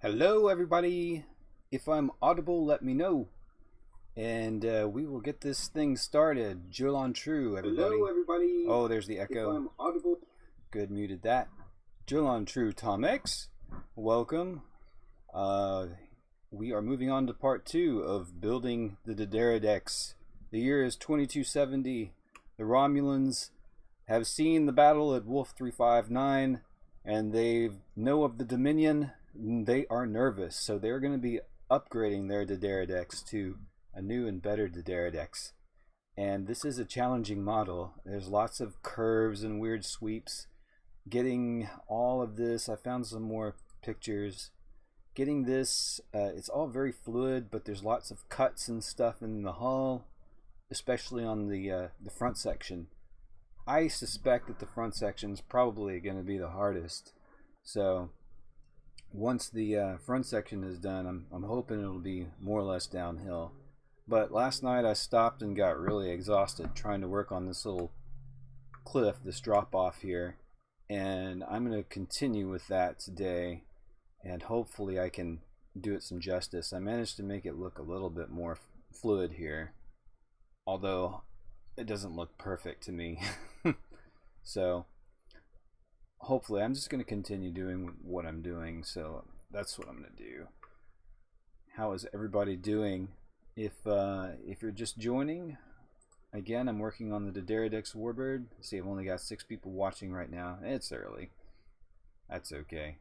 Hello everybody, if I'm audible let me know, and we will get this thing started. Julan True everybody. Hello everybody. Oh, there's the echo. If I'm audible. Good, muted that. Julan True Tom X, welcome. We are moving on to part 2 of building the D'Deridex. The year is 2270. The Romulans have seen the battle at Wolf 359 and they know of the Dominion. They are nervous, so they're going to be upgrading their D'Deridex to a new and better D'Deridex. And this is a challenging model. There's lots of curves and weird sweeps. Getting all of this, I found some more pictures. Getting this, it's all very fluid, but there's lots of cuts and stuff in the hull, especially on the front section. I suspect that the front section is probably going to be the hardest. So once the front section is done, I'm hoping it'll be more or less downhill. But last night I stopped and got really exhausted trying to work on this little cliff, this drop off here, and I'm going to continue with that today, and hopefully I can do it some justice. I managed to make it look a little bit more fluid here, although it doesn't look perfect to me. So hopefully I'm just going to continue doing what I'm doing, so that's what I'm going to do. How is everybody doing? If you're just joining, again, I'm working on the D'Deridex Warbird. See, I've only got 6 people watching right now. It's early. That's okay.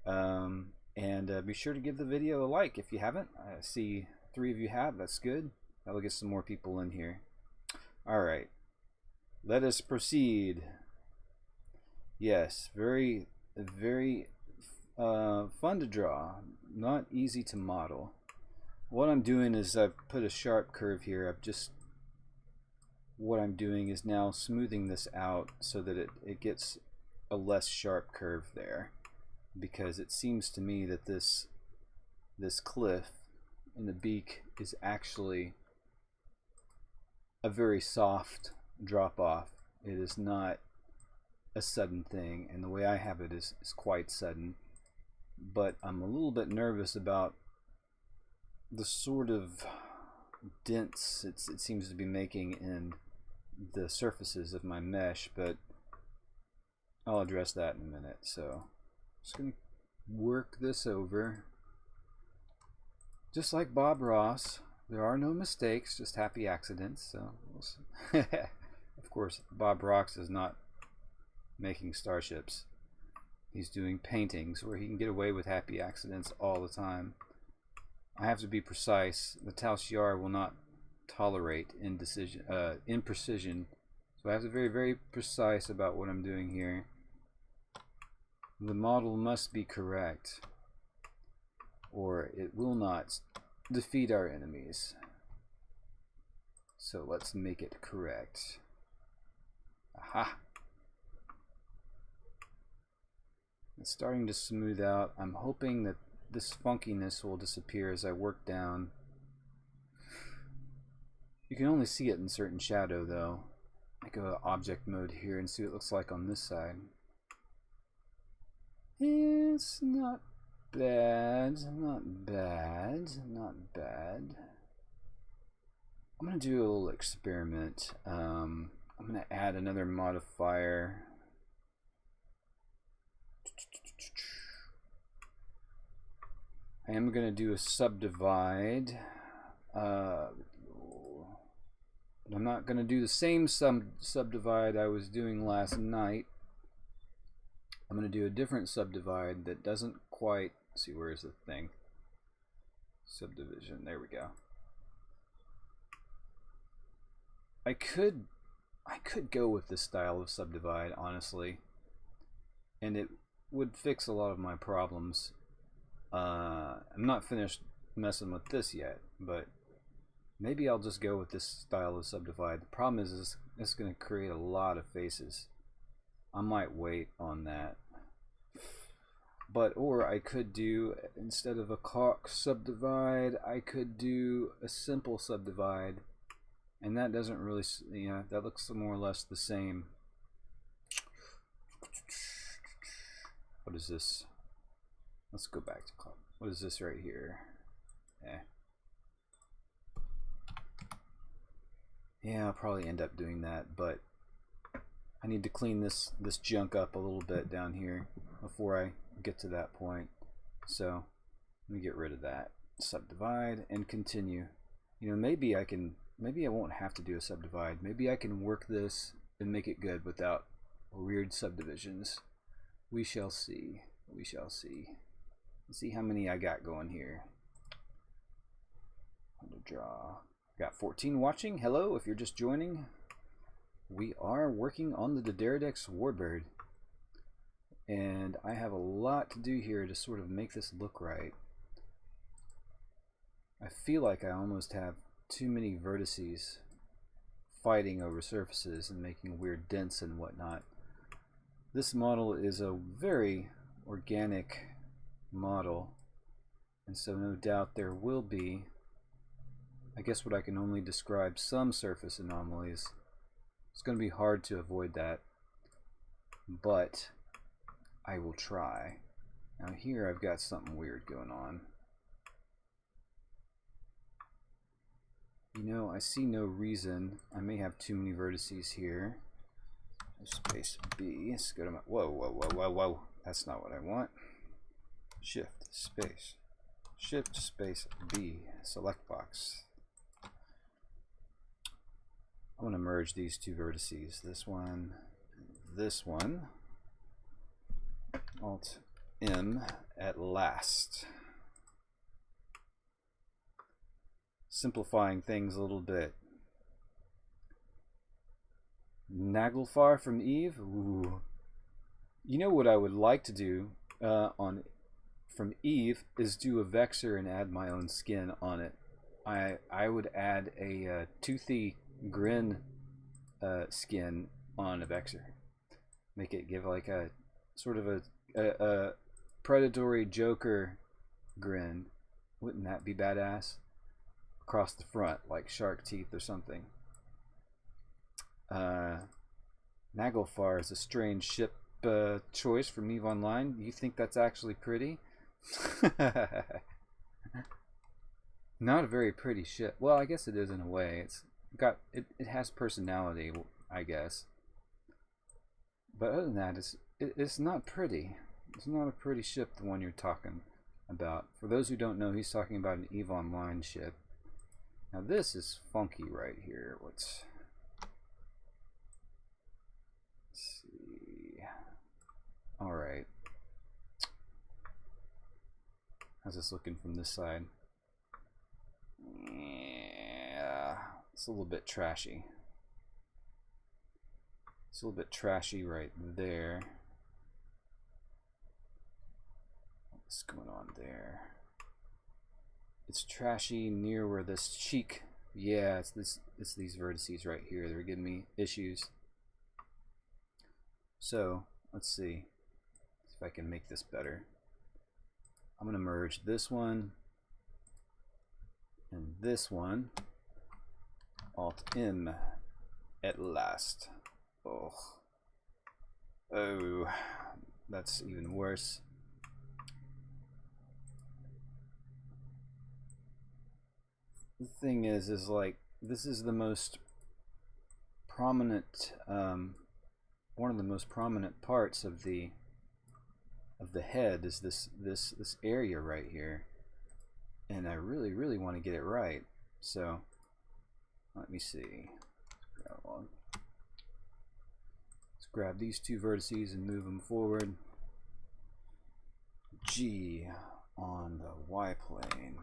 And be sure to give the video a like if you haven't. I see 3 of you have. That's good. That'll get some more people in here. Alright. Let us proceed. Yes, very fun to draw, not easy to model. What I'm doing is I've put a sharp curve here. What I'm doing is now smoothing this out so that it gets a less sharp curve there, because it seems to me that this cliff in the beak is actually a very soft drop off. It is not a sudden thing, and the way I have it is quite sudden. But I'm a little bit nervous about the sort of dents it seems to be making in the surfaces of my mesh, but I'll address that in a minute. So just going to work this over. Just like Bob Ross, there are no mistakes, just happy accidents. So of course, Bob Ross is not making starships. He's doing paintings where he can get away with happy accidents all the time. I have to be precise. The Tal Shiar will not tolerate imprecision. So I have to be very precise about what I'm doing here. The model must be correct, or it will not defeat our enemies. So let's make it correct. Aha! It's starting to smooth out. I'm hoping that this funkiness will disappear as I work down. You can only see it in certain shadow though. I go to object mode here and see what it looks like on this side. It's not bad, not bad, not bad. I'm going to do a little experiment. I'm going to add another modifier. I am going to do a subdivide. But I'm not going to do the same subdivide I was doing last night. I'm going to do a different subdivide that doesn't quite... See, where is the thing? Subdivision. There we go. I could go with this style of subdivide, honestly, and it would fix a lot of my problems. I'm not finished messing with this yet, but maybe I'll just go with this style of subdivide. The problem is it's going to create a lot of faces. I might wait on that. Or I could do, instead of a cock subdivide, I could do a simple subdivide. And that doesn't really, that looks more or less the same. What is this? Let's go back to cloud. What is this right here? Yeah, I'll probably end up doing that, but I need to clean this junk up a little bit down here before I get to that point. So let me get rid of that. Subdivide and continue. You know, maybe I won't have to do a subdivide. Maybe I can work this and make it good without weird subdivisions. We shall see. We shall see. Let's see how many I got going here. I'm gonna draw. Got 14 watching. Hello, if you're just joining. We are working on the D'Deridex Warbird. And I have a lot to do here to sort of make this look right. I feel like I almost have too many vertices fighting over surfaces and making weird dents and whatnot. This model is a very organic model, and so no doubt there will be, I guess, what I can only describe some surface anomalies. It's going to be hard to avoid that, but I will try. Now here I've got something weird going on. You know, I see no reason. I may have too many vertices here. Space B. Let's go to my. Whoa, whoa, whoa, whoa, whoa. That's not what I want. Shift space. Shift space B. Select box. I want to merge these two vertices. This one, this one. Alt M at last. Simplifying things a little bit. Naglfar from Eve. Ooh. You know what I would like to do from Eve is do a vexor and add my own skin on it. I would add a toothy grin skin on a vexor. Make it give like a sort of a predatory Joker grin. Wouldn't that be badass? Across the front, like shark teeth or something. Naglfar is a strange ship choice from Eve Online. You think that's actually pretty? Not a very pretty ship. Well, I guess it is in a way. It has personality, I guess. But other than that, it's not pretty. It's not a pretty ship, the one you're talking about. For those who don't know, he's talking about an Eve Online ship. Now this is funky right here. Let's see. Alright. How's this looking from this side? Yeah, it's a little bit trashy. It's a little bit trashy right there. What's going on there? It's trashy near where this cheek. Yeah, it's these vertices right here. They're giving me issues. So let's see if I can make this better. I'm gonna merge this one and this one. Alt M at last. Oh, that's even worse. The thing is like, this is the most prominent, one of the most prominent parts of the head is this area right here, and I really want to get it right. So let me see. Let's grab these two vertices and move them forward. G on the Y plane.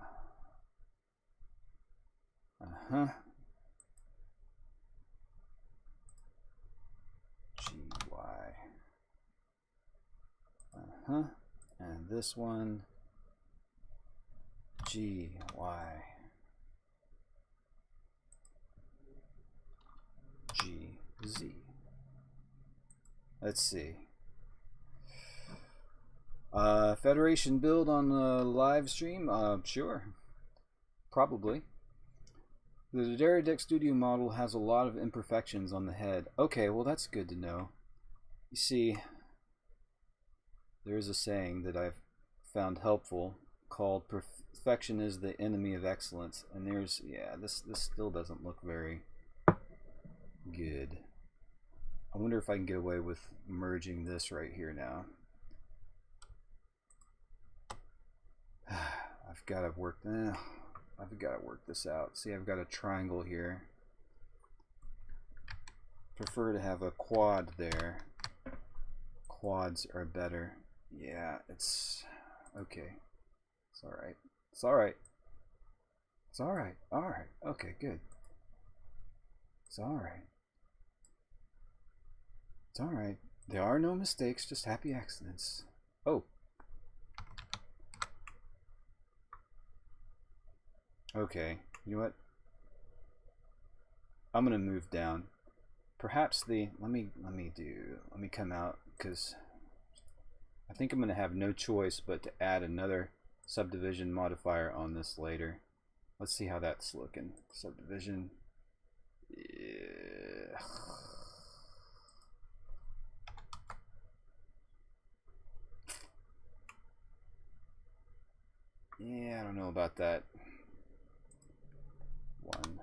GY. And this one, GY. GZ. Let's see. Federation build on the live stream? Sure. Probably. The D'Deridex Studio model has a lot of imperfections on the head. Okay, well that's good to know. You see, there is a saying that I've found helpful called Perfection is the Enemy of Excellence. And there's, yeah, this still doesn't look very good. I wonder if I can get away with merging this right here now. I've got to work this out. See, I've got a triangle here. Prefer to have a quad there. Quads are better. Yeah, it's okay. It's all right. It's all right. It's all right. All right. Okay, good. It's all right. It's all right. There are no mistakes, just happy accidents. Oh. Okay. You know what? I'm gonna move down. Perhaps the let me come out, because I think I'm gonna have no choice but to add another subdivision modifier on this later. Let's see how that's looking. Subdivision. Yeah. Yeah, I don't know about that. One.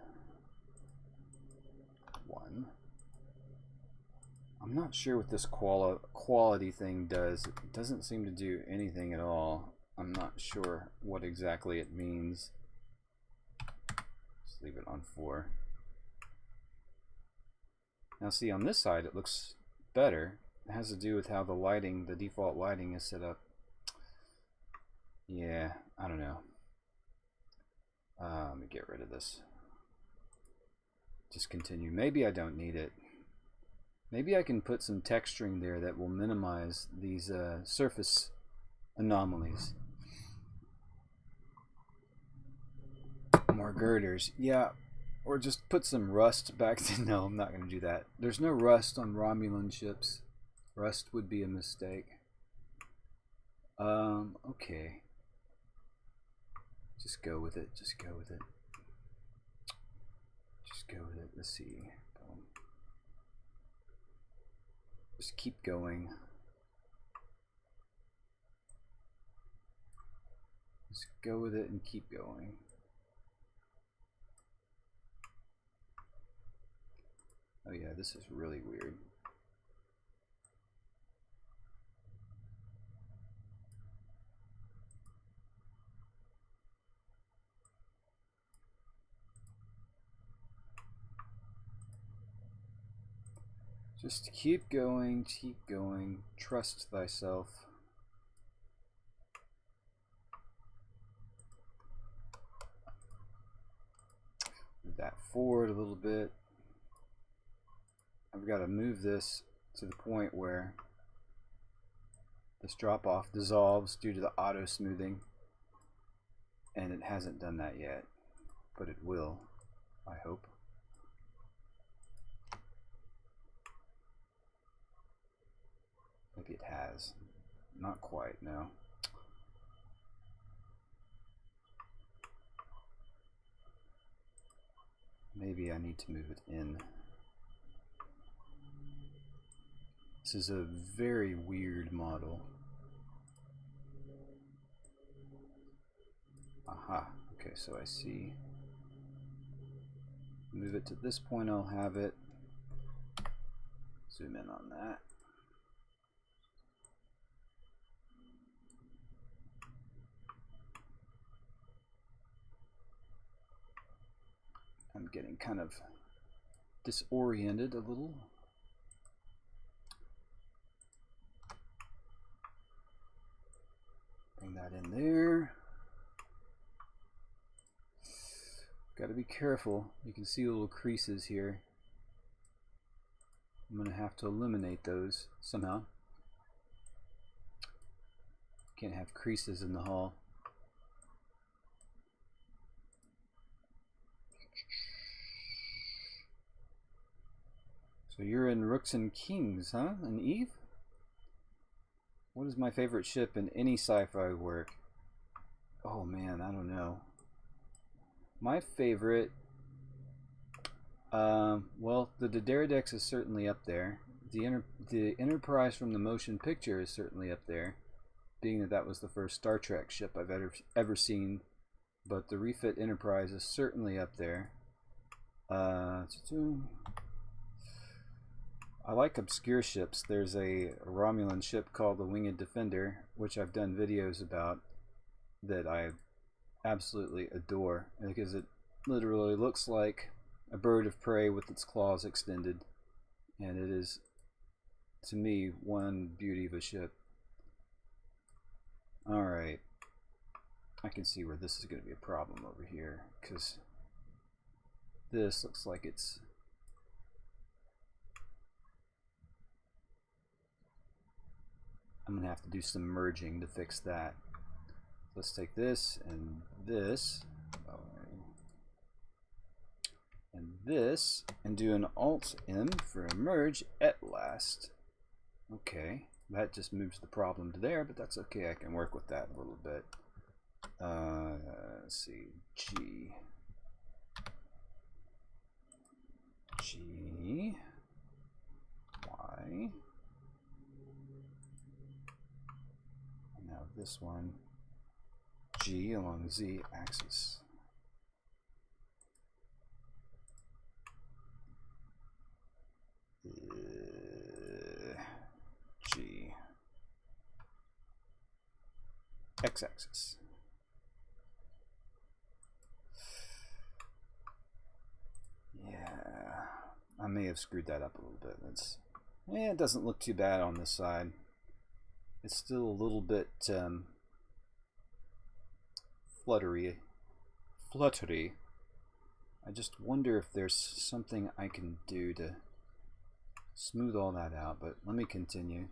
I'm not sure what this quality thing does. It doesn't seem to do anything at all. I'm not sure what exactly it means. Just leave it on 4. Now see, on this side it looks better. It has to do with how the lighting, the default lighting is set up. Yeah, I don't know. Let me get rid of this. Just continue. Maybe I don't need it. Maybe I can put some texturing there that will minimize these surface anomalies. More girders. Yeah, or just put some rust back to... No, I'm not going to do that. There's no rust on Romulan ships. Rust would be a mistake. Okay. Just go with it. Just go with it. Just go with it. Let's see. Boom. Just keep going. Just go with it and keep going. Oh yeah, this is really weird. Just keep going, trust thyself. Move that forward a little bit. I've got to move this to the point where this drop off dissolves due to the auto smoothing, and it hasn't done that yet, but it will, I hope. Maybe it has. Not quite, no. Maybe I need to move it in. This is a very weird model. Aha, okay, so I see. Move it to this point, I'll have it. Zoom in on that. I'm getting kind of disoriented a little. Bring that in there. Got to be careful. You can see little creases here. I'm going to have to eliminate those somehow. Can't have creases in the hull. So you're in Rooks and Kings, huh? And Eve? What is my favorite ship in any sci-fi work? Oh man, I don't know. My favorite, well, the D'Deridex is certainly up there. The Enterprise from the motion picture is certainly up there. being that that was the first Star Trek ship I've ever seen. But the refit Enterprise is certainly up there. I like obscure ships. There's a Romulan ship called the Winged Defender, which I've done videos about, that I absolutely adore, because it literally looks like a bird of prey with its claws extended, and it is, to me, one beauty of a ship. Alright, I can see where this is going to be a problem over here, because this looks like it's I'm going to have to do some merging to fix that. Let's take this and this and do an Alt-M for a merge at last. Okay, that just moves the problem to there, but that's okay. I can work with that a little bit. Let's see, G, Y. Now this one, G along the Z axis. G, X axis. Yeah, I may have screwed that up a little bit. It doesn't look too bad on this side. It's still a little bit fluttery. I just wonder if there's something I can do to smooth all that out, but let me continue.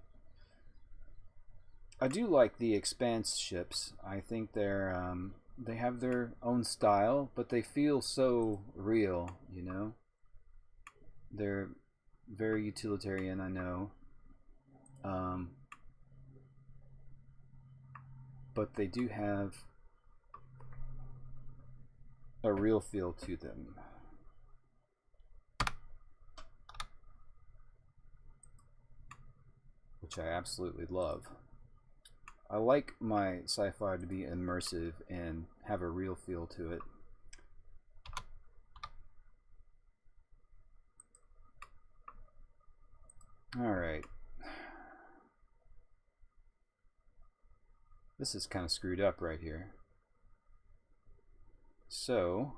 I do like the Expanse ships. I think they're they have their own style, but they feel so real, you know? They're very utilitarian, I know. But they do have a real feel to them. Which I absolutely love. I like my sci-fi to be immersive and have a real feel to it. Alright. This is kind of screwed up right here. So,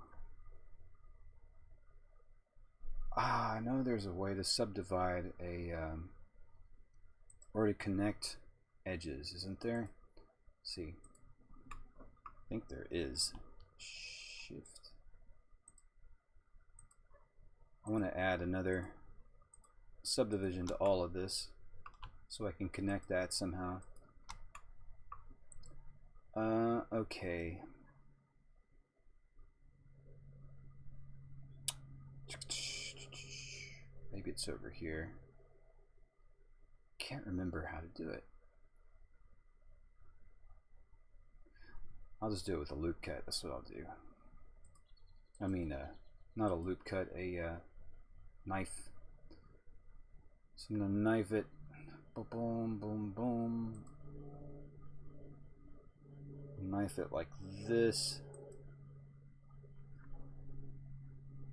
I know there's a way to subdivide a, or to connect edges, isn't there? Let's see. I think there is. Shift. I want to add another subdivision to all of this so I can connect that somehow. Okay. Maybe it's over here. Can't remember how to do it. I'll just do it with a loop cut. That's what I'll do. I mean, not a loop cut, a knife. So I'm gonna knife it. Boom, boom, boom. Knife it like this.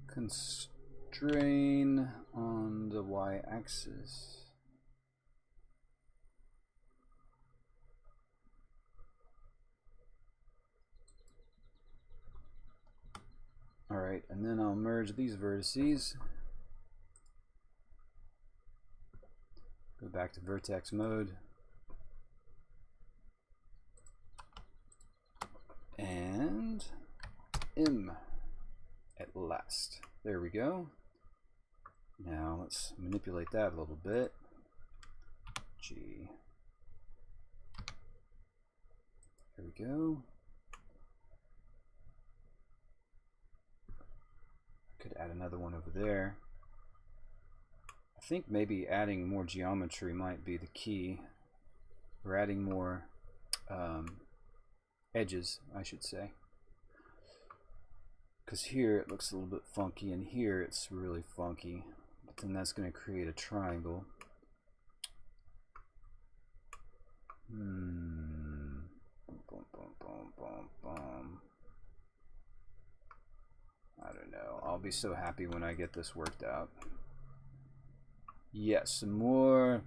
Constrain on the y-axis. Alright, and then I'll merge these vertices. Go back to vertex mode. And M at last. There we go. Now let's manipulate that a little bit. G. There we go. Could add another one over there. I think maybe adding more geometry might be the key. Or adding more edges, I should say. Because here it looks a little bit funky, and here it's really funky. But then that's going to create a triangle. I don't know. I'll be so happy when I get this worked out. Yes, more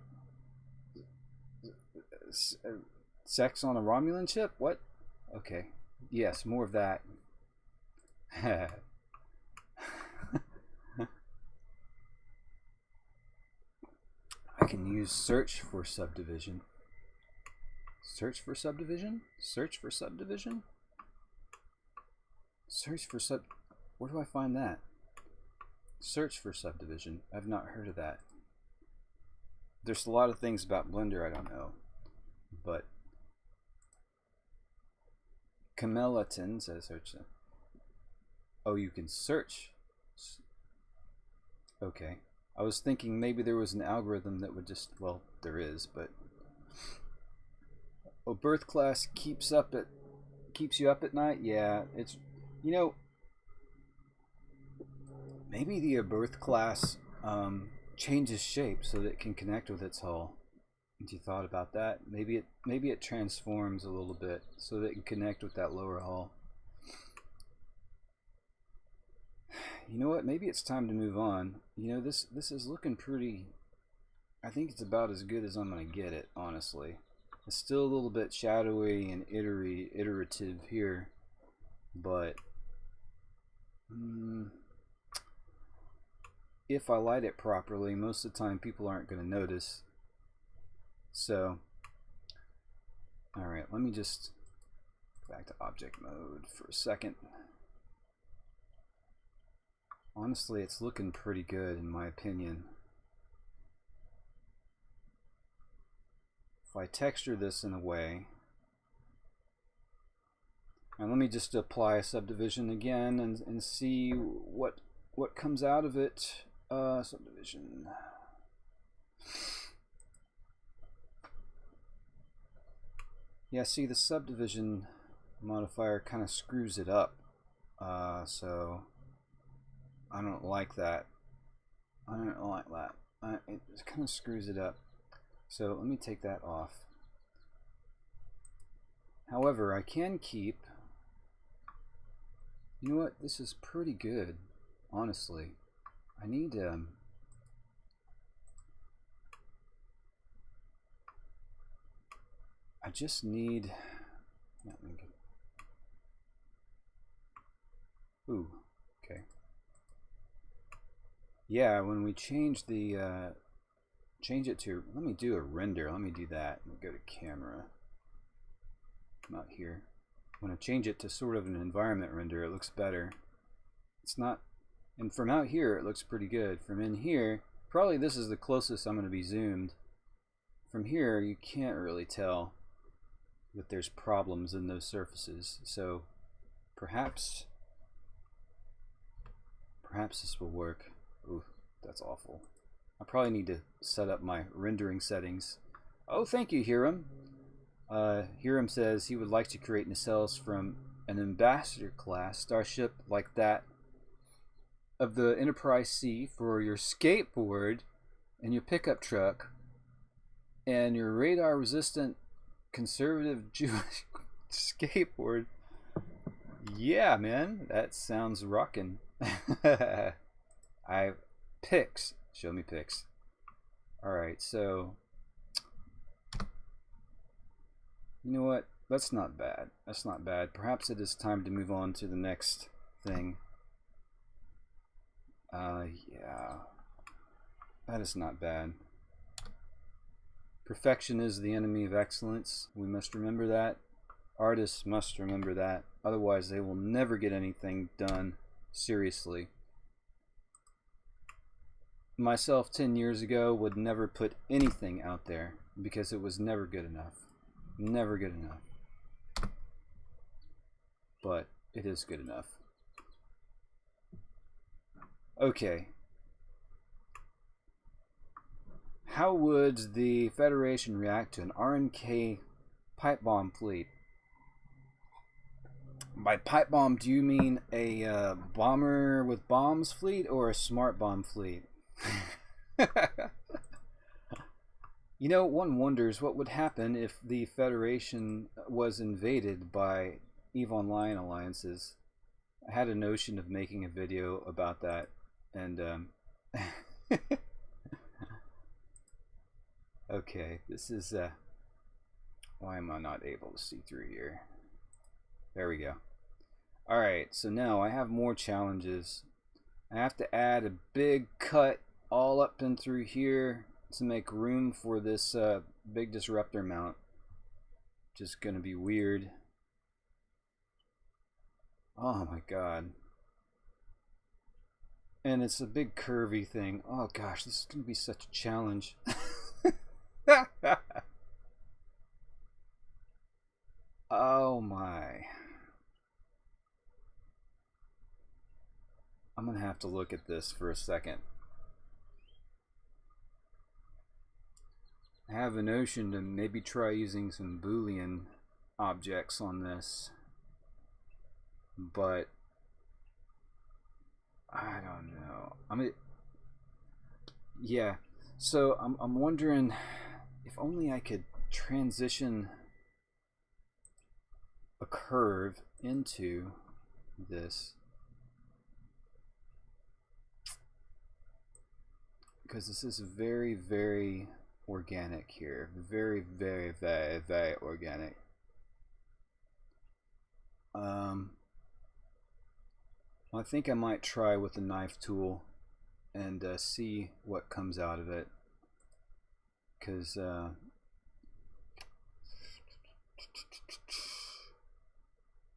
sex on a Romulan ship? What? Okay. Yes, more of that. I can use search for subdivision. Search for subdivision? Search for subdivision? Search for sub... Where do I find that? Search for subdivision. I've not heard of that. There's a lot of things about Blender I don't know. But... Camelatin says search. Oh, you can search. Okay. I was thinking maybe there was an algorithm that would just... Well, there is, but... Oh, birth class keeps you up at night? Yeah, it's... You know... Maybe the birth class changes shape so that it can connect with its hull. Have you thought about that? Maybe it transforms a little bit so that it can connect with that lower hull. You know what? Maybe it's time to move on. You know, this is looking pretty... I think it's about as good as I'm going to get it, honestly. It's still a little bit shadowy and iterative here, but... if I light it properly, most of the time people aren't going to notice. So, alright, let me just go back to object mode for a second. Honestly, it's looking pretty good in my opinion. If I texture this in a way, and let me just apply a subdivision again and see what comes out of it. Subdivision. Yeah, see, the subdivision modifier kind of screws it up, so I don't like that. I don't like that. It kind of screws it up. So let me take that off. However, I can keep... You know what? This is pretty good, honestly. I need I just need... Ooh, okay. Yeah, when we change the change it to... Let me do a render. Let me do that. Let me go to camera. Not here. When I change it to sort of an environment render, it looks better. It's not... And from out here, it looks pretty good. From in here, probably this is the closest I'm going to be zoomed. From here, you can't really tell that there's problems in those surfaces. So perhaps this will work. Ooh, that's awful. I probably need to set up my rendering settings. Oh, thank you, Hiram. Hiram says he would like to create nacelles from an ambassador class starship like that of the Enterprise C for your skateboard and your pickup truck and your radar resistant conservative Jewish skateboard. Yeah, man, that sounds rockin'. Pics. Show me pics. Alright, so you know what? That's not bad. That's not bad. Perhaps it is time to move on to the next thing. Yeah. That is not bad. Perfection is the enemy of excellence. We must remember that. Artists must remember that. Otherwise, they will never get anything done seriously. Myself 10 years ago would never put anything out there because it was never good enough. Never good enough. But it is good enough. Okay. How would the Federation react to an RNK pipe bomb fleet? By pipe bomb, do you mean a bomber with bombs fleet or a smart bomb fleet? You know, one wonders what would happen if the Federation was invaded by EVE Online alliances. I had a notion of making a video about that, and okay, this is why am I not able to see through here? There we go. Alright, so now I have more challenges. I have to add a big cut all up and through here to make room for this big disruptor mount, which is going to be weird. Oh my god. And it's a big curvy thing. Oh gosh, this is going to be such a challenge. Oh my. I'm going to have to look at this for a second. I have a notion to maybe try using some Boolean objects on this, but I don't know. I mean, yeah. So I'm wondering if only I could transition a curve into this, because this is very, very organic here. Very, very, very, very organic. I think I might try with the knife tool and see what comes out of it, because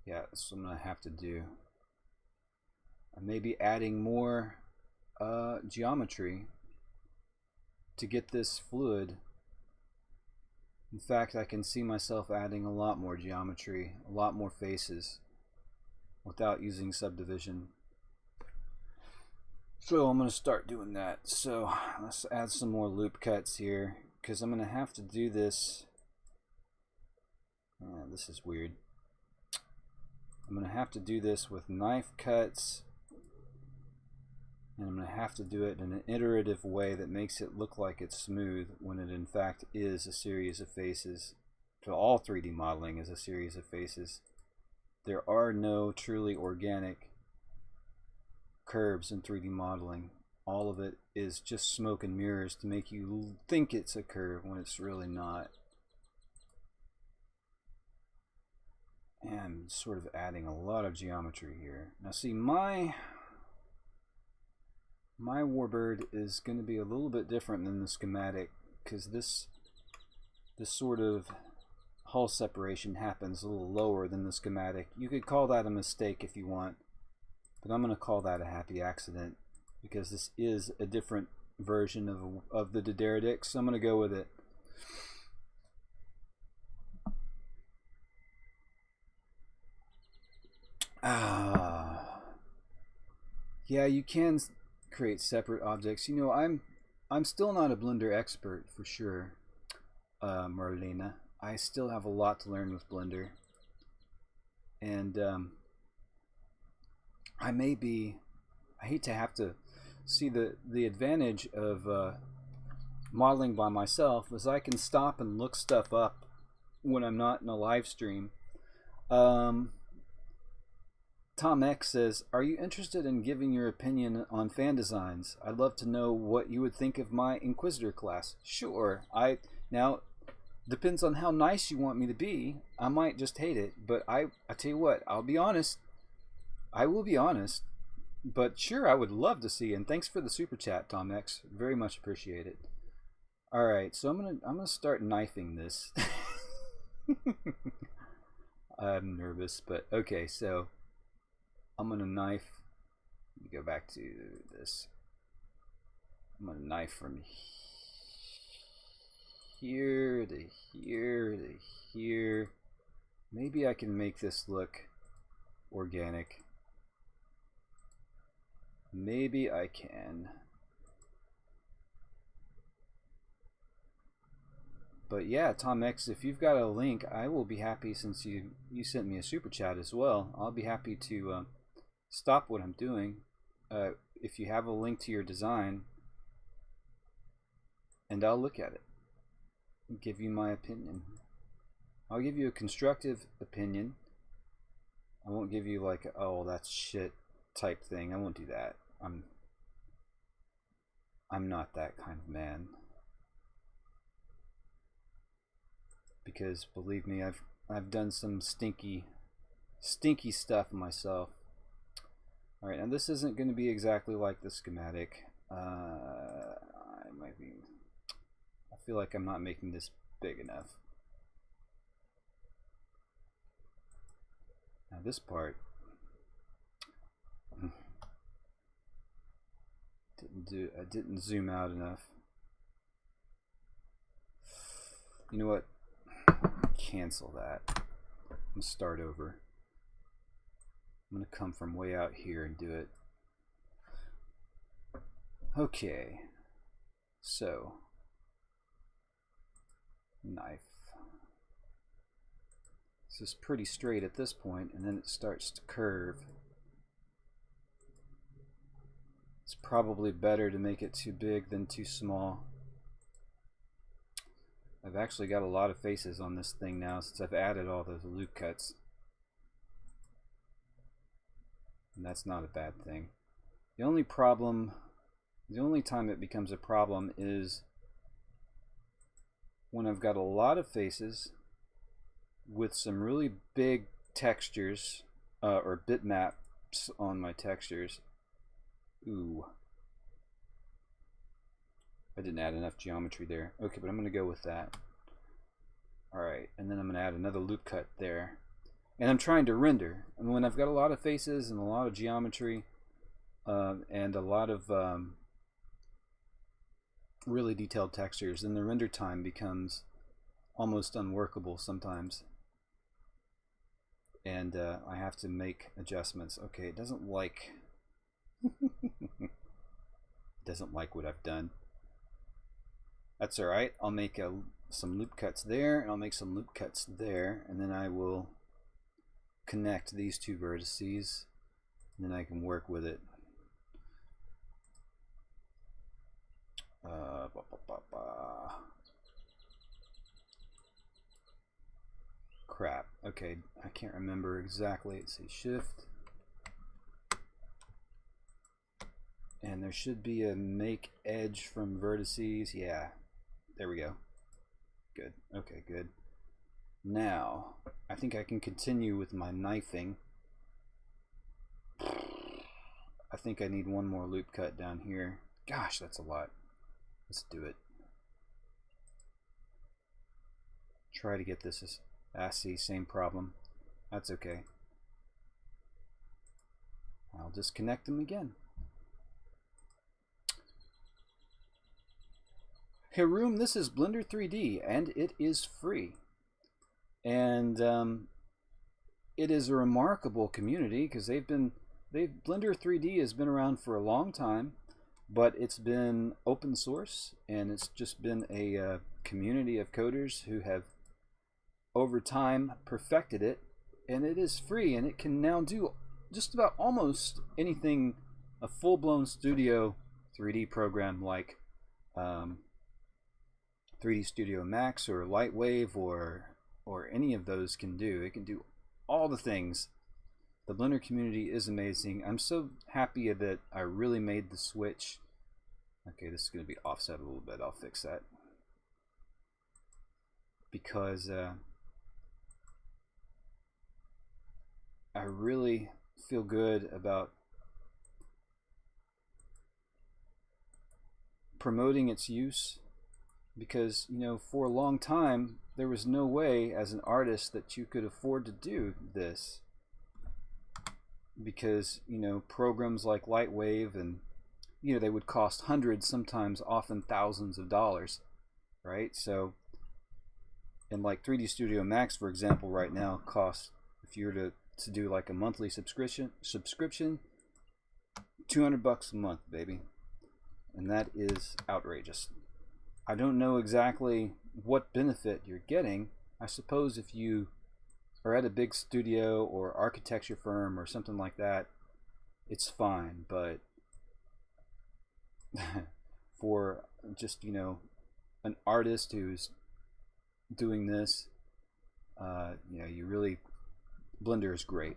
yeah, that's what I'm gonna have to do. Maybe adding more geometry to get this fluid. In fact, I can see myself adding a lot more geometry, a lot more faces, without using subdivision. So I'm going to start doing that. So let's add some more loop cuts here, because I'm going to have to do this. This is weird. I'm going to have to do this with knife cuts, and I'm going to have to do it in an iterative way that makes it look like it's smooth when it in fact is a series of faces. So all 3D modeling is a series of faces. There are no truly organic curves in 3D modeling. All of it is just smoke and mirrors to make you think it's a curve when it's really not. And I'm sort of adding a lot of geometry here. Now see, my Warbird is going to be a little bit different than the schematic, because this sort of hull separation happens a little lower than the schematic. You could call that a mistake if you want, but I'm going to call that a happy accident, because this is a different version of the D'Deridex, so I'm going to go with it. Yeah, you can create separate objects. You know, I'm still not a Blender expert for sure, Marlena. I still have a lot to learn with Blender, and I hate to have to see the advantage of modeling by myself is I can stop and look stuff up when I'm not in a live stream. Tom X says, are you interested in giving your opinion on fan designs? I'd love to know what you would think of my Inquisitor class. Sure. Now, depends on how nice you want me to be. I might just hate it, but I tell you what, I'll be honest. I will be honest. But sure, I would love to see, and thanks for the super chat, Tom X. Very much appreciate it. Alright, so I'm gonna start knifing this. I'm nervous, but okay, so I'm gonna knife. Let me go back to this. I'm gonna knife from here to here to here. Maybe I can make this look organic. Maybe I can. But yeah, Tom X, if you've got a link, I will be happy, since you sent me a super chat as well. I'll be happy to stop what I'm doing if you have a link to your design, and I'll look at it and give you my opinion. I'll give you a constructive opinion, I won't give you like, oh, that's shit type thing. I won't do that. I'm not that kind of man. Because believe me, I've done some stinky stuff myself. All right, now this isn't going to be exactly like the schematic. I feel like I'm not making this big enough. Now this part I didn't zoom out enough. You know what? Cancel that. I'm gonna start over. I'm gonna come from way out here and do it. Okay. So, knife. This is pretty straight at this point, and then it starts to curve. It's probably better to make it too big than too small. I've actually got a lot of faces on this thing now since I've added all those loop cuts. And that's not a bad thing. The only time it becomes a problem is when I've got a lot of faces with some really big textures or bitmaps on my textures. Ooh. I didn't add enough geometry there. Okay, but I'm going to go with that. Alright, and then I'm going to add another loop cut there. And I'm trying to render. And when I've got a lot of faces and a lot of geometry and a lot of really detailed textures, then the render time becomes almost unworkable sometimes. And I have to make adjustments. Okay, it doesn't like what I've done. That's alright. I'll make some loop cuts there, and I'll make some loop cuts there, and then I will connect these two vertices, and then I can work with it. Crap. Okay, I can't remember exactly. Let's see, shift. And there should be a make edge from vertices. Yeah, there we go. Good. Okay, good. Now, I think I can continue with my knifing. I think I need one more loop cut down here. Gosh, that's a lot. Let's do it. Try to get this as see, same problem. That's okay. I'll disconnect them again. Hey Room, this is Blender 3D and it is free. And it is a remarkable community because Blender 3D has been around for a long time, but it's been open source and it's just been a community of coders who have over time perfected it, and it is free and it can now do just about almost anything a full-blown studio 3D program like 3D Studio Max or Lightwave or any of those can do. It can do all the things. The Blender community is amazing. I'm so happy that I really made the switch. Okay, this is going to be offset a little bit. I'll fix that. Because I really feel good about promoting its use, because, you know, for a long time there was no way as an artist that you could afford to do this, because, you know, programs like Lightwave and, you know, they would cost hundreds, sometimes often thousands of dollars, right? So, and like 3D Studio Max, for example, right now costs, if you were to do like a monthly subscription, $200 a month, baby. And that is outrageous. I don't know exactly what benefit you're getting. I suppose if you are at a big studio or architecture firm or something like that, it's fine, but for just, you know, an artist who's doing this, you know, you really, Blender is great.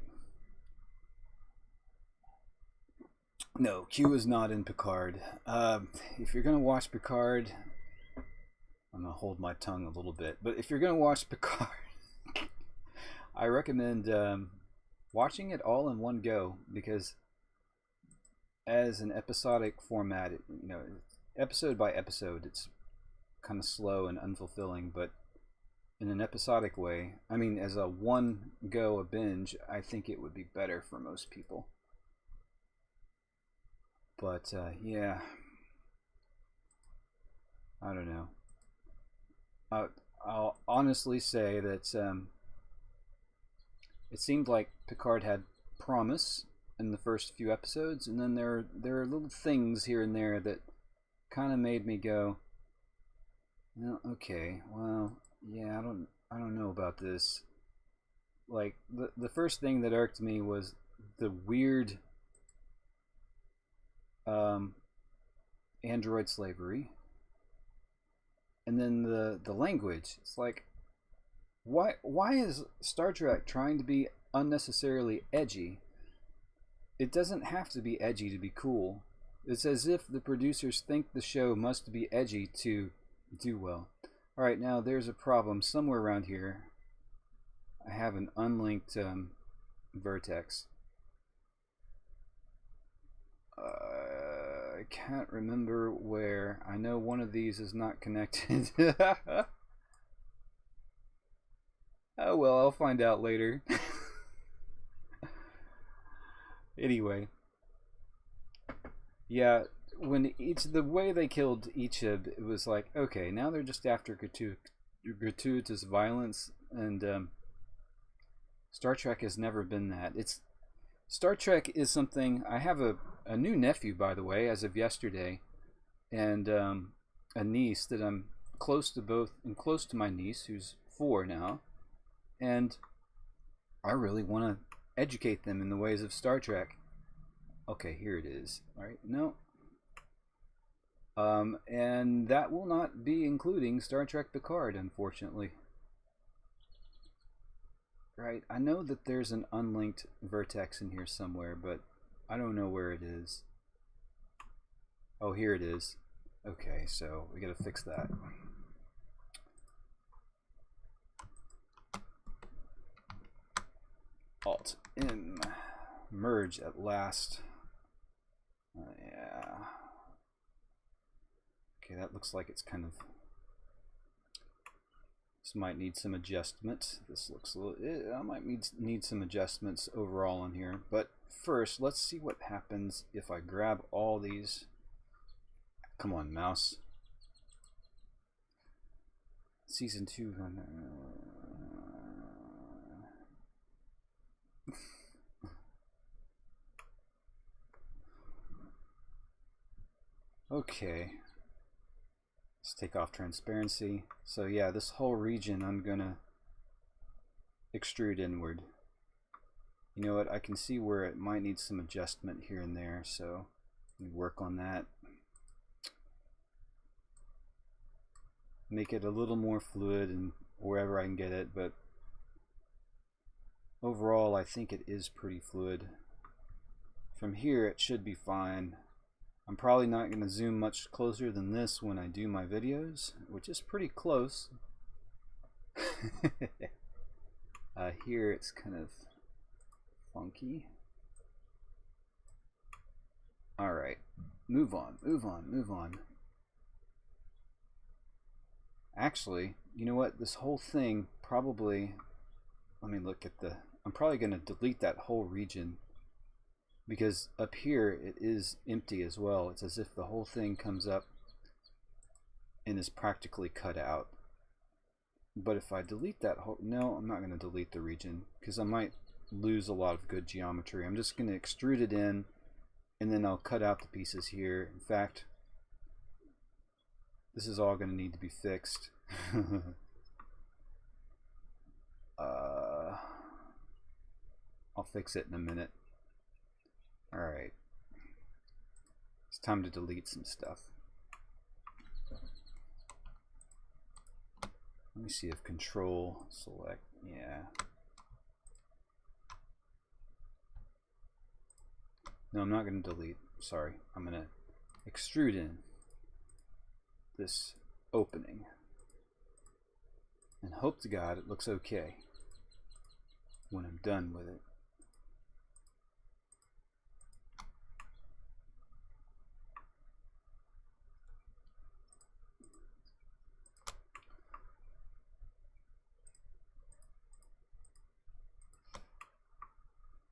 No, Q is not in Picard. If you're gonna watch Picard, I'm gonna hold my tongue a little bit. But if you're gonna watch Picard, I recommend watching it all in one go, because as an episodic format, you know, episode by episode, it's kind of slow and unfulfilling. But in an episodic way, I mean, as a one go, a binge, I think it would be better for most people. But yeah, I don't know. I'll honestly say that it seemed like Picard had promise in the first few episodes, and then there are little things here and there that kind of made me go, "No, okay, well, yeah, I don't know about this." Like the first thing that irked me was the weird android slavery, and then the language. It's like, why is Star Trek trying to be unnecessarily edgy? It doesn't have to be edgy to be cool. It's as if the producers think the show must be edgy to do well. Alright, now there's a problem somewhere around here. I have an unlinked vertex. I can't remember where. I know one of these is not connected. Oh well, I'll find out later. Anyway, yeah, when the way they killed Ichib, it was like, okay, now they're just after gratuitous violence, and Star Trek has never been that. Star Trek is something. I have a new nephew, by the way, as of yesterday, and a niece that I'm close to both, and close to my niece, who's 4 now, and I really want to educate them in the ways of Star Trek. Okay, here it is. All right, no. And that will not be including Star Trek Picard, unfortunately. Right, I know that there's an unlinked vertex in here somewhere, but I don't know where it is. Oh, here it is. Okay, so we gotta fix that. Alt M, merge at last. Yeah. Okay, that looks like it's kind of. This might need some adjustment. This looks a little. I might need some adjustments overall on here. But first, let's see what happens if I grab all these. Come on, mouse. Season 2. Okay. Let's take off transparency. So yeah, this whole region I'm gonna extrude inward. You know what, I can see where it might need some adjustment here and there, so let me work on that. Make it a little more fluid and wherever I can get it, but overall I think it is pretty fluid. From here it should be fine. I'm probably not going to zoom much closer than this when I do my videos, which is pretty close. Here it's kind of funky. Alright, move on, move on, move on. Actually, you know what? This whole thing probably, let me look at I'm probably going to delete that whole region, because up here it is empty as well. It's as if the whole thing comes up and is practically cut out. But if I delete that whole, no, I'm not going to delete the region because I might lose a lot of good geometry. I'm just going to extrude it in, and then I'll cut out the pieces here. In fact, this is all going to need to be fixed. I'll fix it in a minute. Alright. It's time to delete some stuff. Let me see if control select, yeah. No, I'm not going to delete. sorry, I'm going to extrude in this opening and hope to God it looks okay when I'm done with it.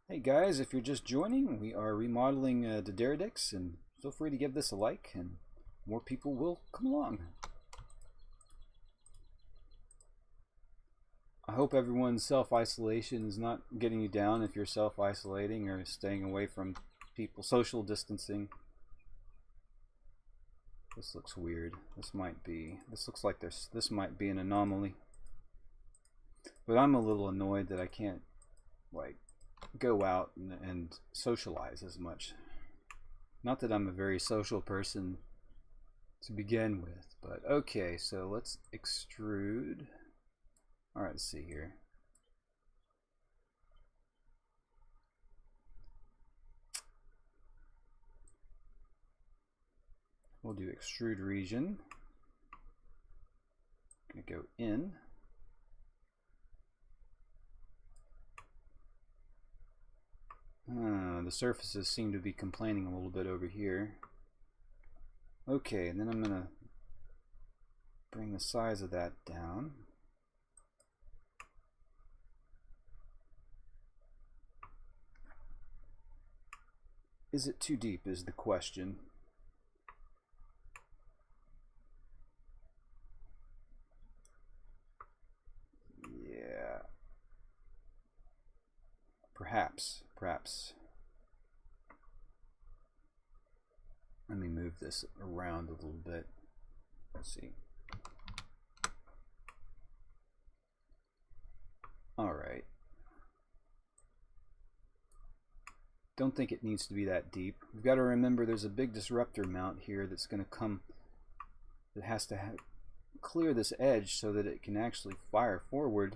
Hey guys, if you're just joining, we are remodeling D'Deridex, and feel free to give this a like and more people will come along. I hope everyone's self-isolation is not getting you down if you're self-isolating or staying away from people, social distancing. This looks weird. This looks like this might be an anomaly. But I'm a little annoyed that I can't like go out and socialize as much. Not that I'm a very social person to begin with, but okay, so let's extrude. Alright, let's see here. We'll do extrude region. Gonna go in. The surfaces seem to be complaining a little bit over here. Okay, and then I'm gonna bring the size of that down. Is it too deep is the question. Yeah. Perhaps. Let me move this around a little bit. Let's see. Alright. Don't think it needs to be that deep. We've got to remember there's a big disruptor mount here that's going to come, that has to clear this edge so that it can actually fire forward.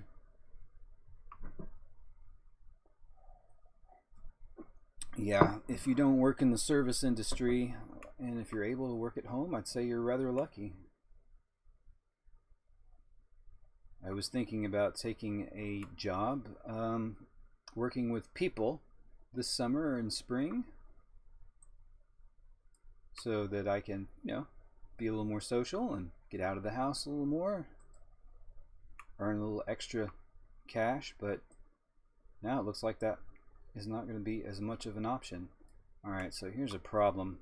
Yeah, if you don't work in the service industry and if you're able to work at home, I'd say you're rather lucky. I was thinking about taking a job working with people this summer and spring so that I can, you know, be a little more social and get out of the house a little more, earn a little extra cash, but now it looks like that is not going to be as much of an option. Alright, so here's a problem.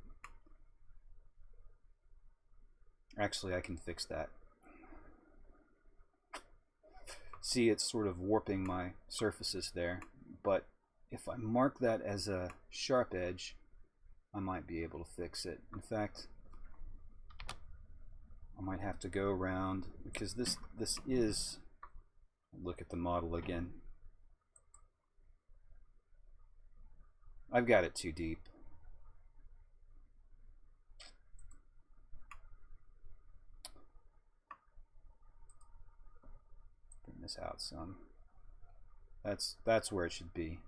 Actually, I can fix that. See, it's sort of warping my surfaces there, but if I mark that as a sharp edge, I might be able to fix it. In fact, I might have to go around, because this is, look at the model again. I've got it too deep. Bring this out some. That's where it should be.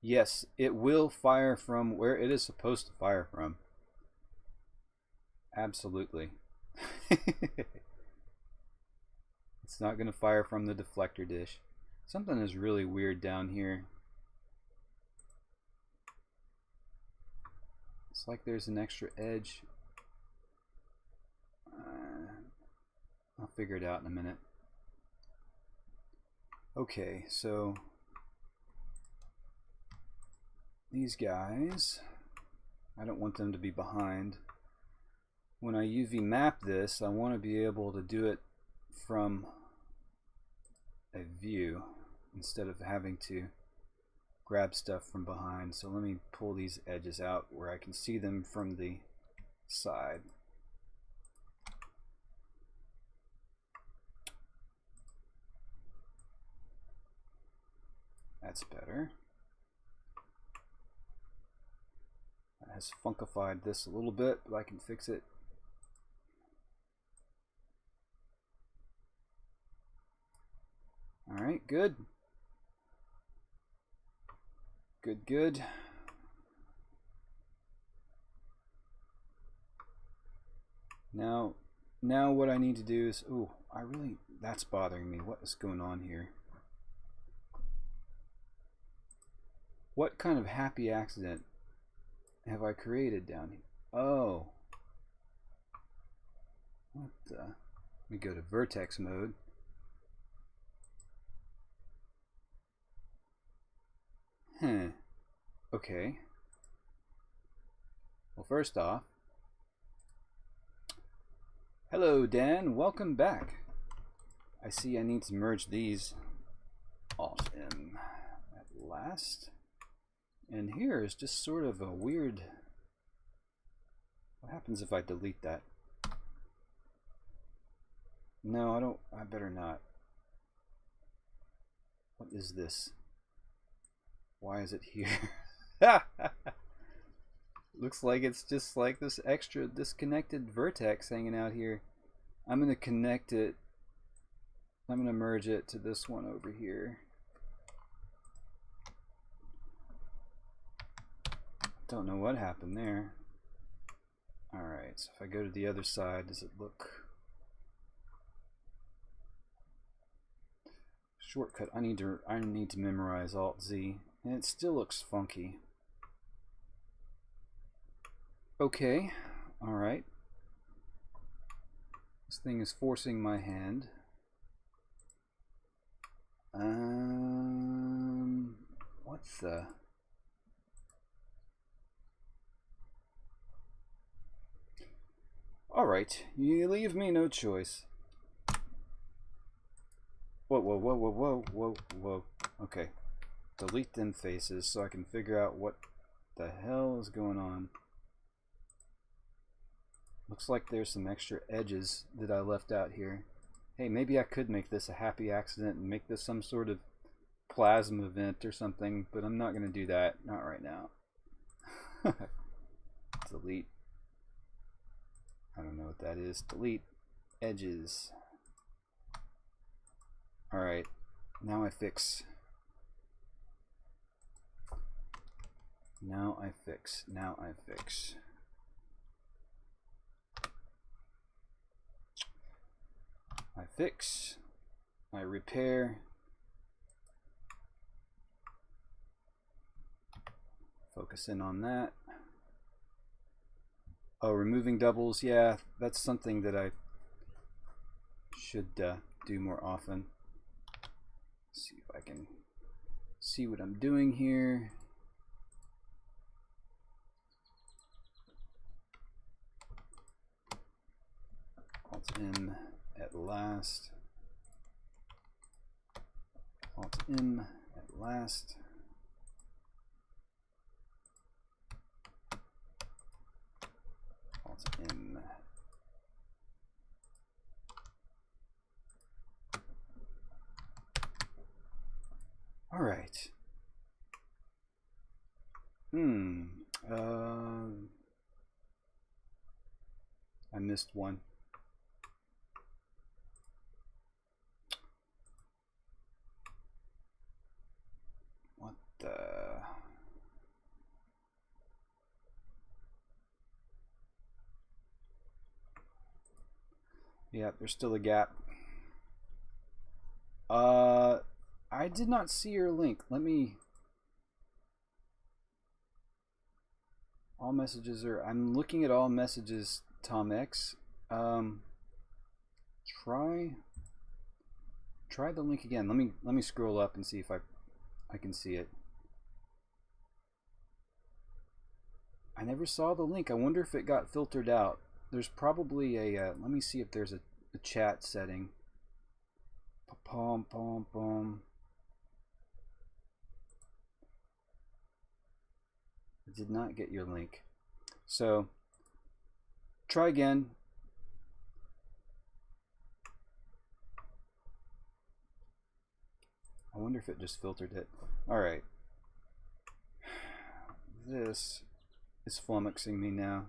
Yes, it will fire from where it is supposed to fire from. Absolutely. It's not going to fire from the deflector dish. Something is really weird down here. It's like there's an extra edge. I'll figure it out in a minute. Okay, so these guys, I don't want them to be behind. When I UV map this, I want to be able to do it from a view instead of having to grab stuff from behind. So let me pull these edges out where I can see them from the side. That's better. That has funkified this a little bit, but I can fix it. All right, good. Good. Now what I need to do is, ooh, that's bothering me. What is going on here? What kind of happy accident have I created down here? Oh. What the? Let me go to vertex mode. Okay. Well, first off, hello Dan, welcome back. I see I need to merge these alt M at last. And here is just sort of a weird, what happens if I delete that? No, I better not. What is this? Why is it here? Looks like it's just like this extra disconnected vertex hanging out here. I'm going to connect it. I'm going to merge it to this one over here. Don't know what happened there. Alright, so if I go to the other side, does it look... Shortcut, I need to memorize Alt-Z, and it still looks funky. Okay, alright. This thing is forcing my hand. What the... Alright, you leave me no choice. Whoa, whoa, whoa, whoa, whoa, whoa, whoa. Okay. Delete them faces so I can figure out what the hell is going on. Looks like there's some extra edges that I left out here. Hey, maybe I could make this a happy accident and make this some sort of plasma event or something, but I'm not going to do that. Not right now. Delete. I don't know what that is. Delete edges. Alright, now I fix. Now I fix. Now I fix. I fix. I repair. Focus in on that. Oh, removing doubles. Yeah, that's something that I should do more often. See if I can see what I'm doing here. Alt M at last. Alt M at last. Alt M. All right. I missed one. What the? Yeah, there's still a gap. I did not see your link. Let me... All messages are... I'm looking at all messages, Tom X. Try the link again. Let me scroll up and see if I can see it. I never saw the link. I wonder if it got filtered out. There's probably a... let me see if there's a chat setting. Pom pom pom. I did not get your link. So try again. I wonder if it just filtered it. All right. This is flummoxing me now.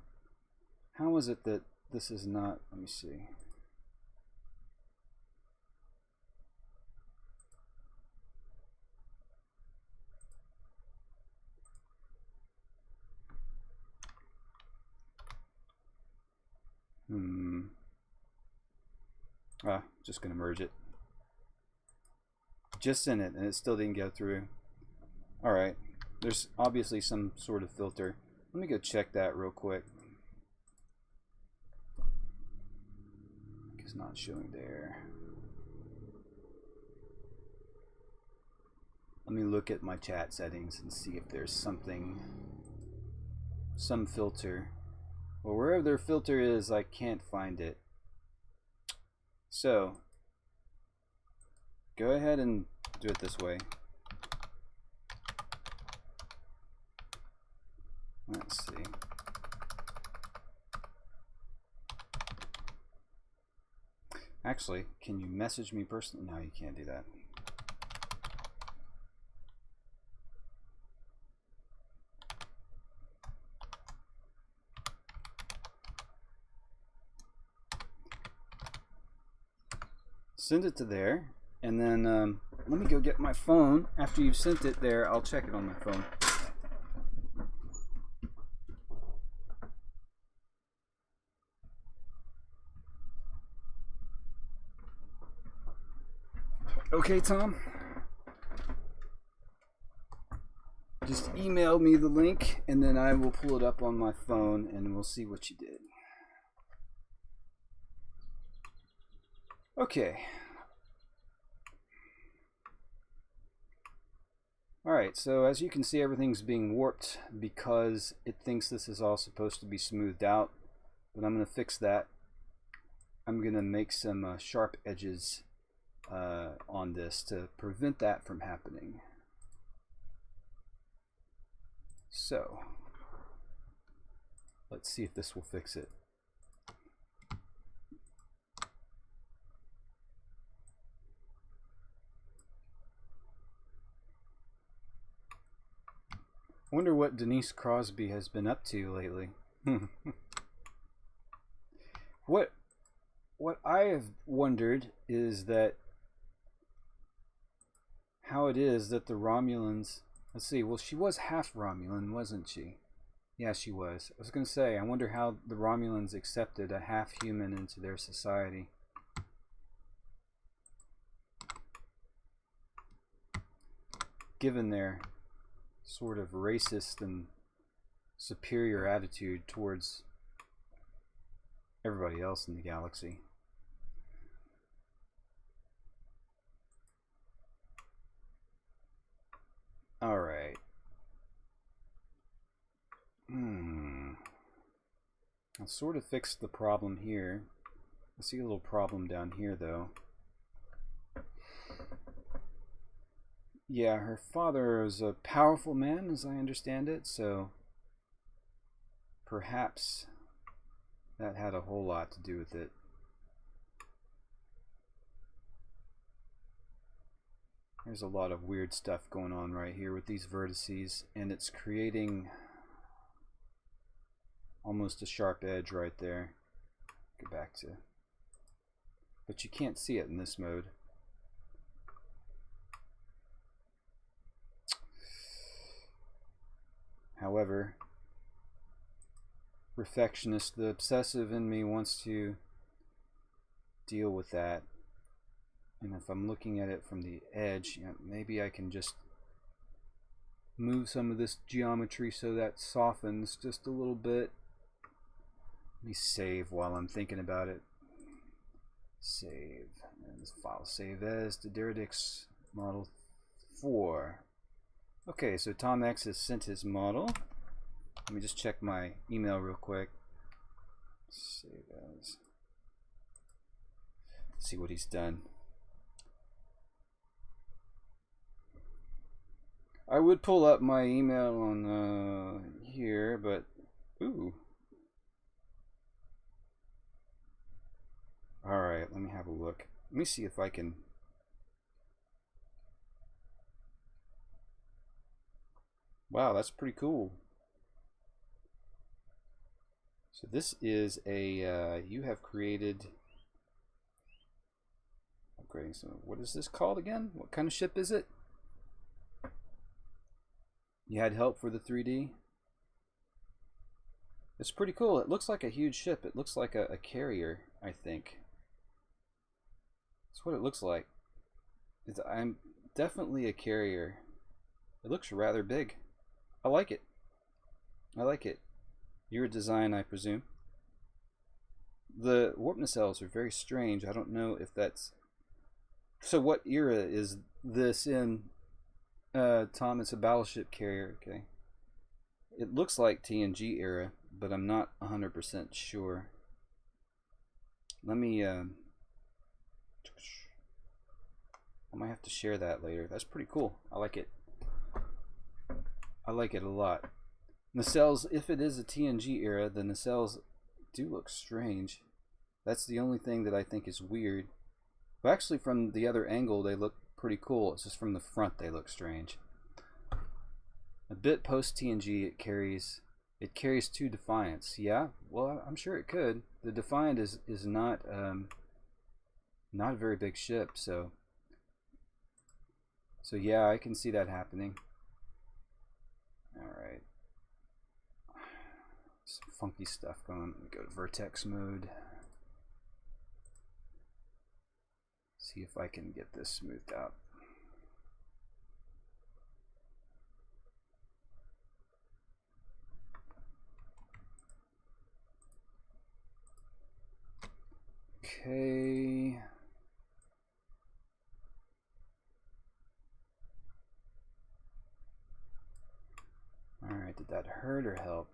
How is it that this is not? Let me see. Just gonna merge it. Just sent it and it still didn't go through. Alright, there's obviously some sort of filter. Let me go check that real quick. It's not showing there. Let me look at my chat settings and see if there's something, some filter. Well, wherever their filter is, I can't find it. So, go ahead and do it this way. Let's see. Actually, can you message me personally? No, you can't do that. Send it to there, and then let me go get my phone. After you've sent it there, I'll check it on my phone. Okay, Tom. Just email me the link, and then I will pull it up on my phone, and we'll see what you did. Okay. Alright, so as you can see, everything's being warped because it thinks this is all supposed to be smoothed out. But I'm going to fix that. I'm going to make some sharp edges on this to prevent that from happening. So, let's see if this will fix it. I wonder what Denise Crosby has been up to lately. What I have wondered is that how it is that the Romulans, let's see, well, she was half Romulan, wasn't she? Yeah, she was. I was going to say, I wonder how the Romulans accepted a half human into their society. Given their sort of racist and superior attitude towards everybody else in the galaxy. Alright. I sort of fixed the problem here. I see a little problem down here though. Yeah, her father is a powerful man, as I understand it, so perhaps that had a whole lot to do with it. There's a lot of weird stuff going on right here with these vertices, and it's creating almost a sharp edge right there. Go back to, but you can't see it in this mode. However, perfectionist, the obsessive in me wants to deal with that. And if I'm looking at it from the edge, you know, maybe I can just move some of this geometry so that softens just a little bit. Let me save while I'm thinking about it. Save. And this file save as D'Deridex model 4. Okay, so Tom X has sent his model. Let me just check my email real quick. Save as. Let's see what he's done. I would pull up my email on here, but ooh. All right, let me have a look. Let me see if I can. Wow, that's pretty cool. So this is a you have created upgrading some. What is this called again? What kind of ship is it? You had help for the 3D. It's pretty cool. It looks like a huge ship. It looks like a carrier, I think. That's what it looks like. I'm definitely a carrier. It looks rather big. I like it. I like it. Your design, I presume. The warp nacelles are very strange. I don't know if that's... So what era is this in? Tom, it's a battleship carrier. Okay. It looks like TNG era, but I'm not 100% sure. Let me... I might have to share that later. That's pretty cool. I like it. I like it a lot. Nacelles, if it is a TNG era, the nacelles do look strange. That's the only thing that I think is weird. But actually from the other angle they look pretty cool. It's just from the front they look strange. A bit post TNG it carries 2 Defiants. Yeah, well I'm sure it could. The Defiant is not a very big ship, so yeah, I can see that happening. Alright. Some funky stuff going on. Let me go to vertex mode. See if I can get this smoothed out. Okay. Alright, did that hurt or help?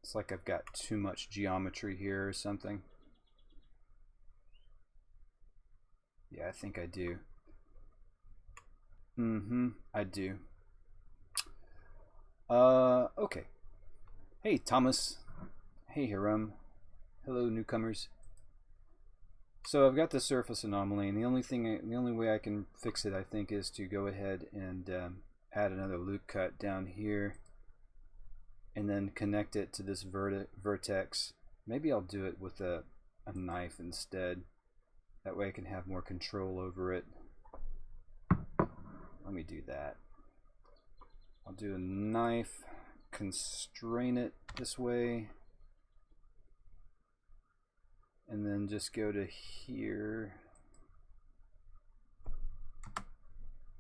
It's like I've got too much geometry here or something. Yeah, I think I do. I do. Okay. Hey, Thomas. Hey, Hiram. Hello, newcomers. So I've got the surface anomaly, and the only way I can fix it, I think, is to go ahead and add another loop cut down here, and then connect it to this vertex. Maybe I'll do it with a knife instead. That way I can have more control over it. Let me do that. I'll do a knife, constrain it this way, and then just go to here,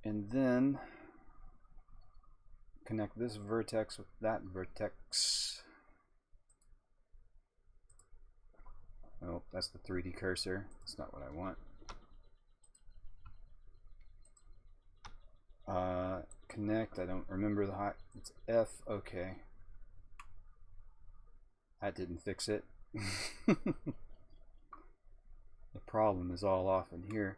and then connect this vertex with that vertex. Oh, that's the 3D cursor. That's not what I want. Connect. I don't remember the hot. It's F. Okay. That didn't fix it. The problem is all off in here.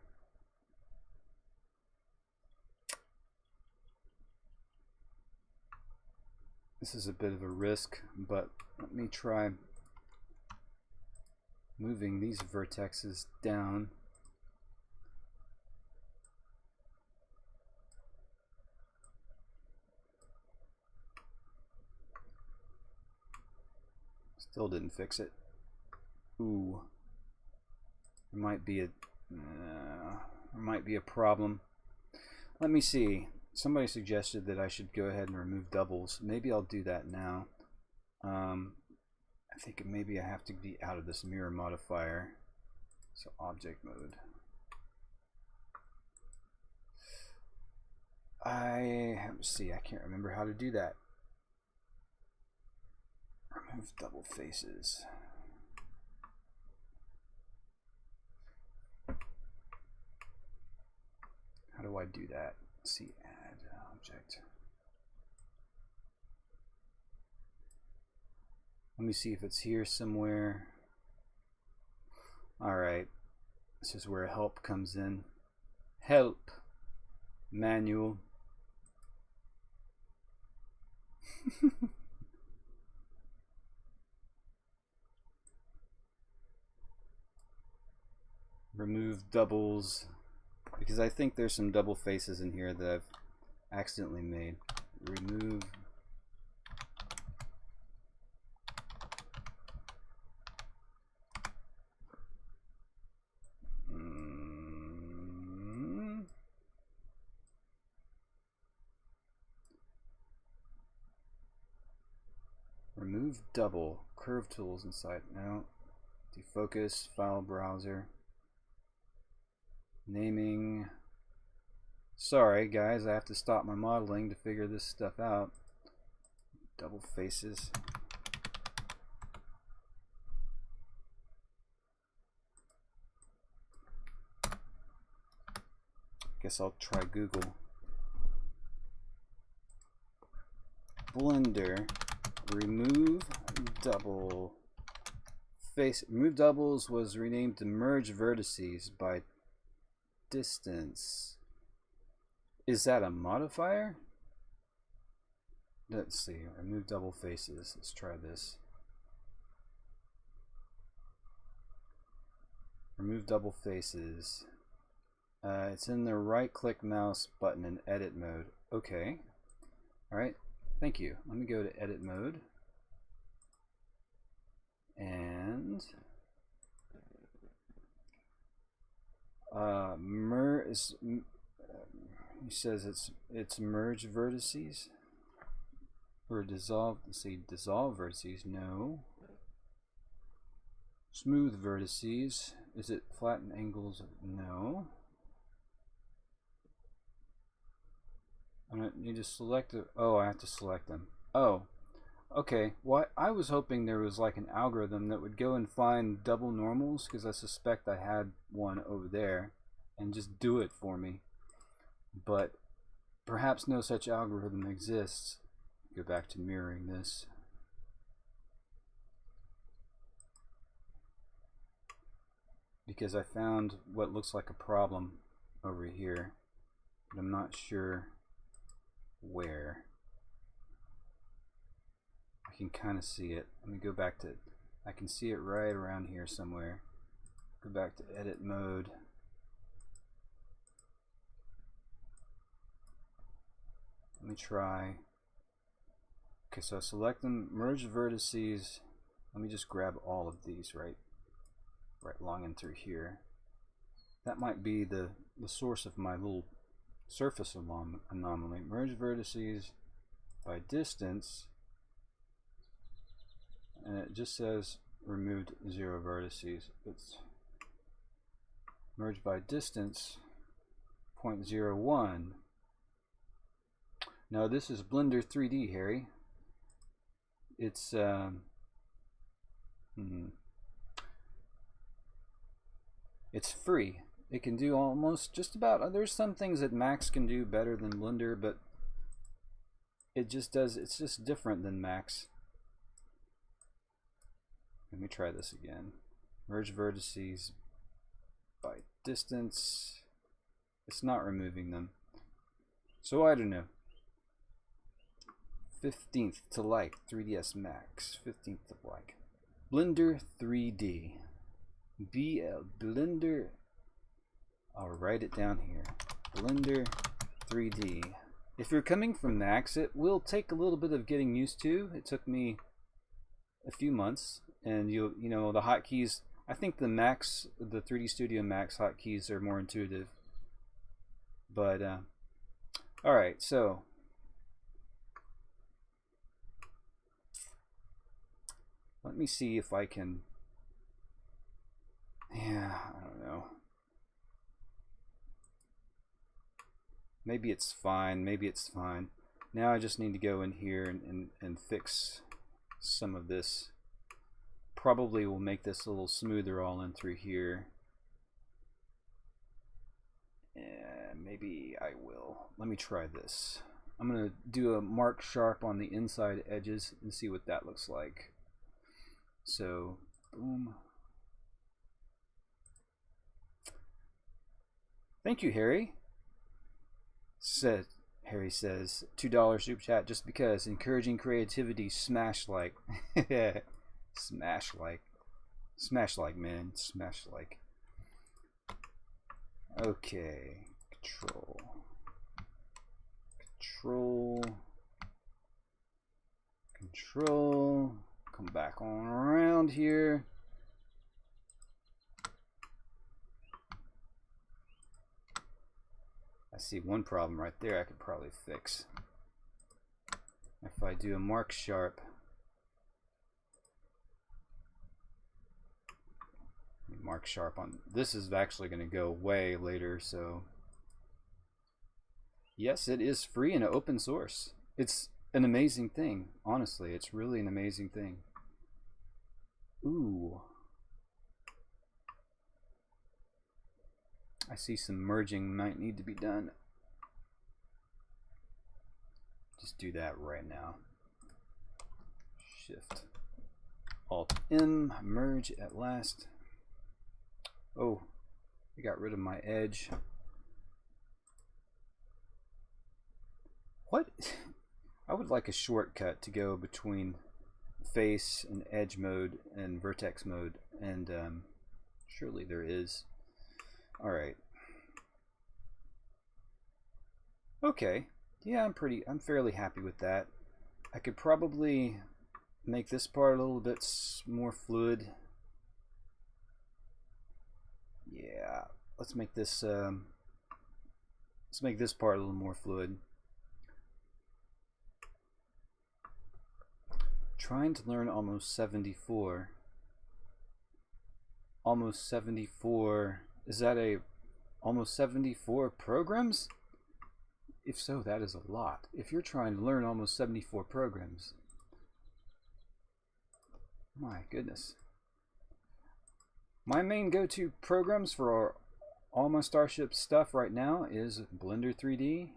This is a bit of a risk, but let me try moving these vertexes down. Still didn't fix it. Ooh. There might be a problem. Let me see. Somebody suggested that I should go ahead and remove doubles. Maybe I'll do that now. I think maybe I have to be out of this mirror modifier. So object mode. See, I can't remember how to do that. Remove double faces. How do I do that? Let's see, add object. Let me see if it's here somewhere. Alright, this is where help comes in. Help, manual. Remove doubles, because I think there's some double faces in here that I've accidentally made. Remove remove double, curve tools inside. No. Defocus, file browser. Naming. Sorry guys, I have to stop my modeling to figure this stuff out. Double faces. Guess I'll try Google. Blender, remove double face. Remove doubles was renamed to merge vertices by distance. Is that a modifier? Let's see. Remove double faces. Let's try this. Remove double faces. It's in the right-click mouse button in edit mode. Okay. Alright. Thank you. Let me go to edit mode. And he says it's merge vertices or dissolve. Let's see, dissolve vertices. No. Smooth vertices. Is it flatten angles? No. I need to select it. Oh, I have to select them. Oh, okay. Well, I was hoping there was like an algorithm that would go and find double normals, because I suspect I had one over there, and just do it for me. But perhaps no such algorithm exists. Go back to mirroring this. Because I found what looks like a problem over here, but I'm not sure where. I can kind of see it. Let me go back to, I can see it right around here somewhere. Go back to edit mode. Let me try. Okay, so I select them, merge vertices. Let me just grab all of these right along and through here. That might be the source of my little surface anomaly. Merge vertices by distance, and it just says removed 0 vertices. It's merge by distance 0.01. No, this is Blender 3D, Harry. It's it's free. It can do almost just about, there's some things that Max can do better than Blender, but it just does, it's just different than Max. Let me try this again. Merge vertices by distance. It's not removing them. So I don't know. 15th to like 3ds Max. 15th to like. Blender 3D. Blender. I'll write it down here. Blender 3D. If you're coming from Max, it will take a little bit of getting used to. It took me a few months, and you know the hotkeys. I think the 3D Studio Max hotkeys are more intuitive. But all right, so let me see if I can. Yeah, I don't know. Maybe it's fine. Maybe it's fine. Now I just need to go in here and fix some of this. Probably will make this a little smoother all in through here. And maybe I will. Let me try this. I'm going to do a mark sharp on the inside edges and see what that looks like. So, boom. Thank you, Harry. Harry says, $2 super chat just because. Encouraging creativity, smash like. Smash like. Smash like, man. Smash like. Okay. Control. Control. Come back on around here. I see one problem right there I could probably fix. If I do a mark sharp mark sharp on this. Is actually going to go way later, so yes, it is free and open source. It's an amazing thing. Honestly, it's really an amazing thing. Ooh, I see some merging might need to be done. Just do that right now. Shift Alt M, merge at last. Oh, I got rid of my edge. What? I would like a shortcut to go between face and edge mode and vertex mode, and surely there is. All right. Okay. Yeah, I'm fairly happy with that. I could probably make this part a little bit more fluid. Yeah, let's make this part a little more fluid. Trying to learn almost 74. Almost 74. Is that almost 74 programs? If so, that is a lot. If you're trying to learn almost 74 programs, my goodness. My main go-to programs for all my Starship stuff right now is Blender 3D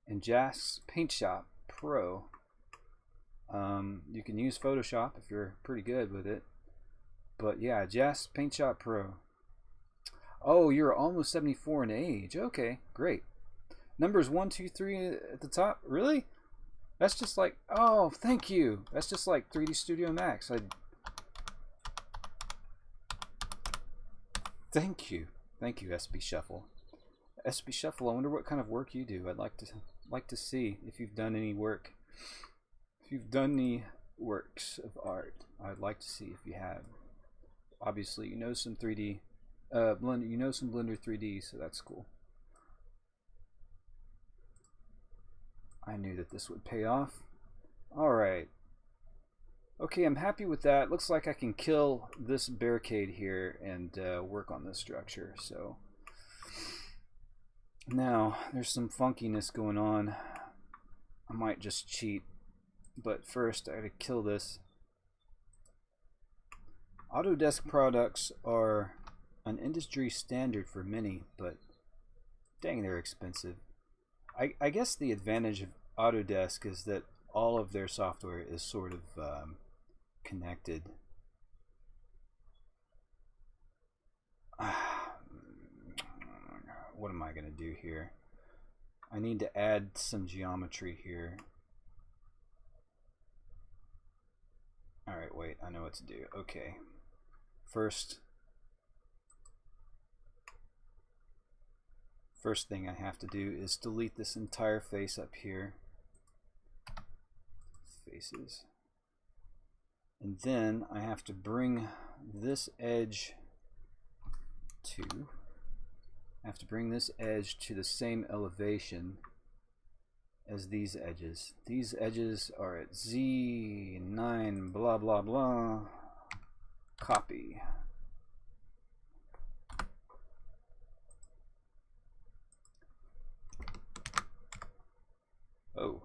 and JAS Paint Shop Pro. You can use Photoshop if you're pretty good with it, but yeah, JAS Paint Shop Pro. Oh, you're almost 74 in age. Okay, great. Numbers 1, 2, 3 at the top. Really? That's just like, oh, thank you. That's just like 3D Studio Max. Thank you, SB Shuffle. SB Shuffle. I wonder what kind of work you do. I'd like to see if you've done any work. If you've done any works of art, I'd like to see if you have. Obviously, you know some 3D, Blender. You know some Blender 3D, so that's cool. I knew that this would pay off. All right. Okay, I'm happy with that. Looks like I can kill this barricade here and work on this structure. So now there's some funkiness going on. I might just cheat, but first I gotta kill this. Autodesk products are an industry standard for many, but dang, they're expensive. I guess the advantage of Autodesk is that all of their software is sort of connected. What am I going to do here? I need to add some geometry here. Alright, wait, I know what to do. Okay. First thing I have to do is delete this entire face up here. Faces. And then I have to bring this edge to the same elevation as these edges. These edges are at Z9 blah blah blah. Copy. Oh.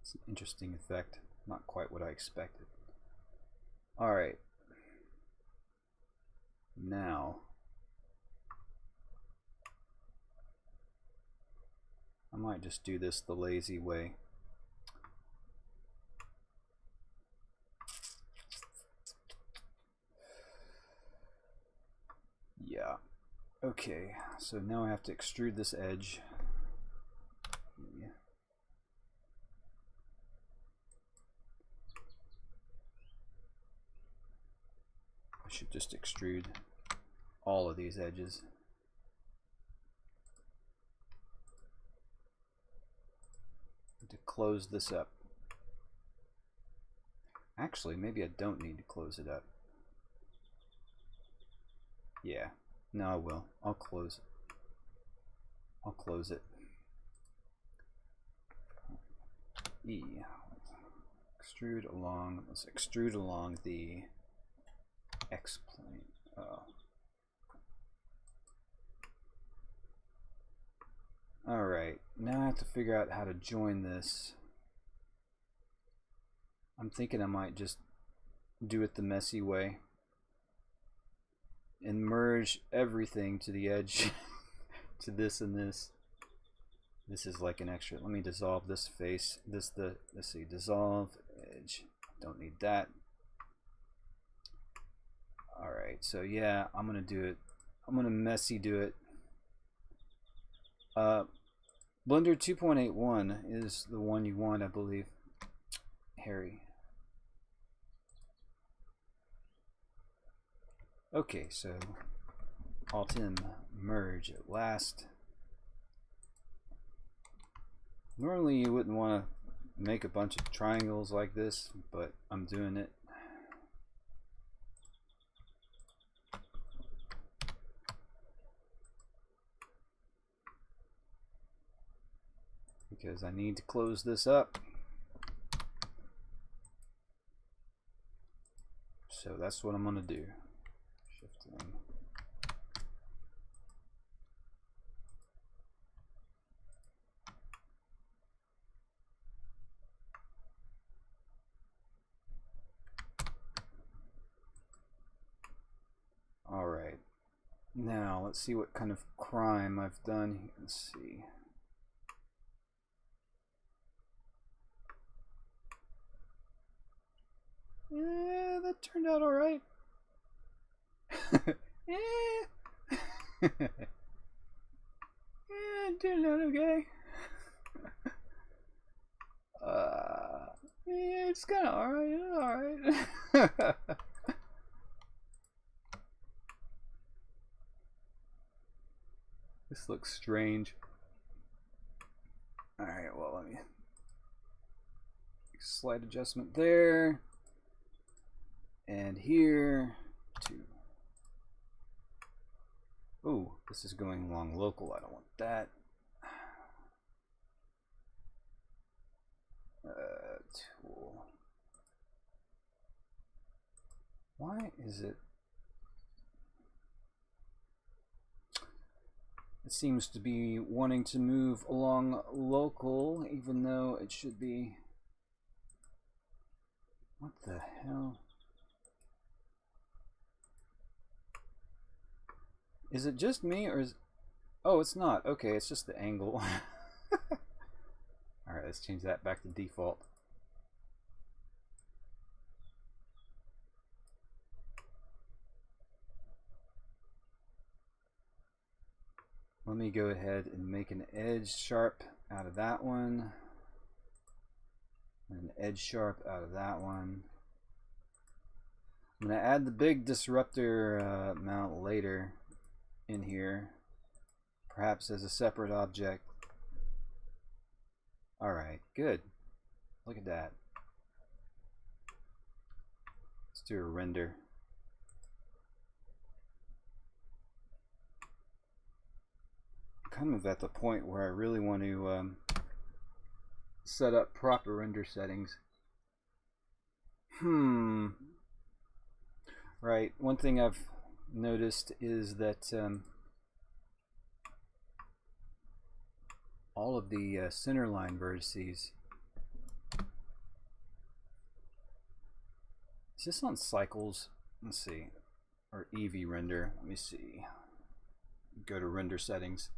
It's an interesting effect. Not quite what I expected. Alright. Now. I might just do this the lazy way. Yeah. Okay, so now I have to extrude this edge. Yeah. I should just extrude all of these edges. To close this up. Actually, maybe I don't need to close it up. Yeah, no, I will. I'll close it. I'll close it. E. Extrude along. Let's extrude along the X-plane. Oh. Alright, now I have to figure out how to join this. I'm thinking I might just do it the messy way and merge everything to the edge to this and this. This is like an extra. Let me dissolve this face. Let's see, dissolve edge. Don't need that. Alright, so yeah, I'm gonna do it. I'm gonna messy do it. Blender 2.81 is the one you want, I believe. Harry. Okay, so Alt-M merge at last. Normally you wouldn't want to make a bunch of triangles like this, but I'm doing it. Because I need to close this up. So that's what I'm going to do. Shifting. All right. Now let's see what kind of crime I've done. Let's see. Yeah, that turned out all right. Yeah, it turned out okay. Yeah, it's kind of all right. All right. This looks strange. All right. Well, let me slight adjustment there. And here, 2. Oh, this is going along local. I don't want that. Tool. Why is it? It seems to be wanting to move along local, even though it should be. What the hell? Is it just me, or is... Oh, it's not. Okay, it's just the angle. Alright, let's change that back to default. Let me go ahead and make an edge sharp out of that one. And an edge sharp out of that one. I'm going to add the big disruptor mount later in here, perhaps as a separate object. Alright, good. Look at that. Let's do a render. Kind of at the point where I really want to set up proper render settings. Right, one thing I've noticed is that all of the centerline vertices. Is this on cycles? Let's see. Or EV render. Let me see. Go to render settings.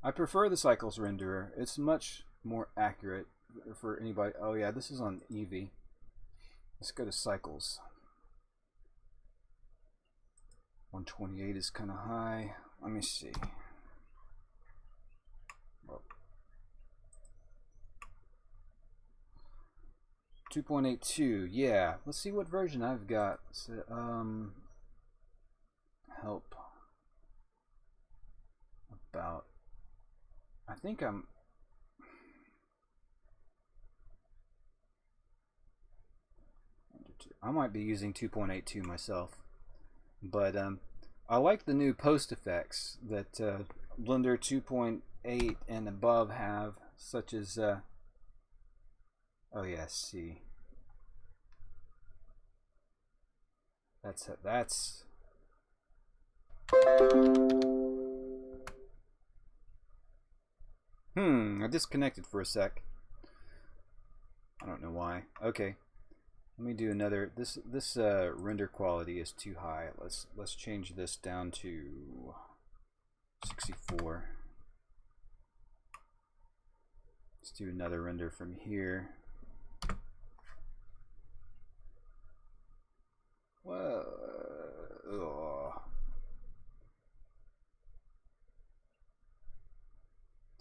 I prefer the cycles renderer. It's much more accurate for anybody. Oh yeah, this is on EV. Let's go to cycles. 128 is kind of high. Let me see. Well, 2.82. Yeah. Let's see what version I've got. So, help. About. I think I'm. I might be using 2.82 myself. But I like the new post effects that Blender 2.8 and above have, such as oh yeah, C. That's I disconnected for a sec. I don't know why. Okay. Let me do another. This render quality is too high. Let's change this down to 64. Let's do another render from here. Whoa. Oh.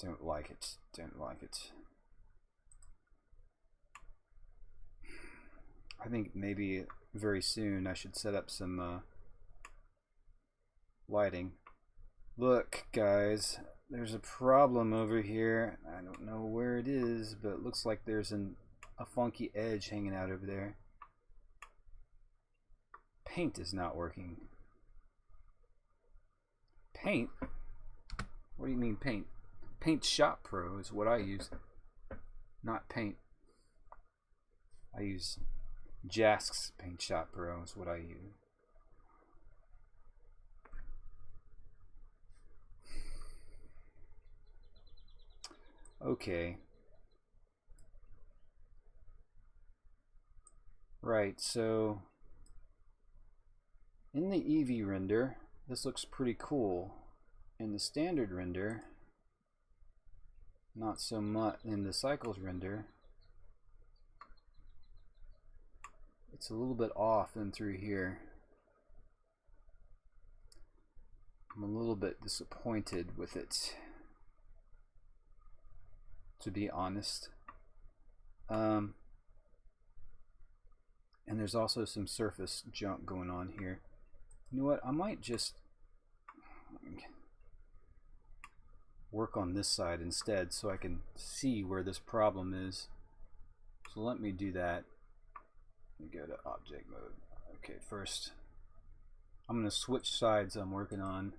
Don't like it. Don't like it. I think maybe very soon I should set up some lighting. Look, guys, there's a problem over here. I don't know where it is, but it looks like there's a funky edge hanging out over there. Paint is not working. Paint? What do you mean paint? Paint Shop Pro is what I use, not Paint. I use Jask's Paint Shop Pro is what I use. Okay. Right, so in the Eevee render, this looks pretty cool. In the standard render, not so much. In the cycles render, it's a little bit off and through here. I'm a little bit disappointed with it, to be honest. And there's also some surface junk going on here. You know what? I might just work on this side instead so I can see where this problem is. So let me do that. Let me go to object mode. Okay, first I'm going to switch sides I'm working on.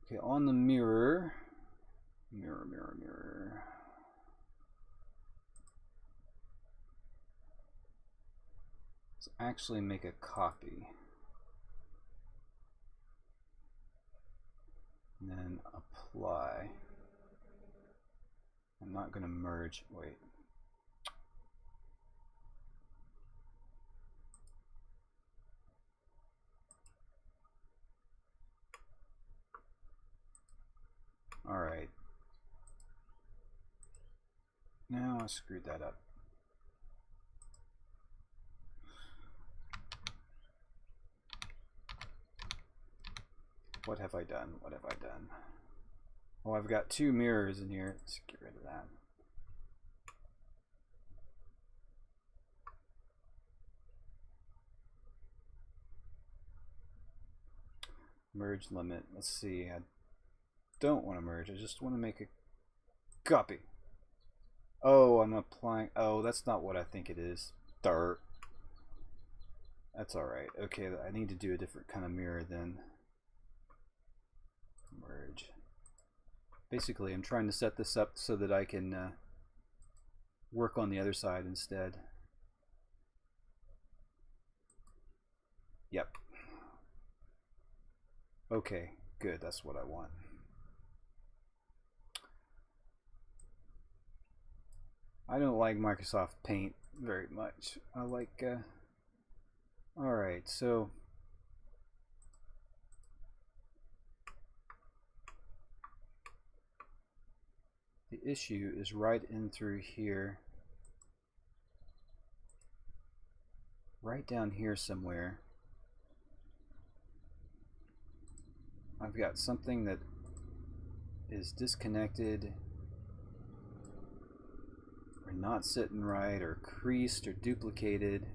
Okay, on the mirror. Mirror, mirror, mirror. Let's actually make a copy. And then apply. I'm not going to merge. Wait. All right. Now I screwed that up. What have I done? What have I done? Oh, I've got two mirrors in here. Let's get rid of that. Merge limit. Let's see. I don't want to merge. I just want to make a copy. Oh, I'm applying. Oh, that's not what I think it is. Dart. That's alright. Okay, I need to do a different kind of mirror then. Merge. Basically, I'm trying to set this up so that I can work on the other side instead. Yep. Okay, good. That's what I want. I don't like Microsoft Paint very much. I like, alright, so the issue is right in through here. Right down here somewhere. I've got something that is disconnected or not sitting right or creased or duplicated.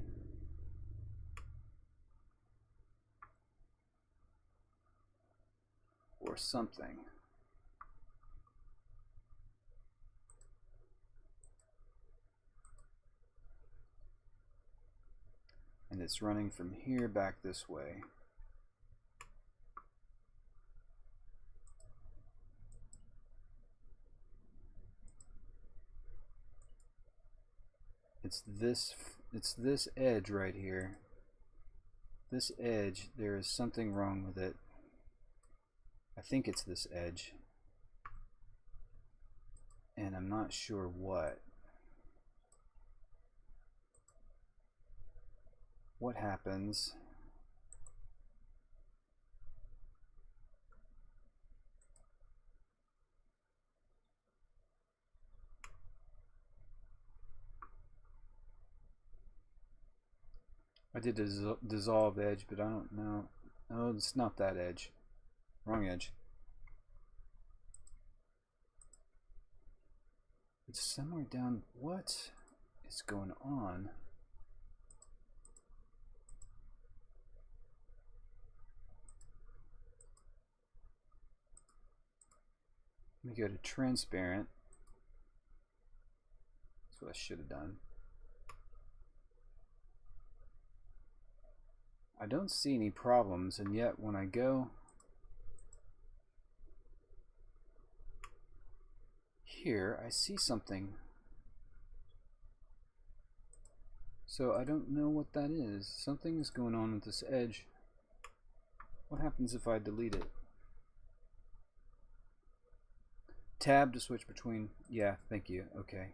Or something. And it's running from here back this way. It's this edge right here. this edge, there is something wrong with it. I think it's this edge, and I'm not sure what. What happens? I did dissolve edge, but I don't know. Oh, it's not that edge. Wrong edge. It's somewhere down. What is going on? Let me go to transparent. That's what I should have done. I don't see any problems, and yet when I go here, I see something. So I don't know what that is. Something is going on with this edge. What happens if I delete it? Tab to switch between. Yeah, thank you. Okay.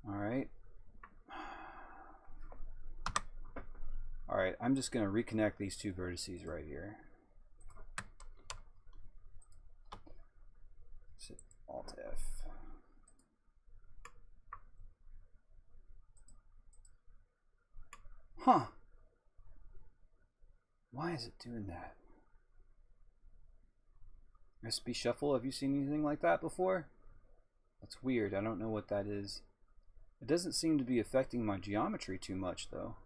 Alright. Alright, I'm just going to reconnect these two vertices right here. Alt F. Huh. Why is it doing that? SP shuffle, have you seen anything like that before? That's weird. I don't know what that is. It doesn't seem to be affecting my geometry too much though.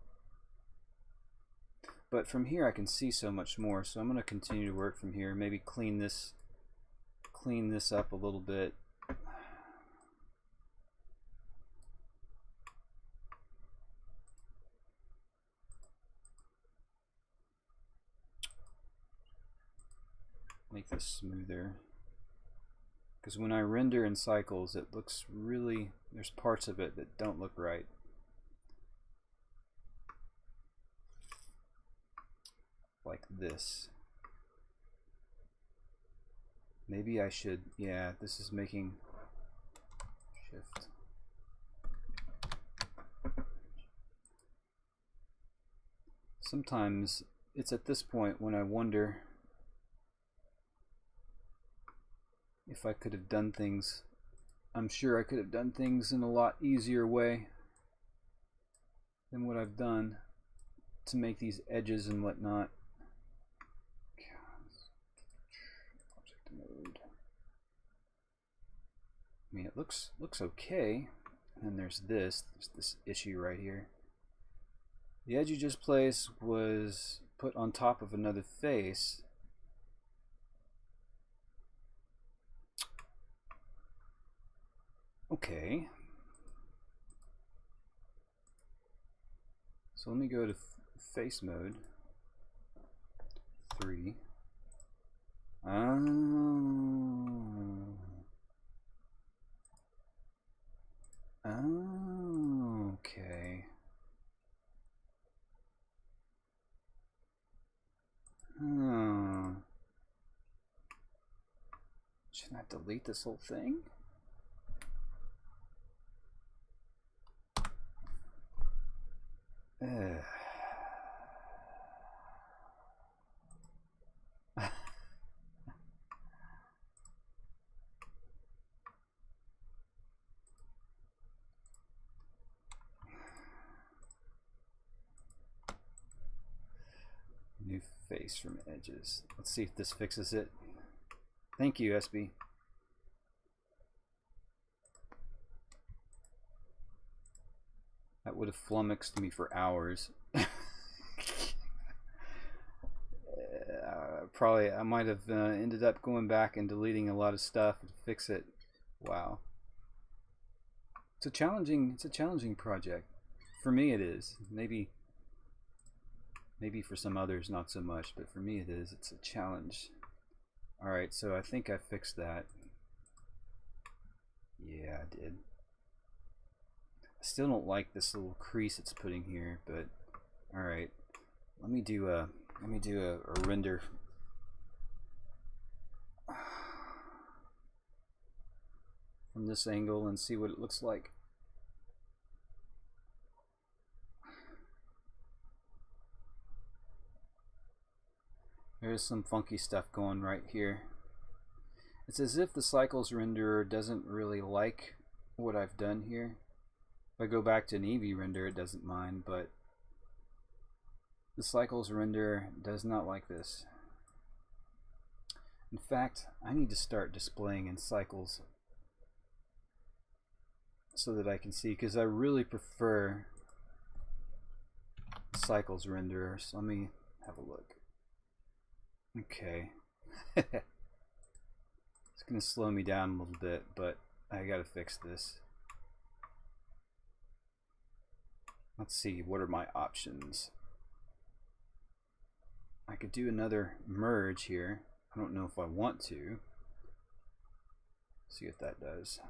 But from here I can see so much more, so I'm going to continue to work from here. Maybe clean this up a little bit. Make this smoother. Because when I render in cycles, it looks really, there's parts of it that don't look right. Like this. Maybe I should, yeah, this is making shift. Sometimes it's at this point when I wonder if I could have done things. I'm sure I could have done things in a lot easier way than what I've done to make these edges and whatnot. Object mode. I mean, it looks okay. And there's this issue right here. The edge you just placed was put on top of another face. Okay. So let me go to face mode. 3. Oh, okay. Shouldn't I delete this whole thing? New face from edges. Let's see if this fixes it. Thank you, SB. That would have flummoxed me for hours. Probably I might have ended up going back and deleting a lot of stuff to fix it. Wow. It's a challenging project. For me it is. Maybe for some others not so much, but for me it is. It's a challenge. Alright, so I think I fixed that. Yeah, I did. I still don't like this little crease it's putting here, but alright. Let me do a render from this angle and see what it looks like. There's some funky stuff going right here. It's as if the cycles renderer doesn't really like what I've done here. If I go back to an Eevee render, it doesn't mind, but the cycles renderer does not like this. In fact, I need to start displaying in cycles so that I can see, because I really prefer cycles renderer. So let me have a look. Okay. It's going to slow me down a little bit, but I got to fix this. Let's see, what are my options? I could do another merge here. I don't know if I want to. See what that does.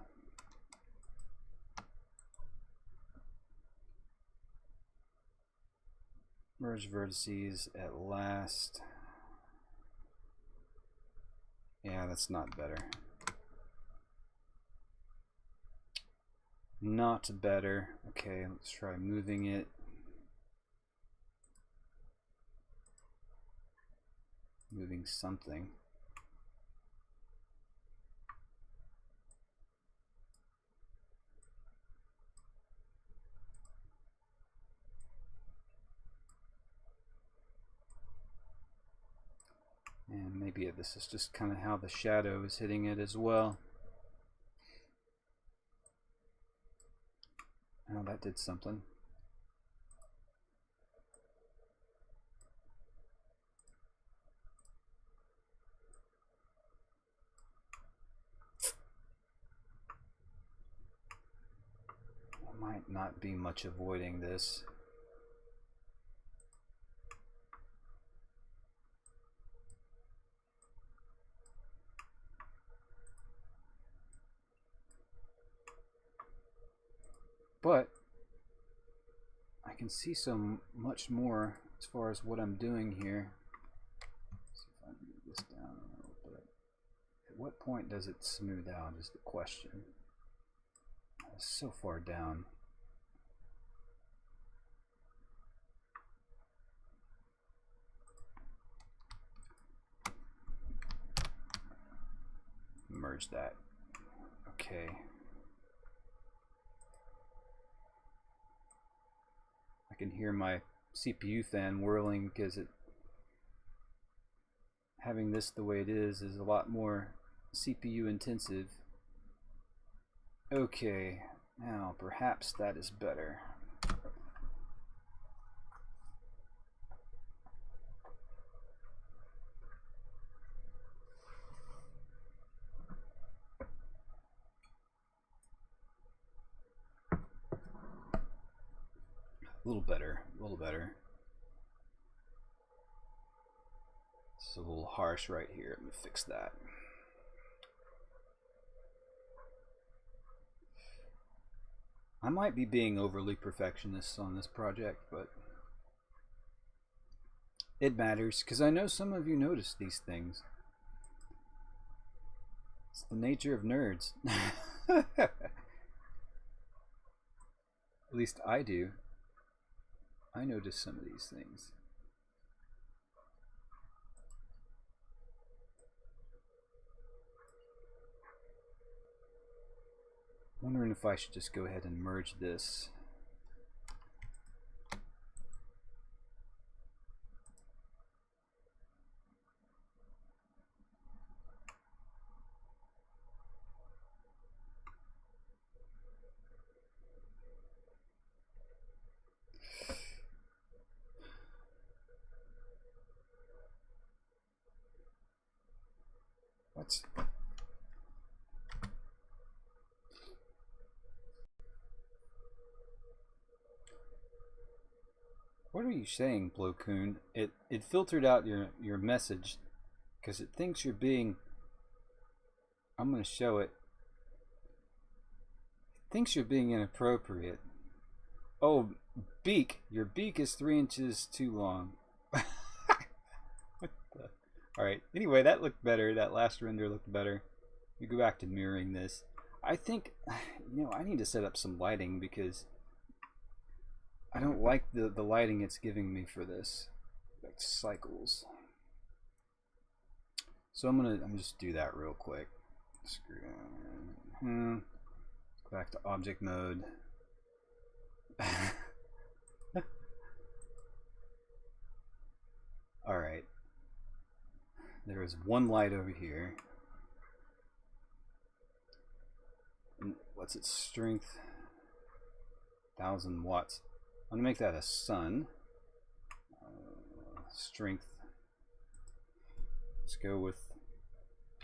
Merge vertices at last. Yeah, that's not better. Not better. Okay, let's try moving it. Moving something. And maybe this is just kind of how the shadow is hitting it as well. Oh, that did something. Might not be much avoiding this. But I can see so much more as far as what I'm doing here. Let's see if I can move this down a little bit. At what point does it smooth out is the question. It's so far down. Merge that. Okay. I can hear my CPU fan whirling because having this the way it is a lot more CPU intensive. Okay, now perhaps that is better. A little better, a little better. It's a little harsh right here. Let me fix that. I might be being overly perfectionist on this project, but it matters because I know some of you notice these things. It's the nature of nerds. At least I do. I notice some of these things. Wondering if I should just go ahead and merge this. What? What are you saying, Blocoon? It filtered out your message because it thinks you're being, I'm going to show it, thinks you're being inappropriate. Oh, beak, your beak is 3 inches too long. Alright, anyway, that looked better. That last render looked better. You go back to mirroring this. I think, you know, I need to set up some lighting because I don't like the lighting it's giving me for this. Like cycles. So I'm just do that real quick. Screw it. Go back to object mode. Alright. There is one light over here. And what's its strength? 1000 watts. I'm gonna make that a sun. Strength. Let's go with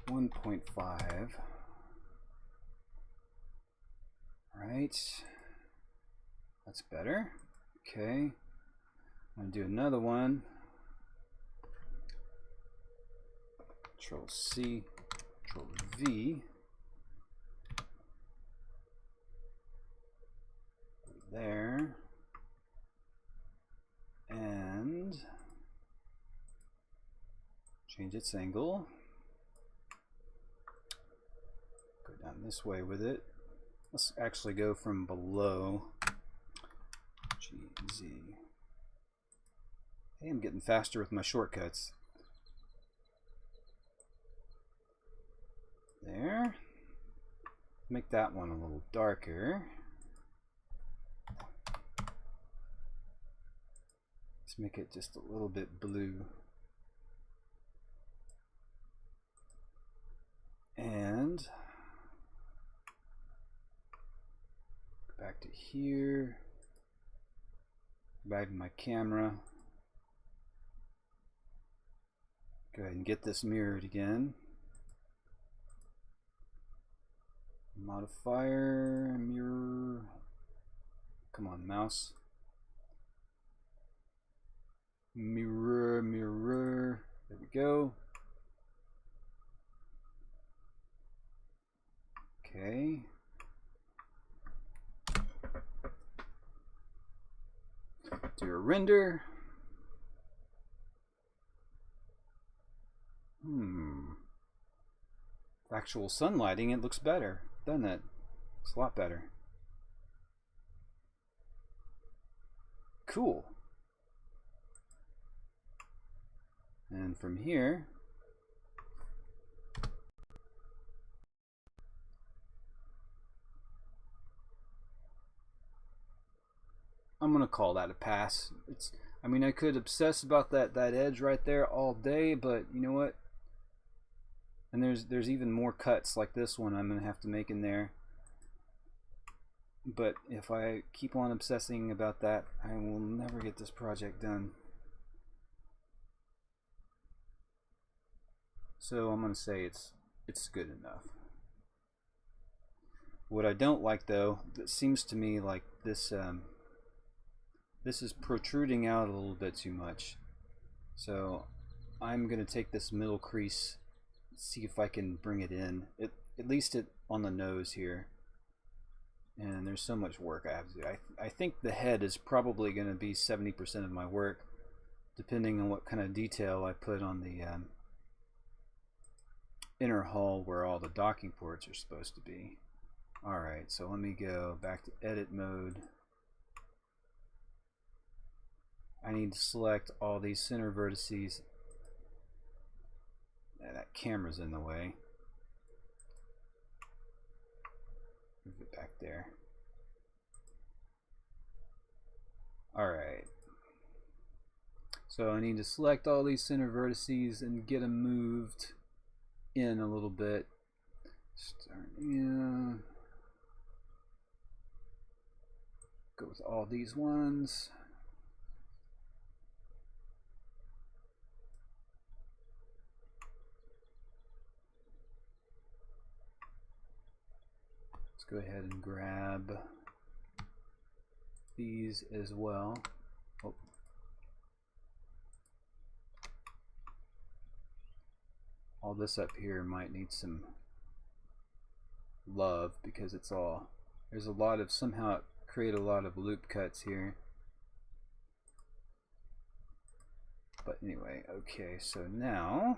1.5. Right. That's better. Okay. I'm gonna do another one. Control C, Control V. There. And change its angle. Go down this way with it. Let's actually go from below. G, Z. Hey, I'm getting faster with my shortcuts. There. Make that one a little darker. Let's make it just a little bit blue. And go back to here. Back to my camera. Go ahead and get this mirrored again. Modifier, mirror. Come on, mouse. Mirror, mirror. There we go. Okay. Do a render. Actual sunlighting, it looks better, doesn't it? It's a lot better. Cool. And from here, I'm gonna call that a pass. I mean, I could obsess about that edge right there all day, but you know what? And there's even more cuts like this one I'm gonna have to make in there. But if I keep on obsessing about that, I will never get this project done. So I'm gonna say it's good enough. What I don't like though, it seems to me like this this is protruding out a little bit too much. So I'm gonna take this middle crease, see if I can bring it in, at least on the nose here. And there's so much work I have to do. I think the head is probably going to be 70% of my work, depending on what kind of detail I put on the inner hull where all the docking ports are supposed to be. Alright, so let me go back to edit mode. I need to select all these center vertices. That camera's in the way. Move it back there. Alright. So I need to select all these center vertices and get them moved in a little bit. Start, yeah. Go with all these ones. Go ahead and grab these as well. Oh. all this up here might need some love because it's all, there's a lot of, somehow it created a lot of loop cuts here. But anyway, okay, so now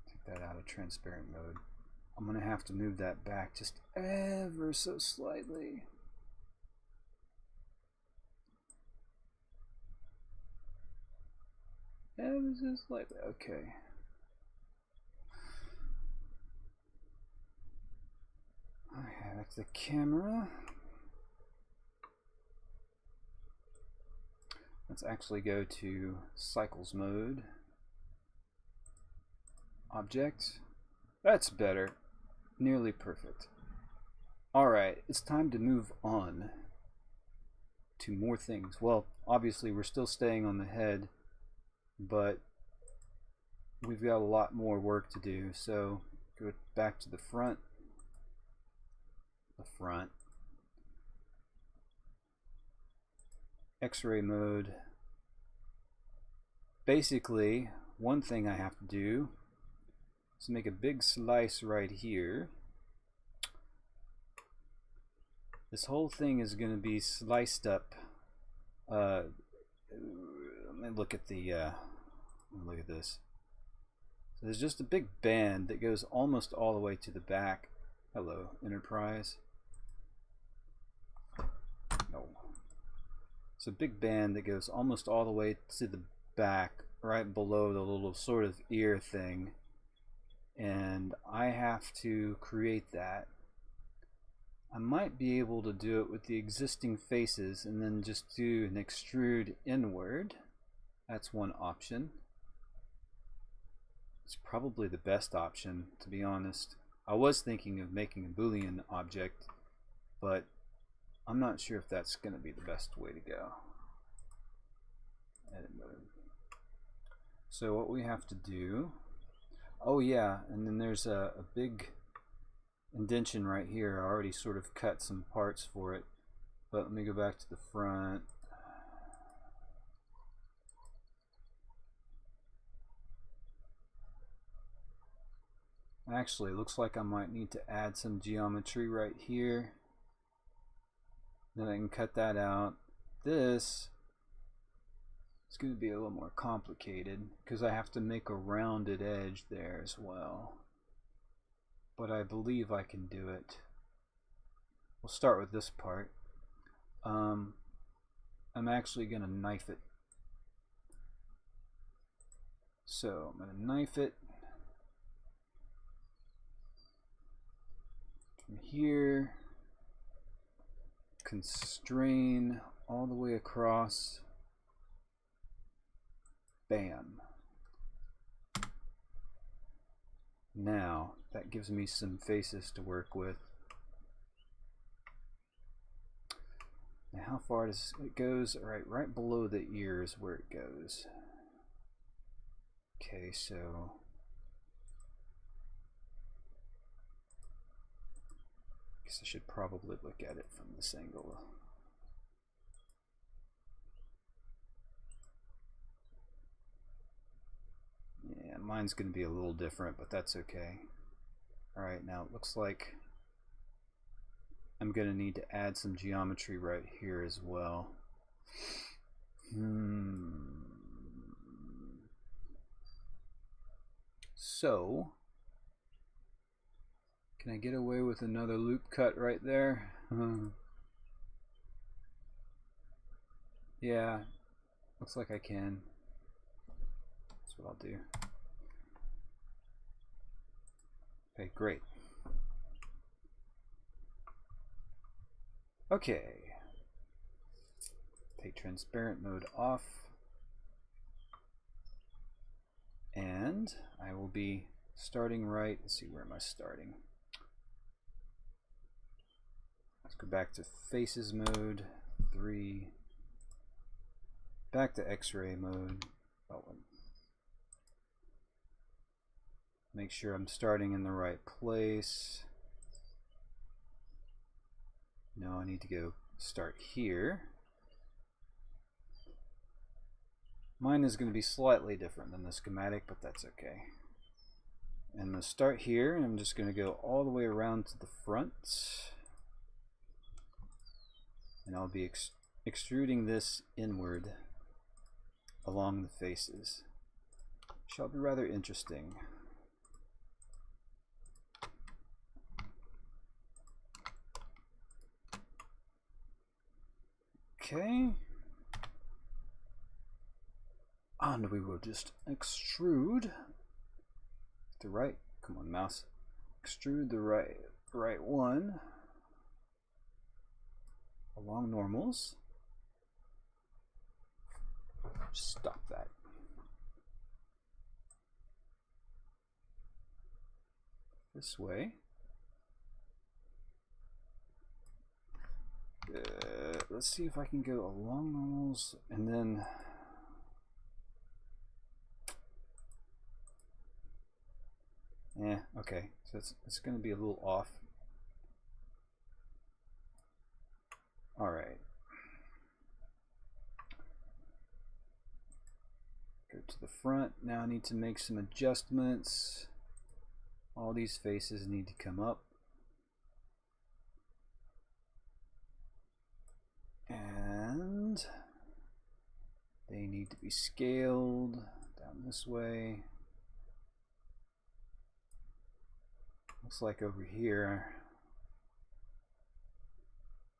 take that out of transparent mode. I'm gonna have to move that back just ever so slightly. Ever so slightly, okay. Okay, that's the camera. Let's actually go to cycles mode. Object. That's better. Nearly perfect. Alright, it's time to move on to more things. Well, obviously we're still staying on the head, but we've got a lot more work to do. So go back to the front. X-ray mode. Basically, one thing I have to do is make a big slice right here. This whole thing is going to be sliced up. Let me look at the look at this. So there's just a big band that goes almost all the way to the back. Hello, Enterprise. No. It's a big band that goes almost all the way to the back, right below the little sort of ear thing. And I have to create that. I might be able to do it with the existing faces and then just do an extrude inward. That's one option. It's probably the best option, to be honest. I was thinking of making a Boolean object, but I'm not sure if that's going to be the best way to go. Edit mode. So what we have to do, oh yeah, and then there's a big indention right here. I already sort of cut some parts for it, but let me go back to the front. Actually, it looks like I might need to add some geometry right here. Then I can cut that out. This is going to be a little more complicated because I have to make a rounded edge there as well. But I believe I can do it. We'll start with this part. I'm actually going to knife it. So I'm going to knife it from here, constrain all the way across. Bam. Now that gives me some faces to work with. Now how far does it goes? Right below the ear is where it goes. Okay, so I guess I should probably look at it from this angle. Yeah, mine's going to be a little different, but that's okay. Alright, now it looks like I'm going to need to add some geometry right here as well. So, can I get away with another loop cut right there? Yeah, looks like I can. That's what I'll do. Okay, great. Okay. Take transparent mode off. And I will be starting right. Let's see, where am I starting? Let's go back to faces mode, 3. Back to X-ray mode. Oh, make sure I'm starting in the right place. No, I need to go start here. Mine is going to be slightly different than the schematic, but that's okay. And I'm going to start here, and I'm just going to go all the way around to the front. And I'll be extruding this inward along the faces. Shall be rather interesting. Okay. And we will just extrude the right, come on mouse, extrude the right one along normals. Stop that. This way. Let's see if I can go along normals and then okay, so it's going to be a little off. All right. Go to the front. Now I need to make some adjustments. All these faces need to come up. And they need to be scaled down this way. Looks like over here,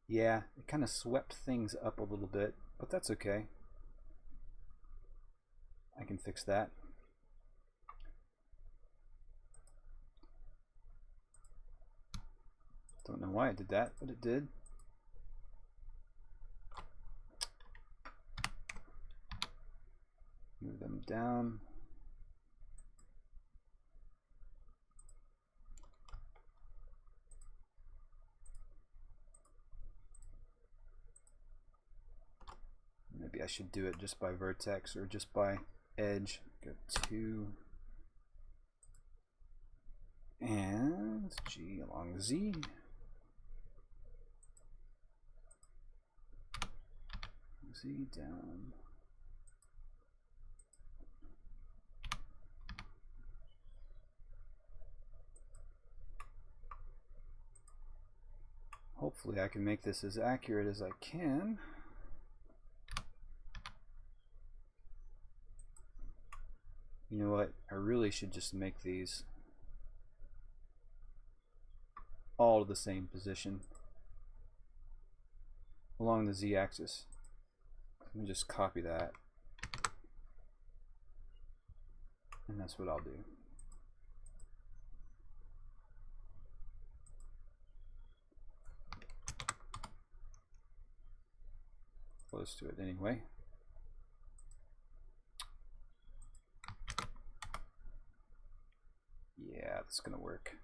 yeah, it kind of swept things up a little bit, but that's okay. I can fix that. Don't know why it did that, but it did. Move them down. Maybe I should do it just by vertex or just by edge. Go 2 and G along Z. Z down. Hopefully I can make this as accurate as I can. You know what? I really should just make these all to the same position along the z-axis. Let me just copy that, and that's what I'll do. Close to it anyway. Yeah, that's gonna work.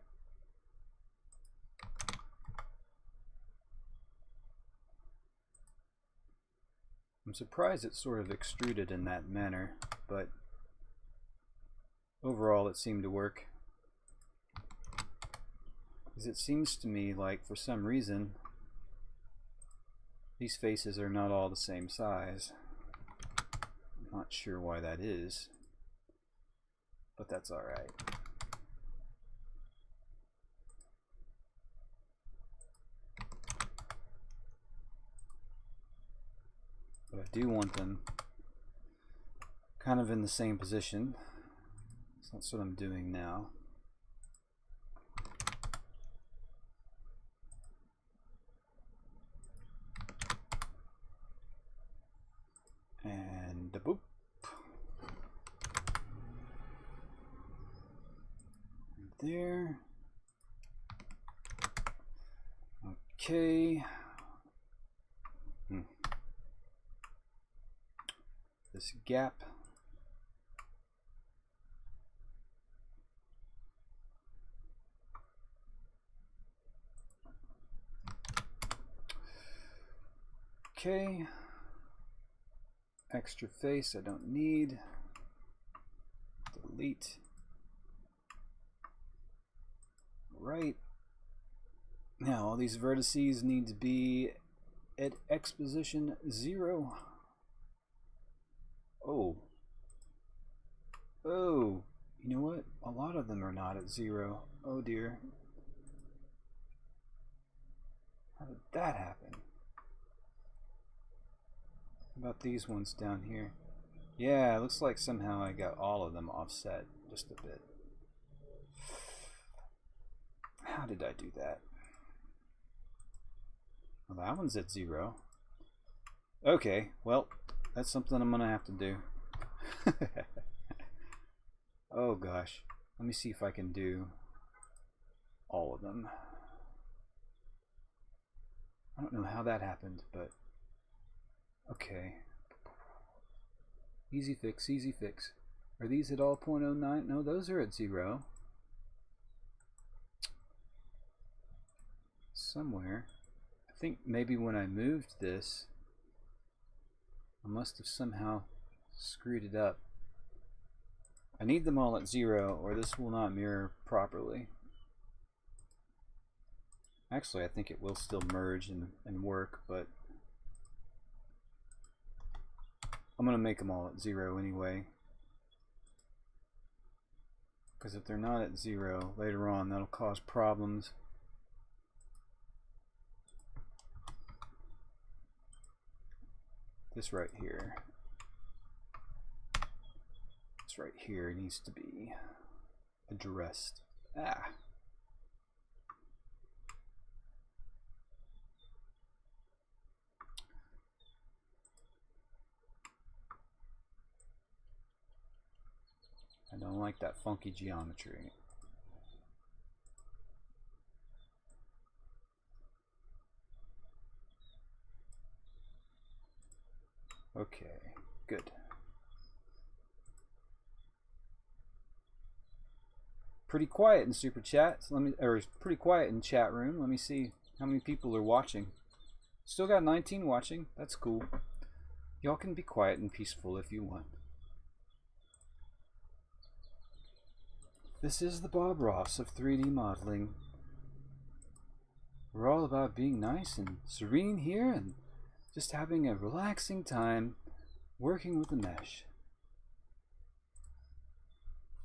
I'm surprised it's sort of extruded in that manner, but overall it seemed to work. Because it seems to me like for some reason these faces are not all the same size. I'm not sure why that is, but that's alright. But I do want them kind of in the same position. So that's what I'm doing now. And the boop. There. Okay. This gap. Okay. Extra face I don't need. Delete. Right. Now all these vertices need to be at X position 0. Oh, Oh, you know what? A lot of them are not at 0. Oh dear. How did that happen? How about these ones down here? Yeah, it looks like somehow I got all of them offset just a bit. How did I do that? Well, that one's at 0. Okay, well, that's something I'm gonna have to do. Oh gosh, let me see if I can do all of them. I don't know how that happened, but okay. Easy fix, easy fix. Are these at all 0.09? No, those are at 0. Somewhere. I think maybe when I moved this, I must have somehow screwed it up. I need them all at 0 or this will not mirror properly. Actually, I think it will still merge and work, but I'm going to make them all at 0 anyway. Because if they're not at 0 later on, that'll cause problems. This right here. This right here needs to be addressed. Ah. I don't like that funky geometry. Okay, good. Pretty quiet in super chats. Or pretty quiet in chat room. Let me see how many people are watching. Still got 19 watching. That's cool. Y'all can be quiet and peaceful if you want. This is the Bob Ross of 3D modeling. We're all about being nice and serene here and just having a relaxing time working with the mesh.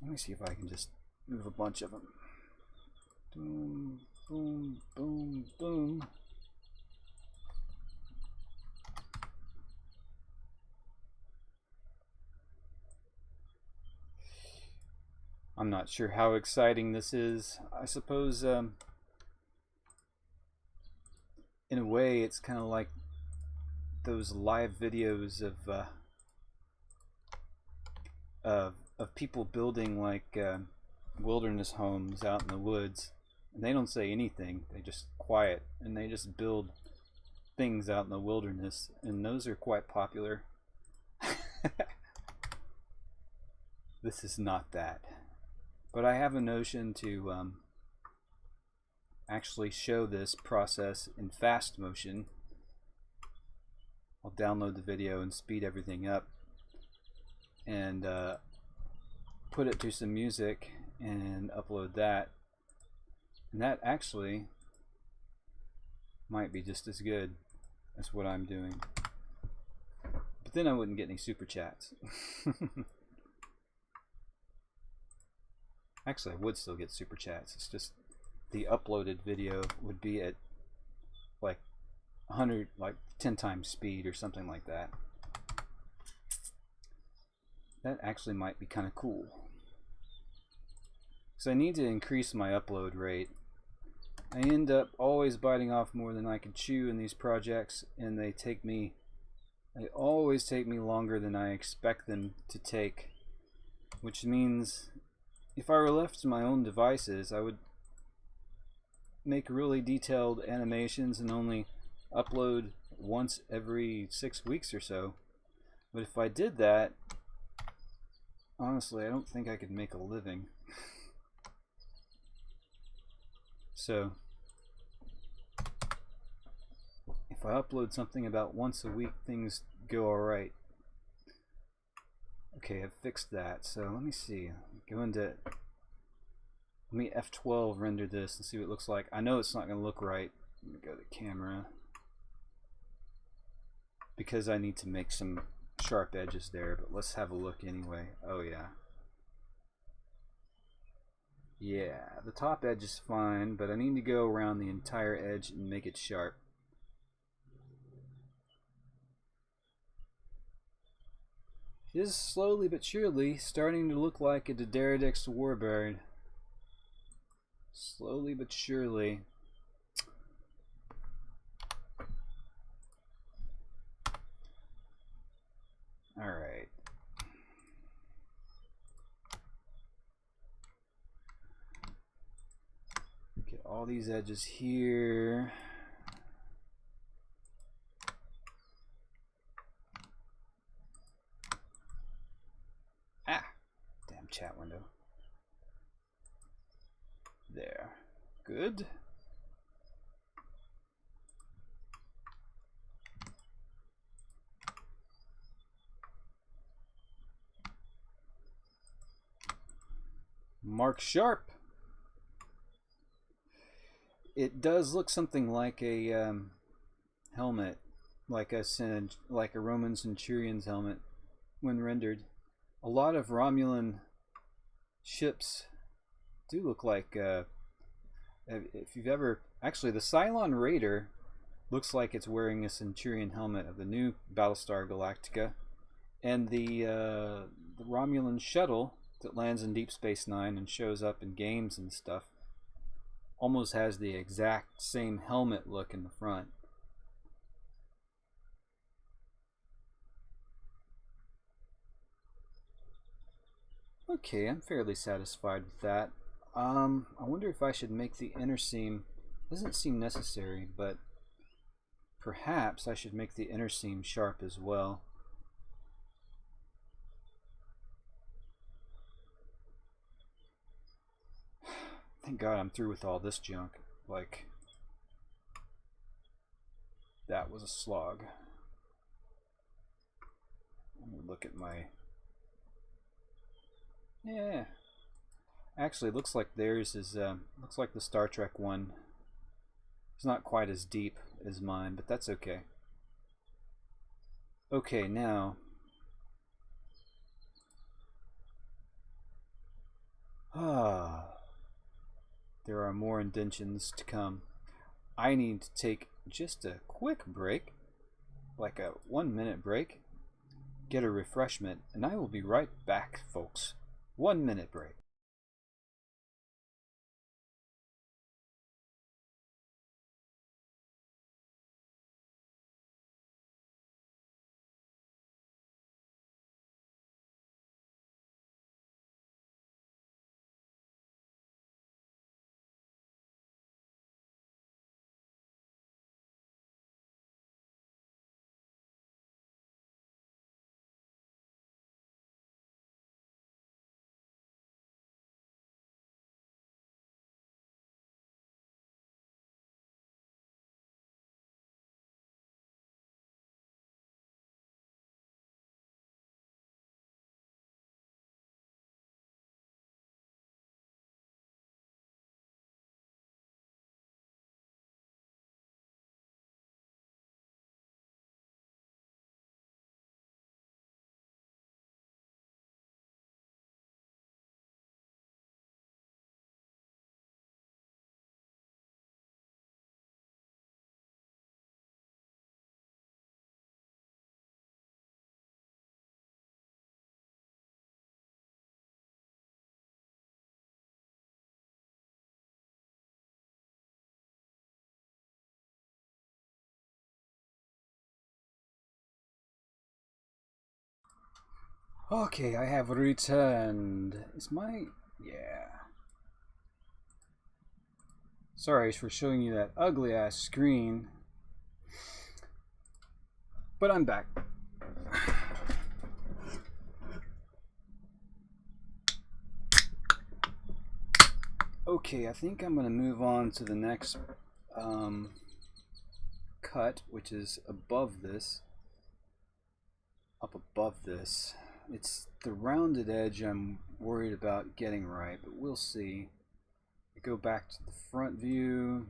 Let me see if I can just move a bunch of them. Boom, boom, boom, boom. I'm not sure how exciting this is. I suppose in a way it's kind of like those live videos of people building like wilderness homes out in the woods, and they don't say anything. They just quiet and they just build things out in the wilderness, and those are quite popular. This is not that, but I have a notion to actually show this process in fast motion. I'll download the video and speed everything up and put it to some music and upload that, and that actually might be just as good as what I'm doing, but then I wouldn't get any super chats. Actually, I would still get super chats. It's just the uploaded video would be at like 100, like 10 times speed or something like that. That actually might be kind of cool. So I need to increase my upload rate. I end up always biting off more than I can chew in these projects, and they always take me longer than I expect them to take, which means if I were left to my own devices, I would make really detailed animations and only upload once every 6 weeks or so. But if I did that, honestly, I don't think I could make a living. So if I upload something about once a week, things go alright. Okay, I've fixed that. So let me see. Go into, let me F12 render this and see what it looks like. I know it's not going to look right. Let me go to camera, because I need to make some sharp edges there, but let's have a look anyway. Oh yeah. Yeah, the top edge is fine, but I need to go around the entire edge and make it sharp. It is slowly but surely starting to look like a D'Deridex Warbird. Slowly but surely. Alright. Get all these edges here. Ah! Damn chat window. There. Good. Mark sharp. It does look something like a helmet, like a Roman centurion's helmet when rendered. A lot of Romulan ships do look like, if you've ever, actually the Cylon Raider looks like it's wearing a Centurion helmet of the new Battlestar Galactica, and the Romulan shuttle that lands in Deep Space Nine and shows up in games and stuff almost has the exact same helmet look in the front. Okay, I'm fairly satisfied with that. I wonder if I should make the inner seam. Doesn't seem necessary, but perhaps I should make the inner seam sharp as well. Thank God I'm through with all this junk. Like, that was a slog. Let me look at my... Yeah. Actually, it looks like theirs is, looks like the Star Trek one. It's not quite as deep as mine, but that's okay. Okay, now... There are more indentions to come. I need to take just a quick break, like a 1-minute break, get a refreshment, and I will be right back, folks. 1-minute break. Okay, I have returned. Is my... yeah. Sorry for showing you that ugly ass screen. But I'm back. Okay, I think I'm going to move on to the next cut, which is above this. Up above this. It's the rounded edge I'm worried about getting right, but we'll see. I go back to the front view.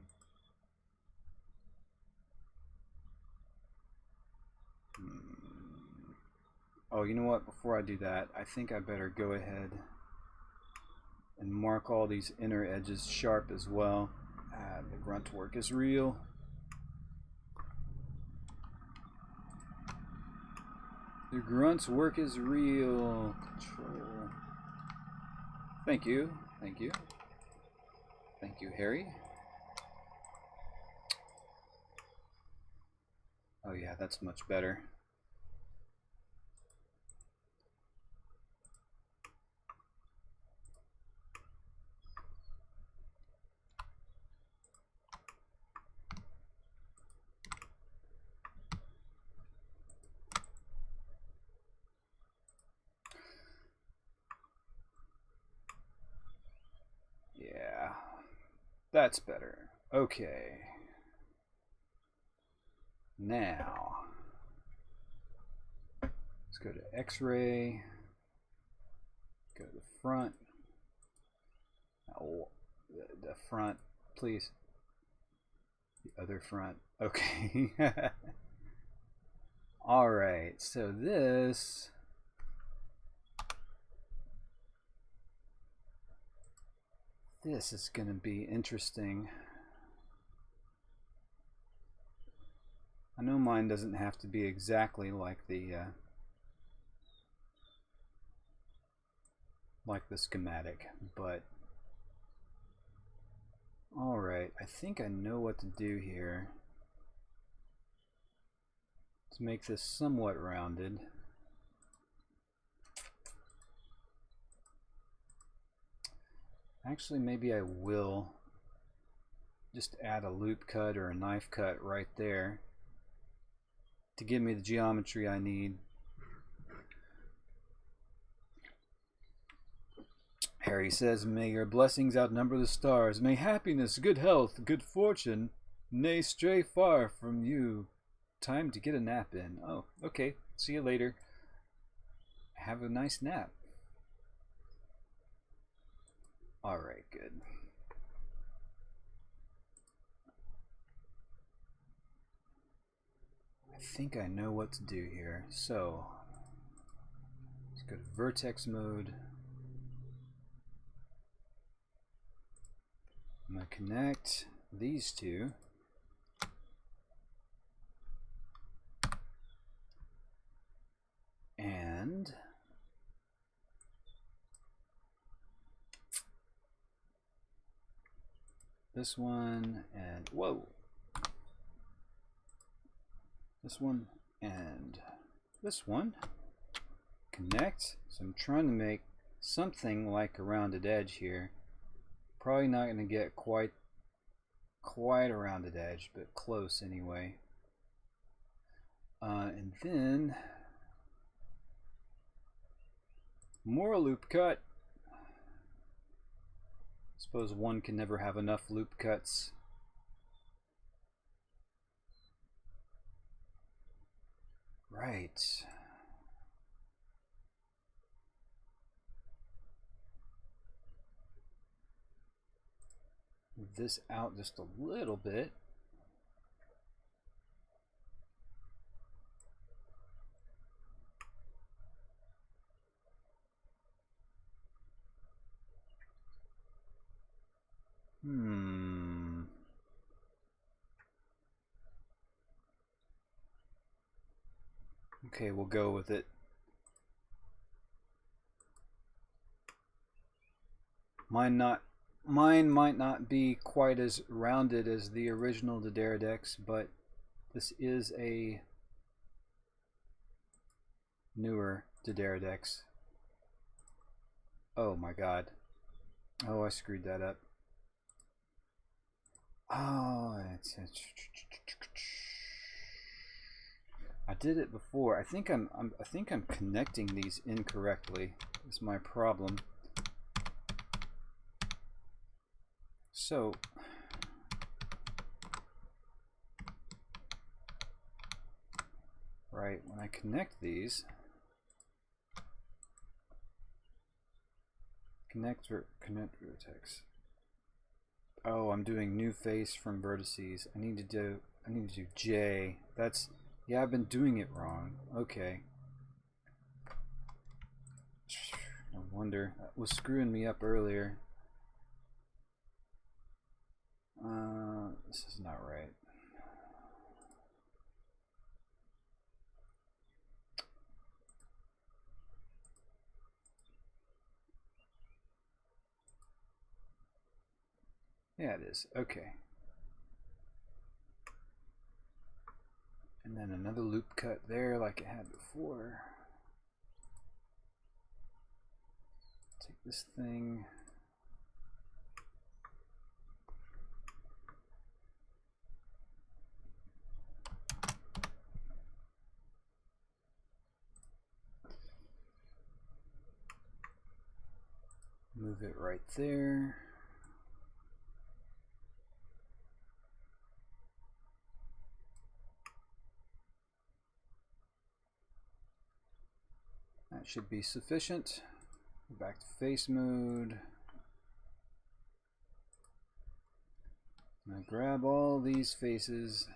Oh, you know what? Before I do that, I think I better go ahead and mark all these inner edges sharp as well. The grunt work is real. The grunt's work is real. Control. Thank you. Thank you. Thank you, Harry. Oh yeah, that's much better. Yeah, that's better. Okay. Now, let's go to X-ray. Go to the front. Oh, the front, please. The other front. Okay. All right. So this. This is going to be interesting. I know mine doesn't have to be exactly like the schematic, but all right, I think I know what to do here to make this somewhat rounded. Actually, maybe I will just add a loop cut or a knife cut right there to give me the geometry I need. Harry says, may your blessings outnumber the stars. May happiness, good health, good fortune, nay, stray far from you. Time to get a nap in. Oh, okay. See you later. Have a nice nap. All right, good. I think I know what to do here. So, let's go to vertex mode. I'm going to connect these two. And this one, and whoa, this one and this one connect. So I'm trying to make something like a rounded edge here. Probably not going to get quite a rounded edge, but close anyway. And then more loop cut. Suppose one can never have enough loop cuts. Right. Move this out just a little bit. Okay, we'll go with it. Mine might not be quite as rounded as the original D'Deridex, but this is a newer D'Deridex. Oh my god. Oh, I screwed that up. Oh, I did it before. I think I'm connecting these incorrectly. Is my problem. So right, when I connect these, connect vertex. Oh, I'm doing new face from vertices. I need to do J. That's, yeah, I've been doing it wrong. Okay. No wonder. That was screwing me up earlier. This is not right. Yeah, it is. Okay. And then another loop cut there like it had before. Take this thing. Move it right there. That should be sufficient. Go back to face mode. Now grab all these faces.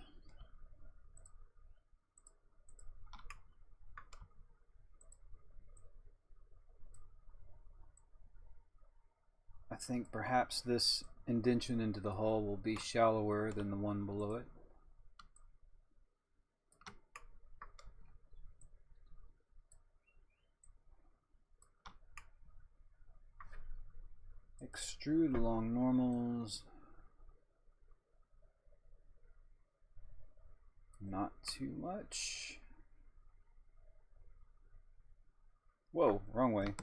I think perhaps this indention into the hull will be shallower than the one below it. Extrude along normals. Not too much. Whoa, wrong way.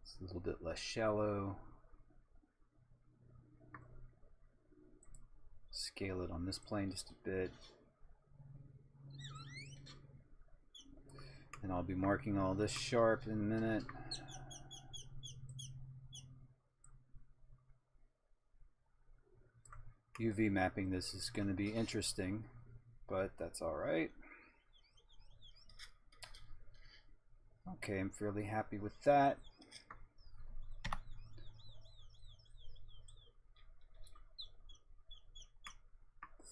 It's a little bit less shallow. Scale it on this plane just a bit. And I'll be marking all this sharp in a minute. UV mapping this is going to be interesting, but that's alright. Okay, I'm fairly happy with that.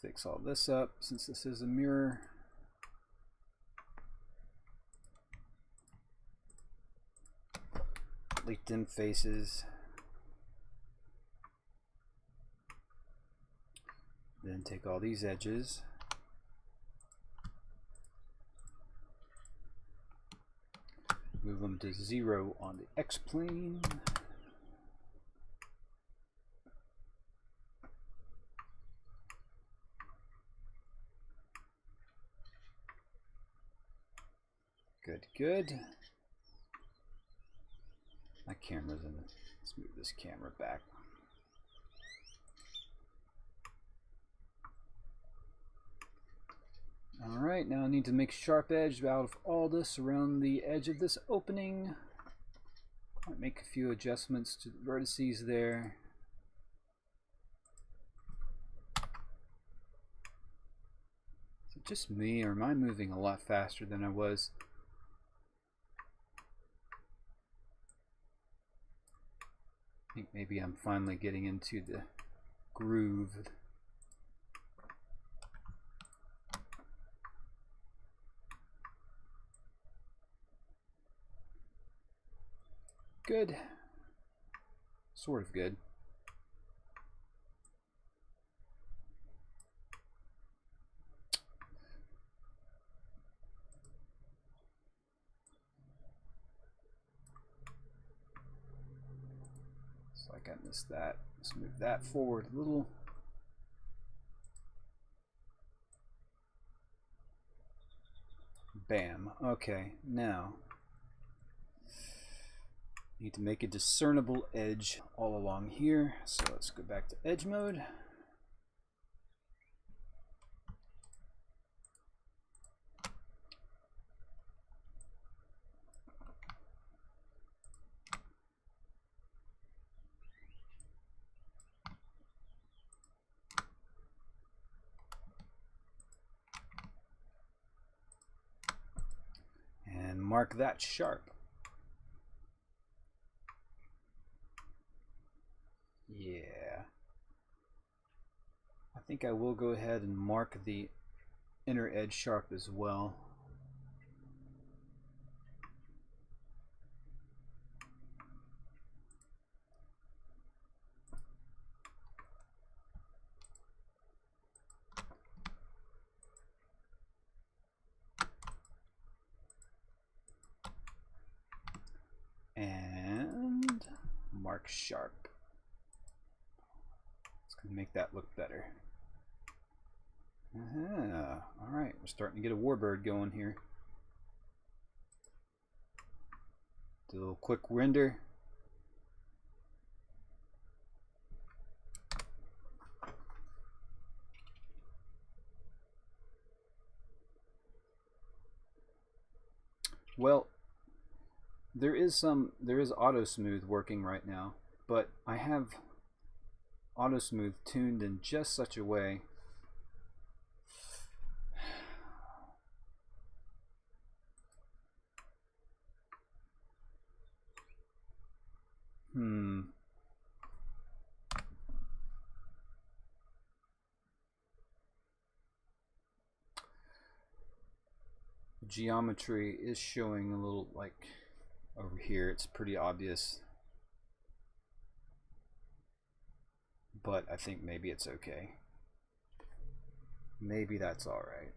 Fix all this up since this is a mirror. Leaked in faces. Then take all these edges. Move them to 0 on the X-plane. Good, good. My camera's in. Let's move this camera back. Alright, now I need to make a sharp edge out of all this around the edge of this opening. Might make a few adjustments to the vertices there. Is it just me, or am I moving a lot faster than I was? I think maybe I'm finally getting into the groove. Good. Sort of good. It's like I missed that. Let's move that forward a little. Bam. Okay, now need to make a discernible edge all along here. So let's go back to edge mode. And mark that sharp. think I will go ahead and mark the inner edge sharp as well. And mark sharp. It's going to make that look better. Alright, we're starting to get a Warbird going here. Do a little quick render. Well, there is auto smooth working right now, but I have auto smooth tuned in just such a way geometry is showing a little, like over here it's pretty obvious, but I think maybe it's okay. Maybe that's all right.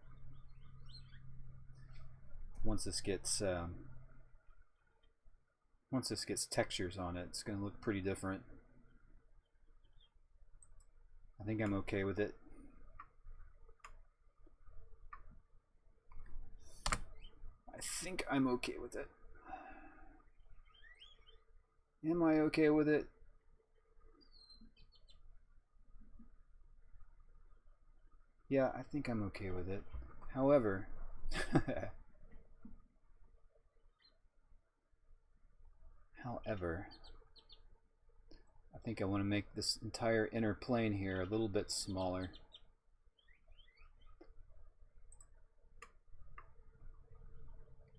Once this gets textures on it, it's going to look pretty different. I think I'm okay with it. I think I'm okay with it. Am I okay with it? Yeah, I think I'm okay with it. However, I think I want to make this entire inner plane here a little bit smaller.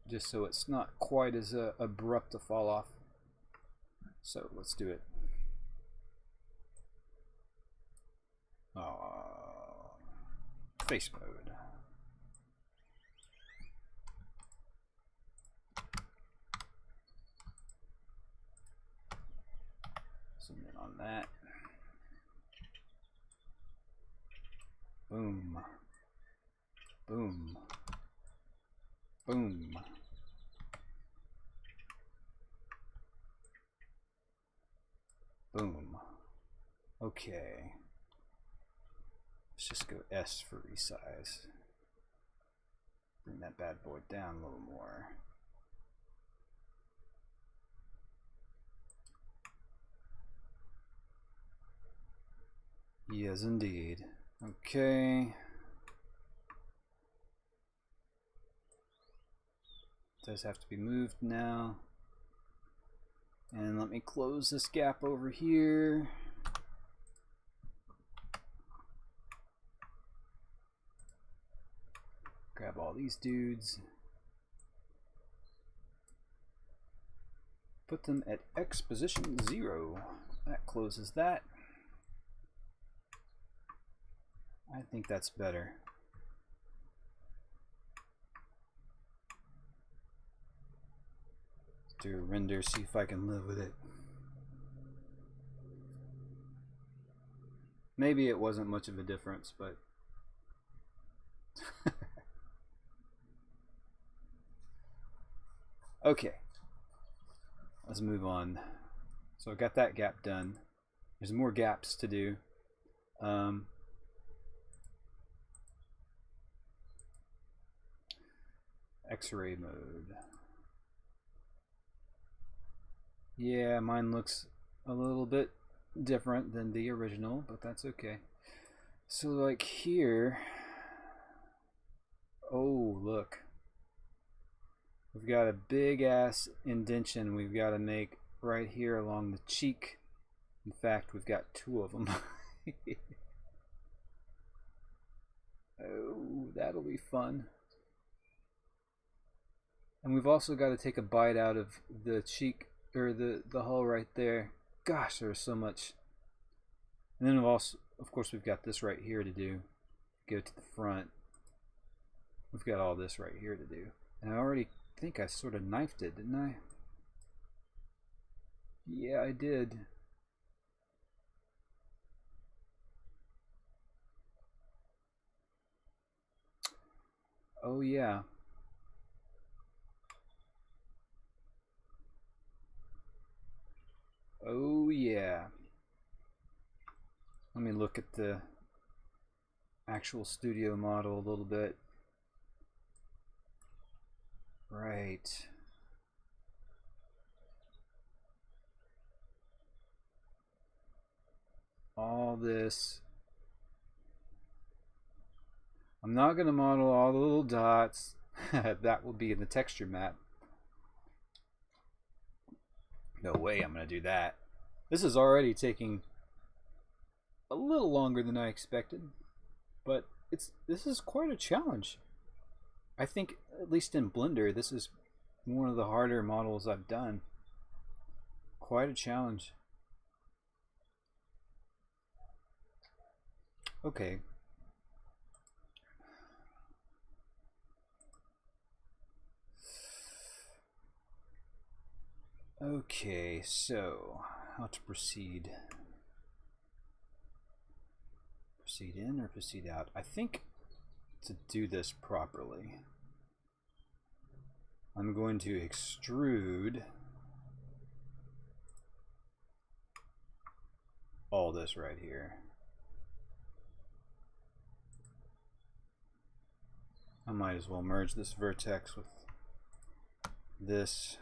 Just so it's not quite as abrupt to fall off. So let's do it. Face mode. Zoom in on that. Boom. Boom. Boom. Boom. Okay. Let's just go S for resize. Bring that bad boy down a little more. Yes, indeed. Okay. Does have to be moved now. And let me close this gap over here. Grab all these dudes. Put them at X position 0. That closes that. I think that's better. Do a render, see if I can live with it. Maybe it wasn't much of a difference, but okay, let's move on. So I got that gap done. There's more gaps to do. X-ray mode. Yeah, mine looks a little bit different than the original, but that's okay. So like here, oh look, we've got a big ass indention we've got to make right here along the cheek. In fact, we've got 2 of them. Oh, that'll be fun. And we've also got to take a bite out of the cheek, or the hole right there. Gosh, there's so much. And then of course, we've got this right here to do. Go to the front. We've got all this right here to do. And I already think I sort of knifed it, didn't I? Yeah, I did. Oh, yeah. Oh, yeah. Let me look at the actual studio model a little bit. Right. All this. I'm not going to model all the little dots. That will be in the texture map. No way I'm going to do that. This is already taking a little longer than I expected, but this is quite a challenge. I think, at least in Blender, this is one of the harder models I've done. Quite a challenge. Okay. Okay, so how to proceed? Proceed in or proceed out? I think to do this properly, I'm going to extrude all this right here. I might as well merge this vertex with this.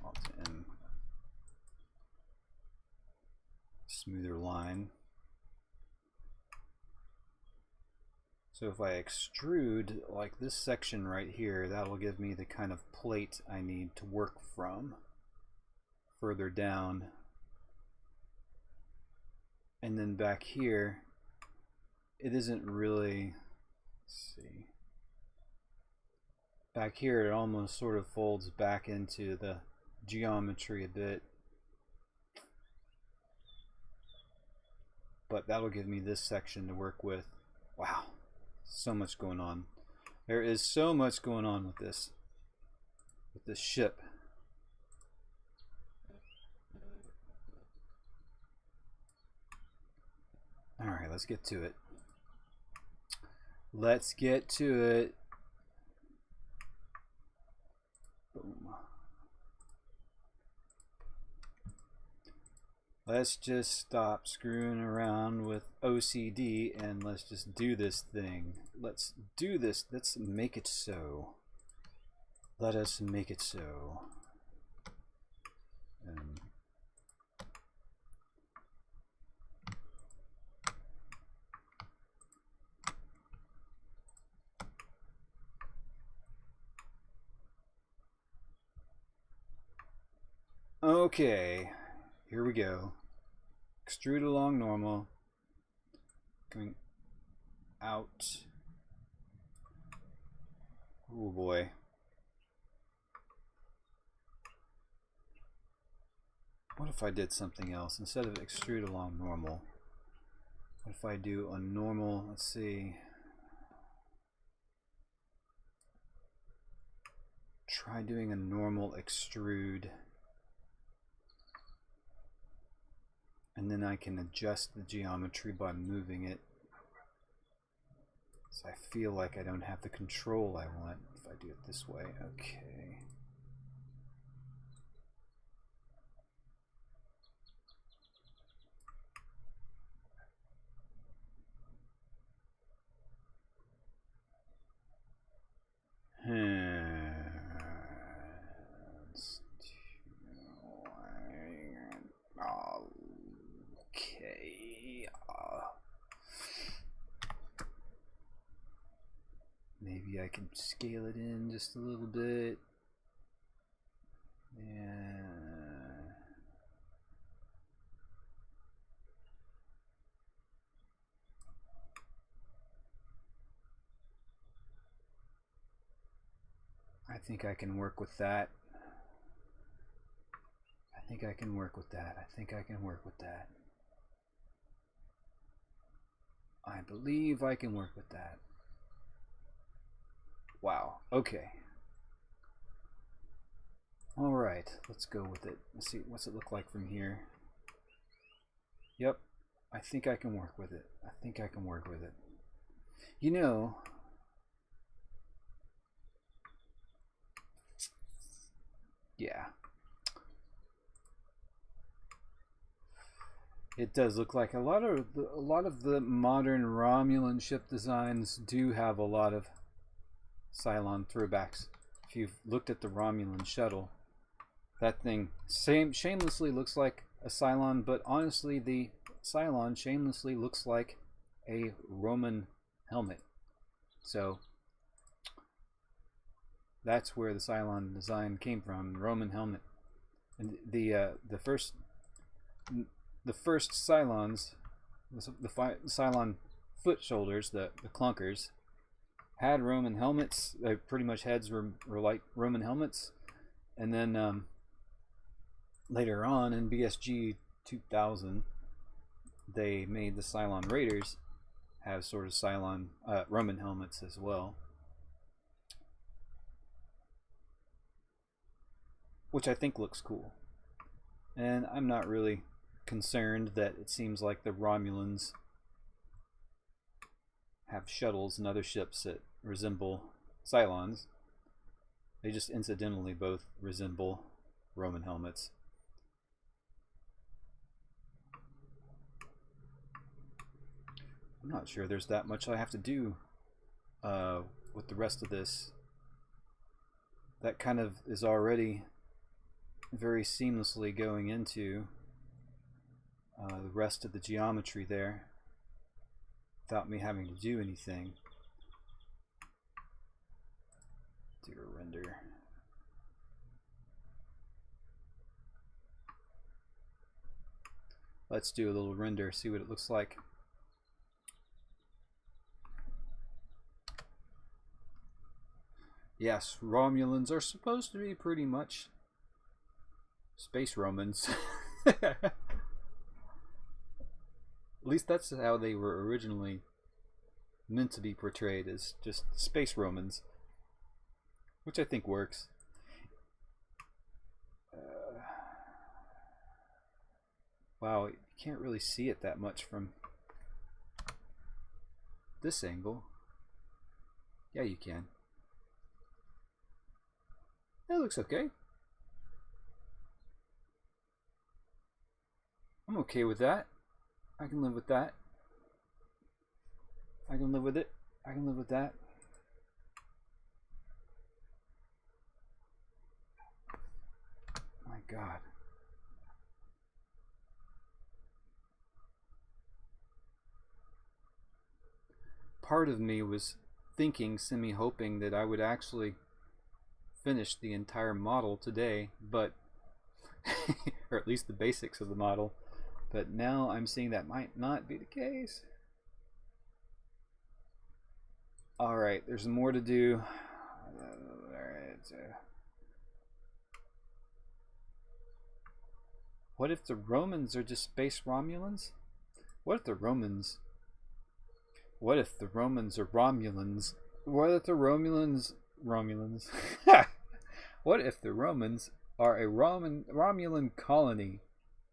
Alt-M. Smoother line. So if I extrude like this section right here, that'll give me the kind of plate I need to work from further down. And then back here, it isn't really, let's see. Back here it almost sort of folds back into the geometry a bit. But that'll give me this section to work with. Wow, so much going on. There is so much going on with this ship. All right, let's get to it. Let's get to it. Boom. Let's just stop screwing around with OCD and let's just do this thing. Let's do this. Let's make it so. Let us make it so. Okay, here we go. Extrude along normal. Going out. Oh boy. What if I did something else? Instead of extrude along normal, what if I do a normal, let's see. Try doing a normal extrude. And then I can adjust the geometry by moving it. So I feel like I don't have the control I want if I do it this way. Okay. Okay. Maybe I can scale it in just a little bit. Yeah. I think I can work with that. I think I can work with that. I think I can work with that. believe I can work with that. Wow, okay. Alright, let's go with it. Let's see, what's it look like from here? Yep, I think I can work with it. I think I can work with it. You know, yeah. It does look like a lot of the modern Romulan ship designs do have a lot of Cylon throwbacks. If you've looked at the Romulan shuttle, that thing shamelessly looks like a Cylon, but honestly the Cylon shamelessly looks like a Roman helmet. So that's where the Cylon design came from, the Roman helmet. And the first Cylons, the Cylon foot shoulders, the clunkers, had Roman helmets. Pretty much heads were like Roman helmets. And then later on in BSG 2000, they made the Cylon Raiders have sort of Cylon Roman helmets as well, which I think looks cool. And I'm not really concerned that it seems like the Romulans have shuttles and other ships that resemble Cylons. They just incidentally both resemble Roman helmets. I'm not sure there's that much I have to do with the rest of this. That kind of is already very seamlessly going into the rest of the geometry there without me having to do anything. Do a render. Let's do a little render, see what it looks like. Yes, Romulans are supposed to be pretty much space Romans. At least that's how they were originally meant to be portrayed, as just space Romans, which I think works. Wow, you can't really see it that much from this angle. Yeah, you can. That looks okay. I'm okay with that. I can live with that. I can live with it. I can live with that. My God. Part of me was thinking, semi-hoping, that I would actually finish the entire model today, but or at least the basics of the model, but now I'm seeing that might not be the case. Alright, there's more to do. What if the Romans are just space Romulans? What if the Romans are Romulans? What if the Romulans What if the Romans are a Romulan colony,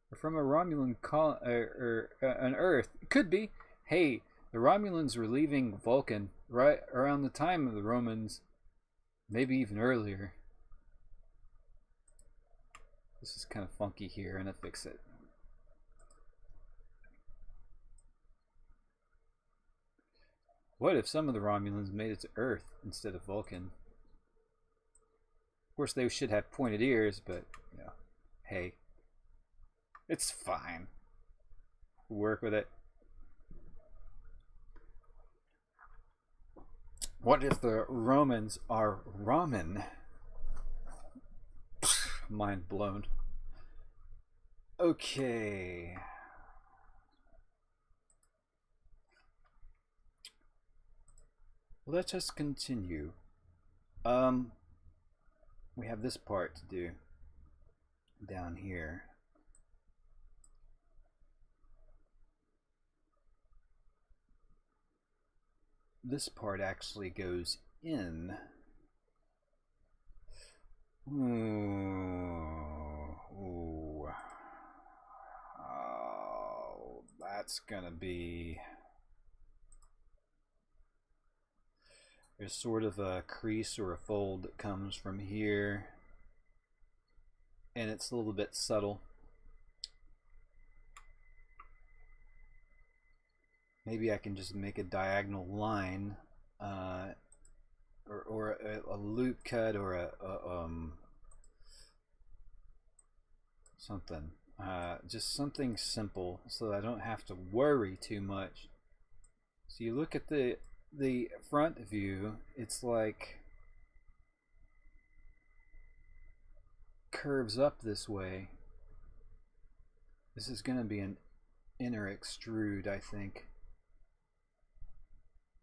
or from a Romulan an Earth? It could be. Hey, the Romulans were leaving Vulcan right around the time of the Romans, maybe even earlier. This is kind of funky here, and I fix it. What if some of the Romulans made it to Earth instead of Vulcan? Of course, they should have pointed ears, but, you know, hey, it's fine. We'll work with it. What if the Romans are ramen? Mind blown. Okay. Let us continue. We have this part to do down here. this part actually goes in. Ooh. Oh, that's gonna be... There's sort of a crease or a fold that comes from here, and it's a little bit subtle. Maybe I can just make a diagonal line, or a loop cut, or a something. Just something simple, so that I don't have to worry too much. So you look at the front view, it's like curves up this way. This is going to be an inner extrude, I think.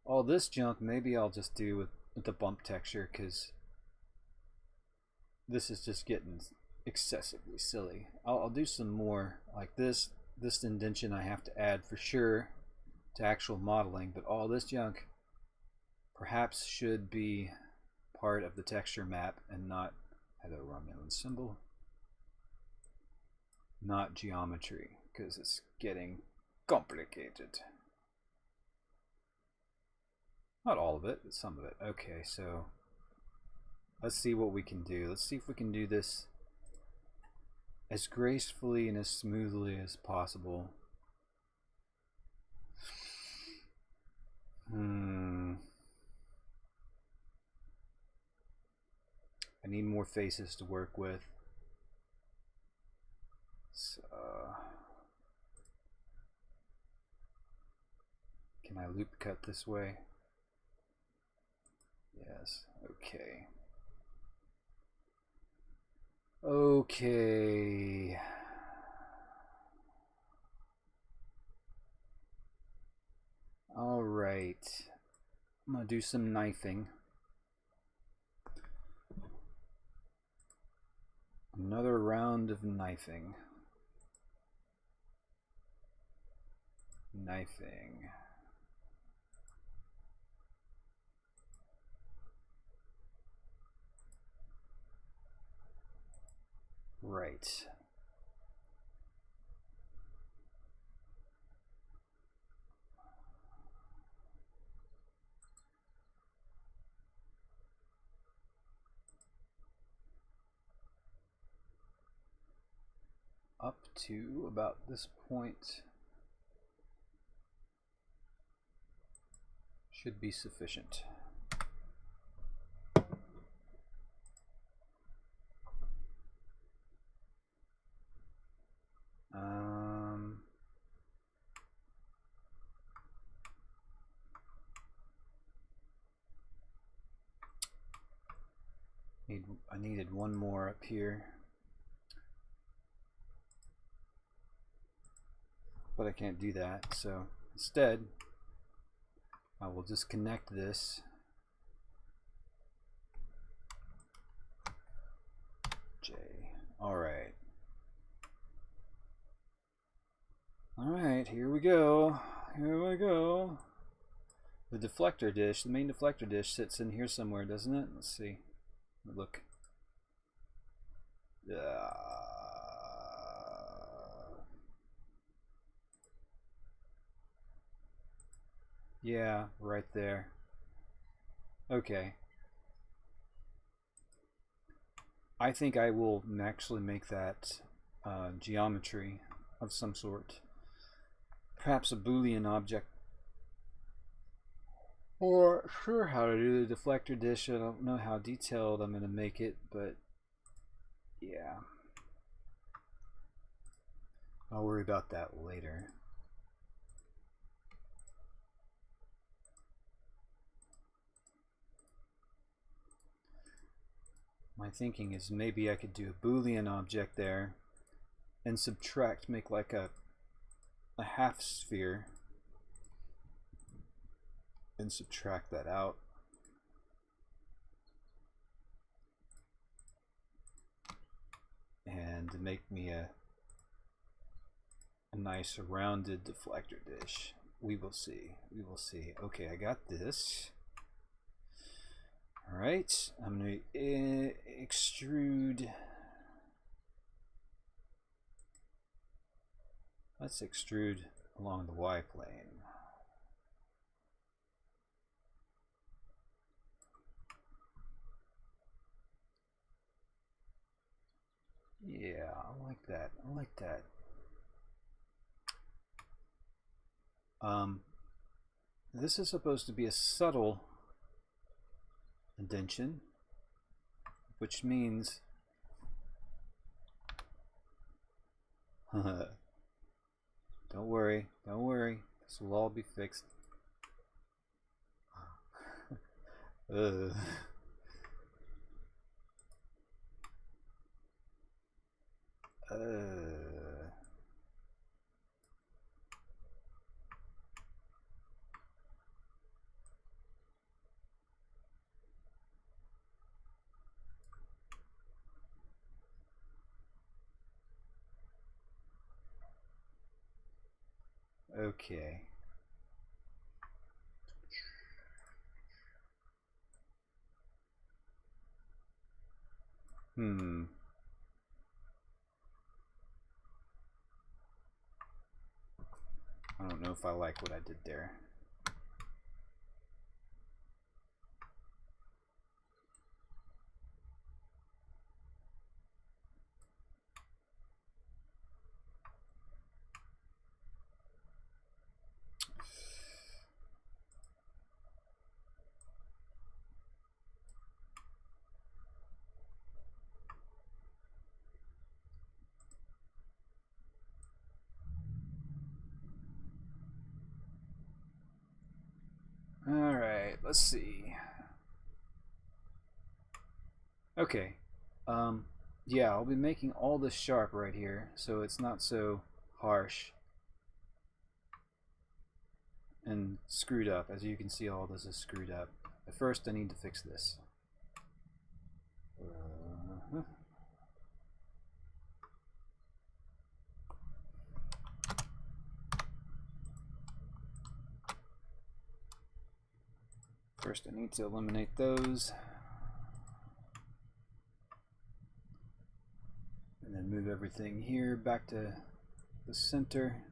All this junk maybe I'll just do with the bump texture, because this is just getting excessively silly. I'll do some more like this. This indention I have to add for sure to actual modeling, but all this junk perhaps should be part of the texture map and not a Romulan symbol, not geometry, because it's getting complicated. Not all of it, but some of it. Okay, so let's see what we can do. Let's see if we can do this as gracefully and as smoothly as possible. I need more faces to work with. So, can I loop cut this way? Yes. Okay. Okay. All right. I'm gonna do some knifing. Another round of knifing. Knifing. Right. Up to about this point should be sufficient. I needed one more up here, but I can't do that, so instead I will just connect this J. Alright, here we go. The deflector dish, the main deflector dish sits in here somewhere, doesn't it? Let's see. Look. Yeah, right there. Okay. I think I will actually make that geometry of some sort. Perhaps a Boolean object. Or sure how to do the deflector dish. I don't know how detailed I'm going to make it, but yeah. I'll worry about that later. My thinking is maybe I could do a Boolean object there and subtract, make like a half sphere, and subtract that out. And make me a nice rounded deflector dish. We will see. We will see. Okay, I got this. All right, I'm going to extrude. Let's extrude along the Y plane. Yeah, I like that. I like that. This is supposed to be a subtle indention, which means don't worry, don't worry. This will all be fixed. Okay. I don't know if I like what I did there. Alright, let's see. Okay. Yeah, I'll be making all this sharp right here, so it's not so harsh and screwed up. As you can see, all this is screwed up. But first, I need to fix this. First, I need to eliminate those. And then move everything here back to the center.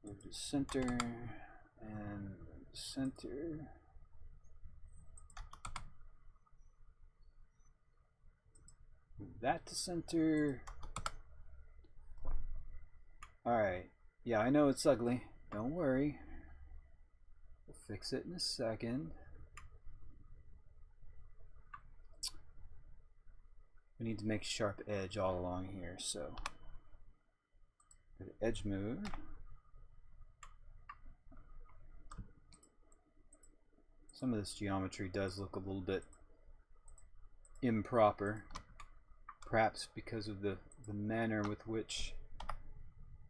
Move to center and center. Move that to center. Alright. Yeah, I know it's ugly. Don't worry. We'll fix it in a second. We need to make a sharp edge all along here, so go to edge mode. Some of this geometry does look a little bit improper, perhaps because of the manner with which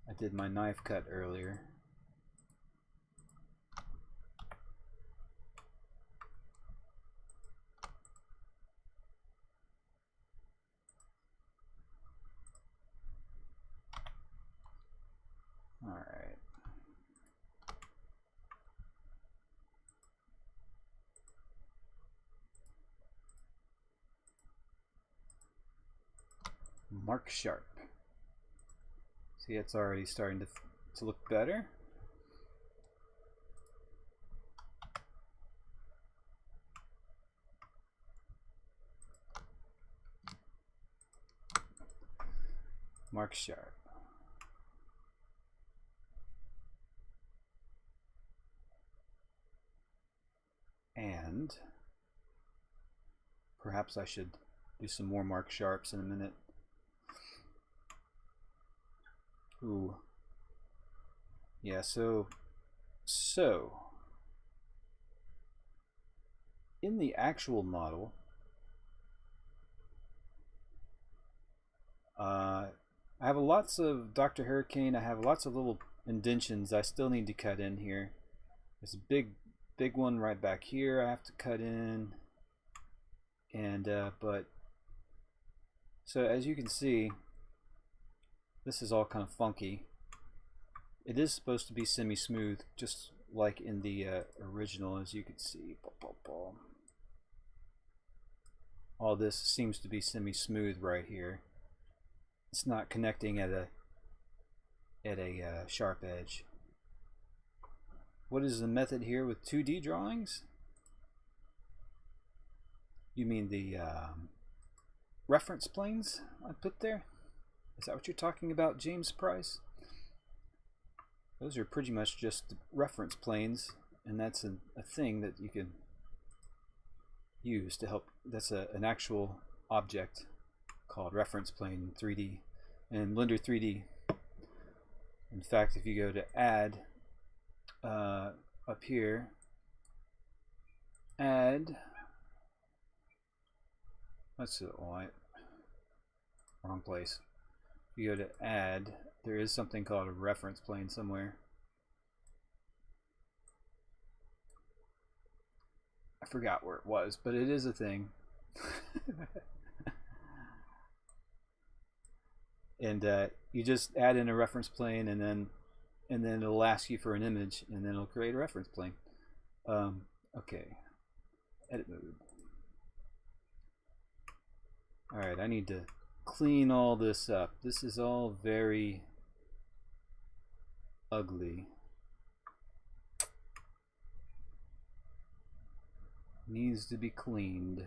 I did my knife cut earlier. All right. Mark sharp. See, it's already starting to look better. Mark sharp. And perhaps I should do some more mark sharps in a minute. Ooh. Yeah, so in the actual model, I have lots of Dr. Hurricane. I have lots of little indentions I still need to cut in here. There's a big one right back here I have to cut in And but so as you can see, this is all kind of funky. It is supposed to be semi-smooth, just like in the original, as you can see. All this seems to be semi-smooth right here. It's not connecting at a sharp edge. What is the method here with 2D drawings? You mean the reference planes I put there? Is that what you're talking about, James Price? Those are pretty much just reference planes, and that's a thing that you can use to help. That's an actual object called reference plane in 3D and Blender 3D. In fact, if you go to add up here, add, that's it, wrong place. If you go to add, there is something called a reference plane somewhere. I forgot where it was, but it is a thing. And you just add in a reference plane, and then it'll ask you for an image, and then it'll create a reference plane. Okay, edit mode. All right, I need to clean all this up. This is all very ugly. Needs to be cleaned.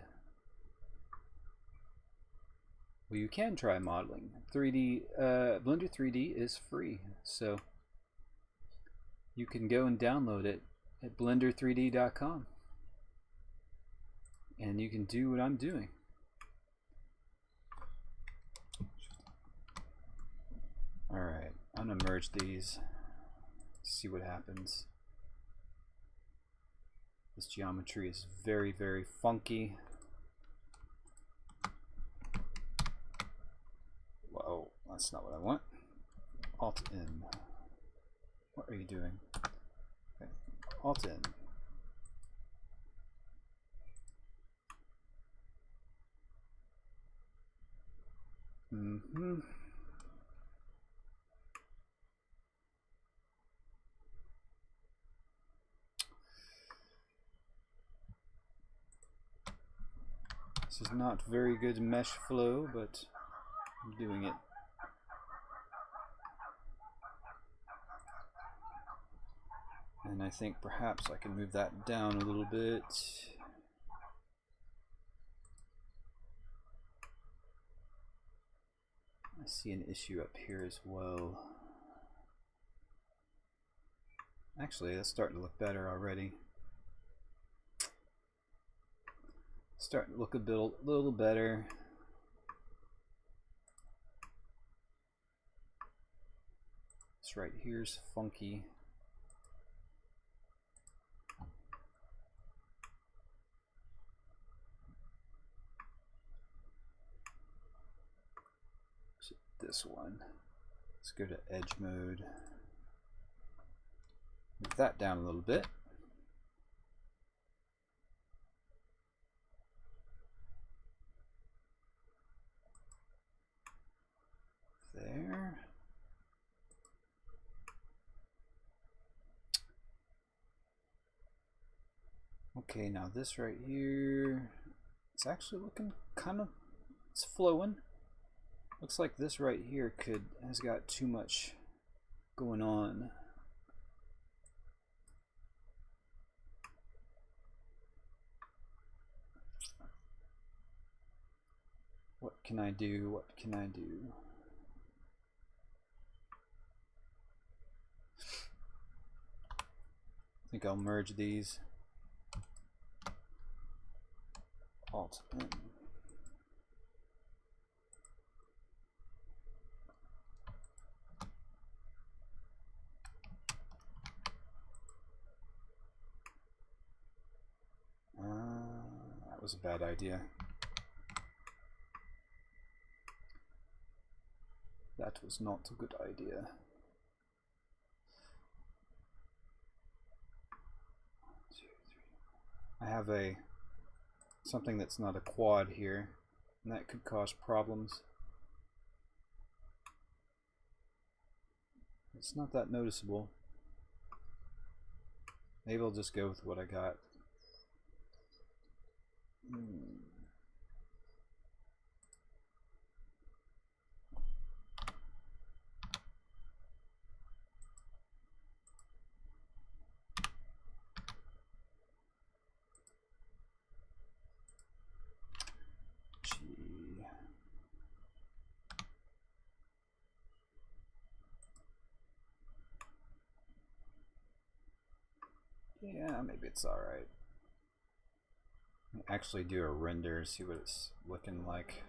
Well, you can try modeling. 3D Blender 3D is free, so you can go and download it at blender3d.com, and you can do what I'm doing. All right, I'm gonna merge these. See what happens. This geometry is very, very funky. Whoa, that's not what I want. Alt N. What are you doing? Okay. Alt N. This is not very good mesh flow, but I'm doing it. And I think perhaps I can move that down a little bit. I see an issue up here as well. Actually, that's starting to look better already. Starting to look a little better. This right here's funky. This one. Let's go to edge mode. Move that down a little bit. There. Okay, now this right here, it's actually looking kind of, it's flowing. Looks like this right here has got too much going on. What can I do? What can I do? I think I'll merge these. Alt N. That was a bad idea. That was not a good idea. I have a something that's not a quad here, and that could cause problems. It's not that noticeable. Maybe I'll just go with what I got. Yeah, maybe it's alright. Actually do a render, see what it's looking like.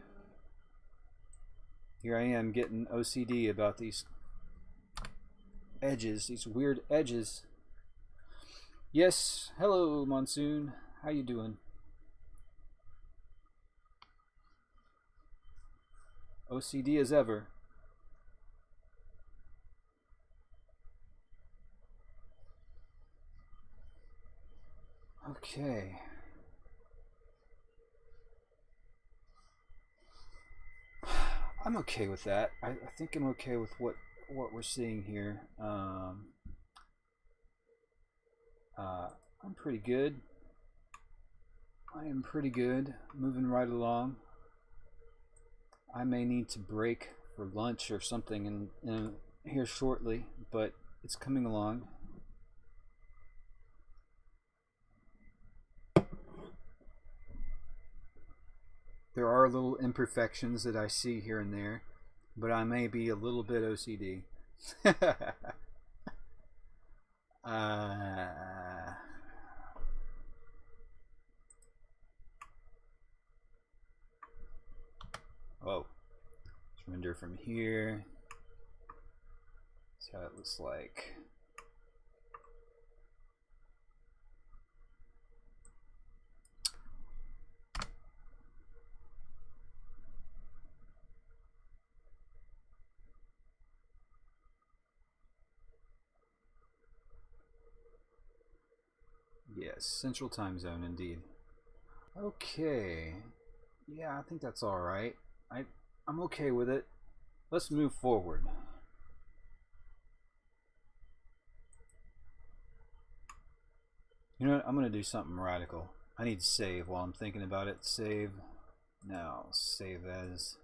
Here I am getting OCD about these edges, these weird edges. Yes, hello Monsoon, how you doing? OCD as ever. Okay. I'm okay with that. I think I'm okay with what we're seeing here. I'm pretty good. I am pretty good. Moving right along. I may need to break for lunch or something in here shortly, but it's coming along. There are little imperfections that I see here and there, but I may be a little bit OCD. Whoa. Let's render from here. See how it looks like. Yes, Central Time Zone indeed. Okay. Yeah, I think that's alright. I'm okay with it. Let's move forward. You know what? I'm going to do something radical. I need to save while I'm thinking about it. Save. Now, save as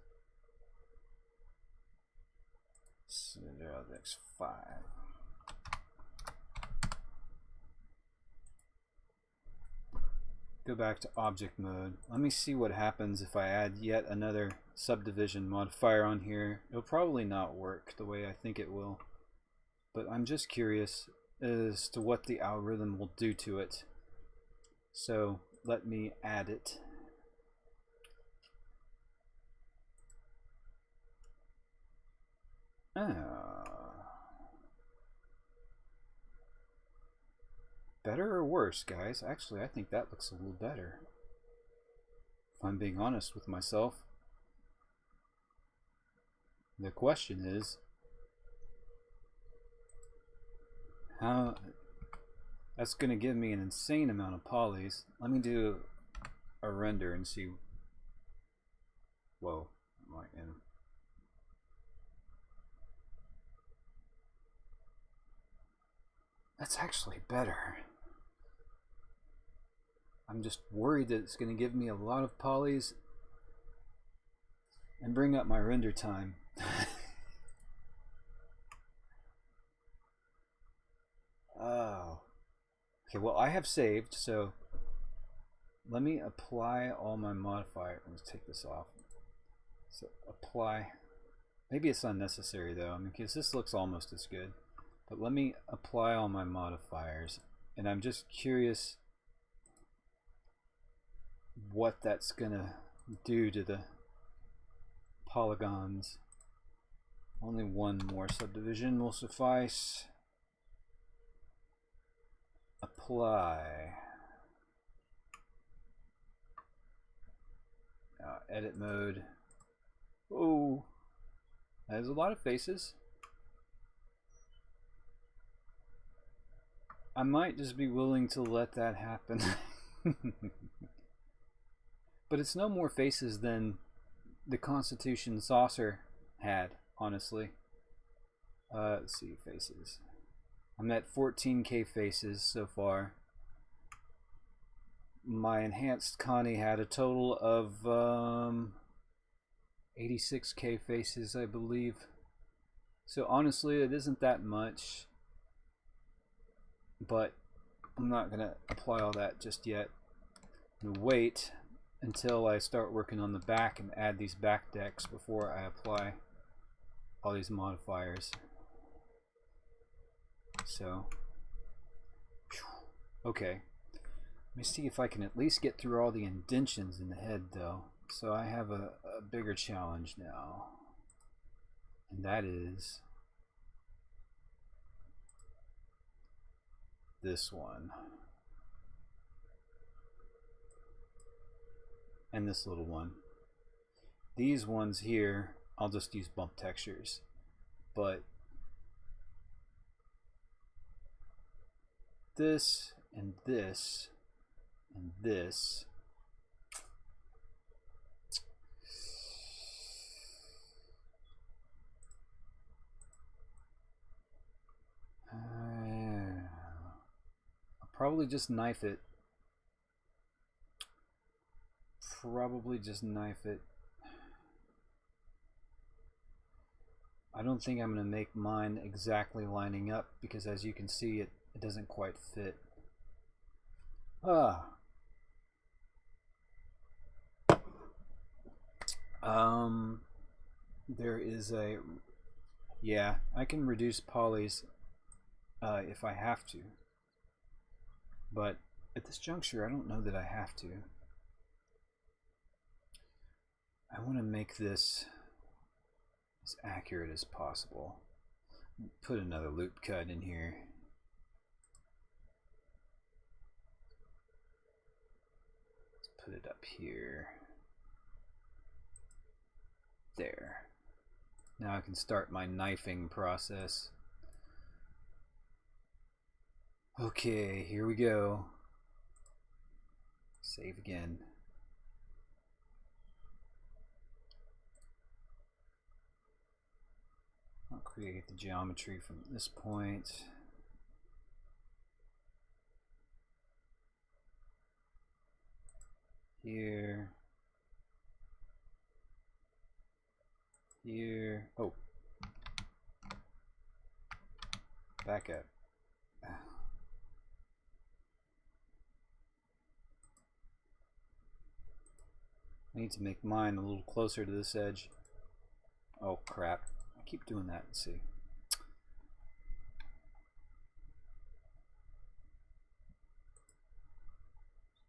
Subdivision 5. Go back to object mode. Let me see what happens if I add yet another subdivision modifier on here. It'll probably not work the way I think it will, but I'm just curious as to what the algorithm will do to it. So let me add it. Better or worse, guys? Actually, I think that looks a little better, if I'm being honest with myself. The question is, how... That's going to give me an insane amount of polys. Let me do a render and see. Whoa. Am I in? That's actually better. I'm just worried that it's going to give me a lot of polys and bring up my render time. Oh. Okay, well, I have saved, so let me apply all my modifiers. Let's take this off. So apply. Maybe it's unnecessary though, I mean, because this looks almost as good. But let me apply all my modifiers, and I'm just curious what that's gonna do to the polygons. Only one more subdivision will suffice. Apply. Edit mode. Oh, there's a lot of faces. I might just be willing to let that happen. But it's no more faces than the Constitution saucer had, honestly. Let's see, faces. I'm at 14k faces so far. My enhanced Connie had a total of 86k faces, I believe. So honestly, it isn't that much, but I'm not gonna apply all that just yet. I'm gonna wait until I start working on the back and add these back decks before I apply all these modifiers. So, okay. Let me see if I can at least get through all the indentions in the head, though. So I have a bigger challenge now. And that is this one. And this little one. These ones here, I'll just use bump textures. But this and this and this. I'll probably just knife it. I don't think I'm going to make mine exactly lining up because as you can see it doesn't quite fit. There is a, yeah, I can reduce polys if I have to, but at this juncture I don't know that I have to. I want to make this as accurate as possible. Put another loop cut in here. Let's put it up here. There. Now I can start my knifing process. Okay, here we go. Save again. I'll create the geometry from this point. Here. Here. Oh. Back up. I need to make mine a little closer to this edge. Oh crap. I keep doing that. Let's see.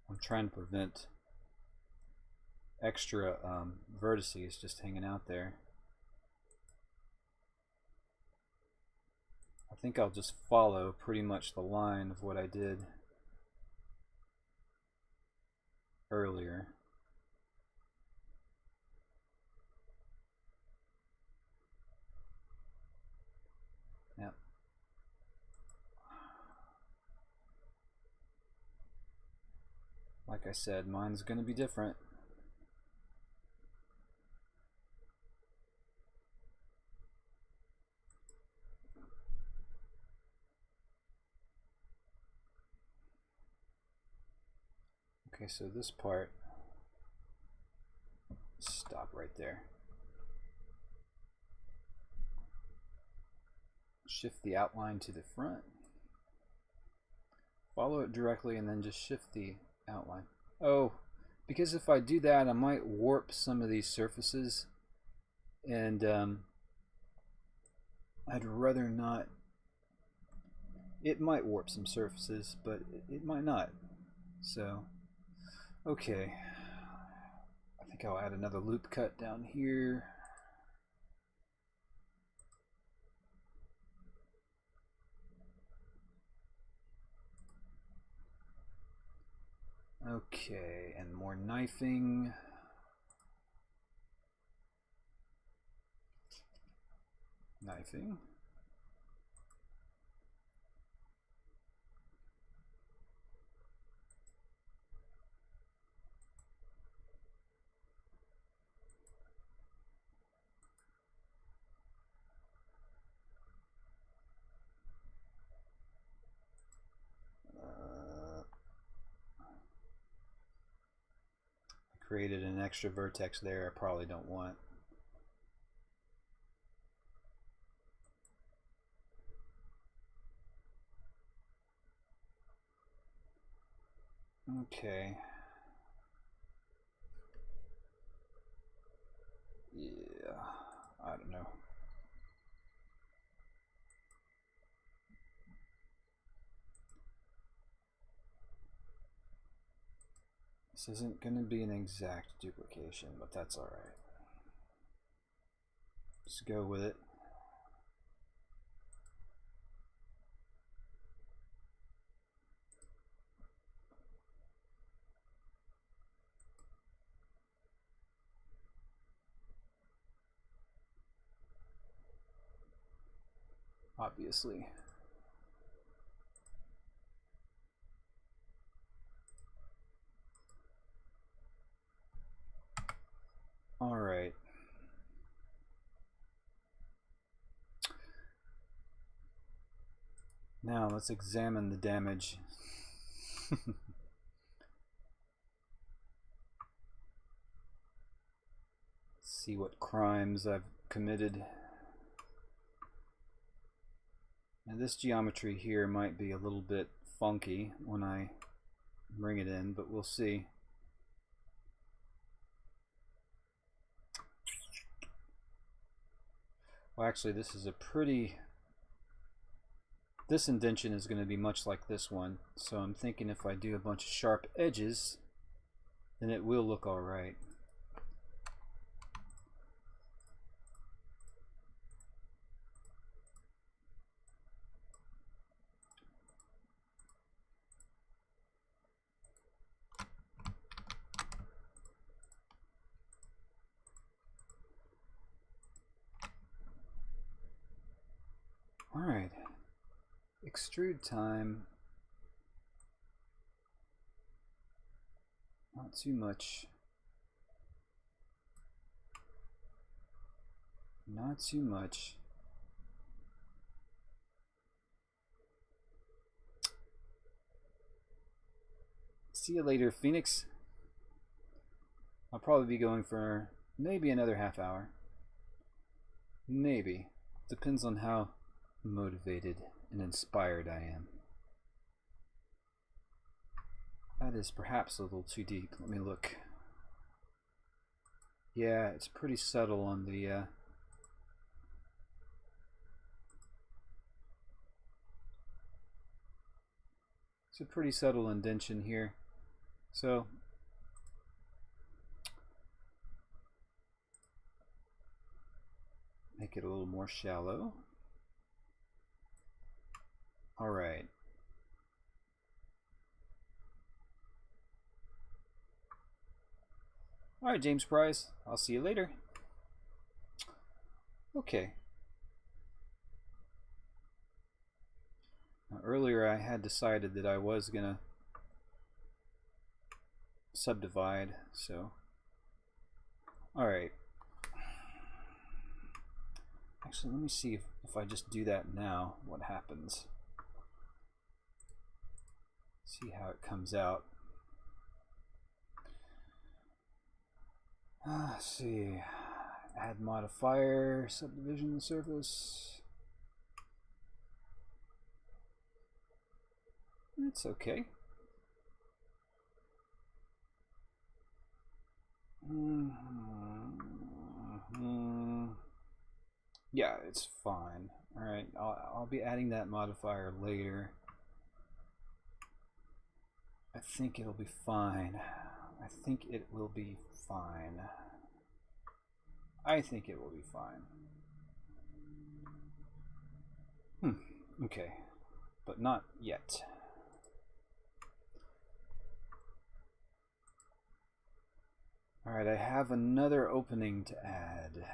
I'm trying to prevent extra vertices just hanging out there. I think I'll just follow pretty much the line of what I did earlier. Yep. Like I said, mine's going to be different. Okay, so this part, stop right there. Shift the outline to the front. Follow it directly and then just shift the outline. Oh, because if I do that, I might warp some of these surfaces, and I'd rather not. It might warp some surfaces, but it might not. So, okay. I think I'll add another loop cut down here. Okay, and more knifing. Knifing. created an extra vertex there I probably don't want. Okay. Yeah, I don't know. This isn't going to be an exact duplication, but that's alright. Just go with it. Obviously. All right. Now let's examine the damage. See what crimes I've committed. Now this geometry here might be a little bit funky when I bring it in, but we'll see. Well, actually, this is a pretty... This indention is going to be much like this one, so I'm thinking if I do a bunch of sharp edges, then it will look all right. All right. Extrude time. Not too much. Not too much. See you later, Phoenix. I'll probably be going for maybe another half hour. Maybe. Depends on how motivated and inspired I am. That is perhaps a little too deep. Let me look. Yeah, it's pretty subtle on the it's a pretty subtle indention here. So make it a little more shallow. All right. All right, James Price. I'll see you later. Okay. Now, earlier I had decided that I was gonna subdivide, so all right. Actually, let me see if I just do that now, what happens. See how it comes out. Let's see. Add modifier, subdivision surface. It's okay. Yeah, it's fine. All right, I'll be adding that modifier later. I think it'll be fine. I think it will be fine. I think it will be fine. Okay, but not yet. All right, I have another opening to add.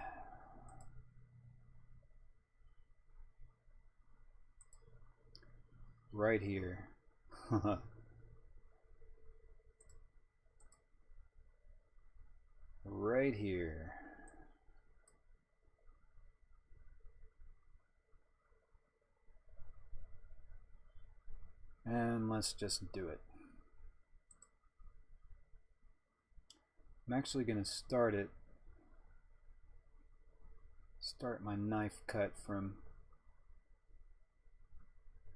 Right here. Right here. And let's just do it. I'm actually going to start my knife cut from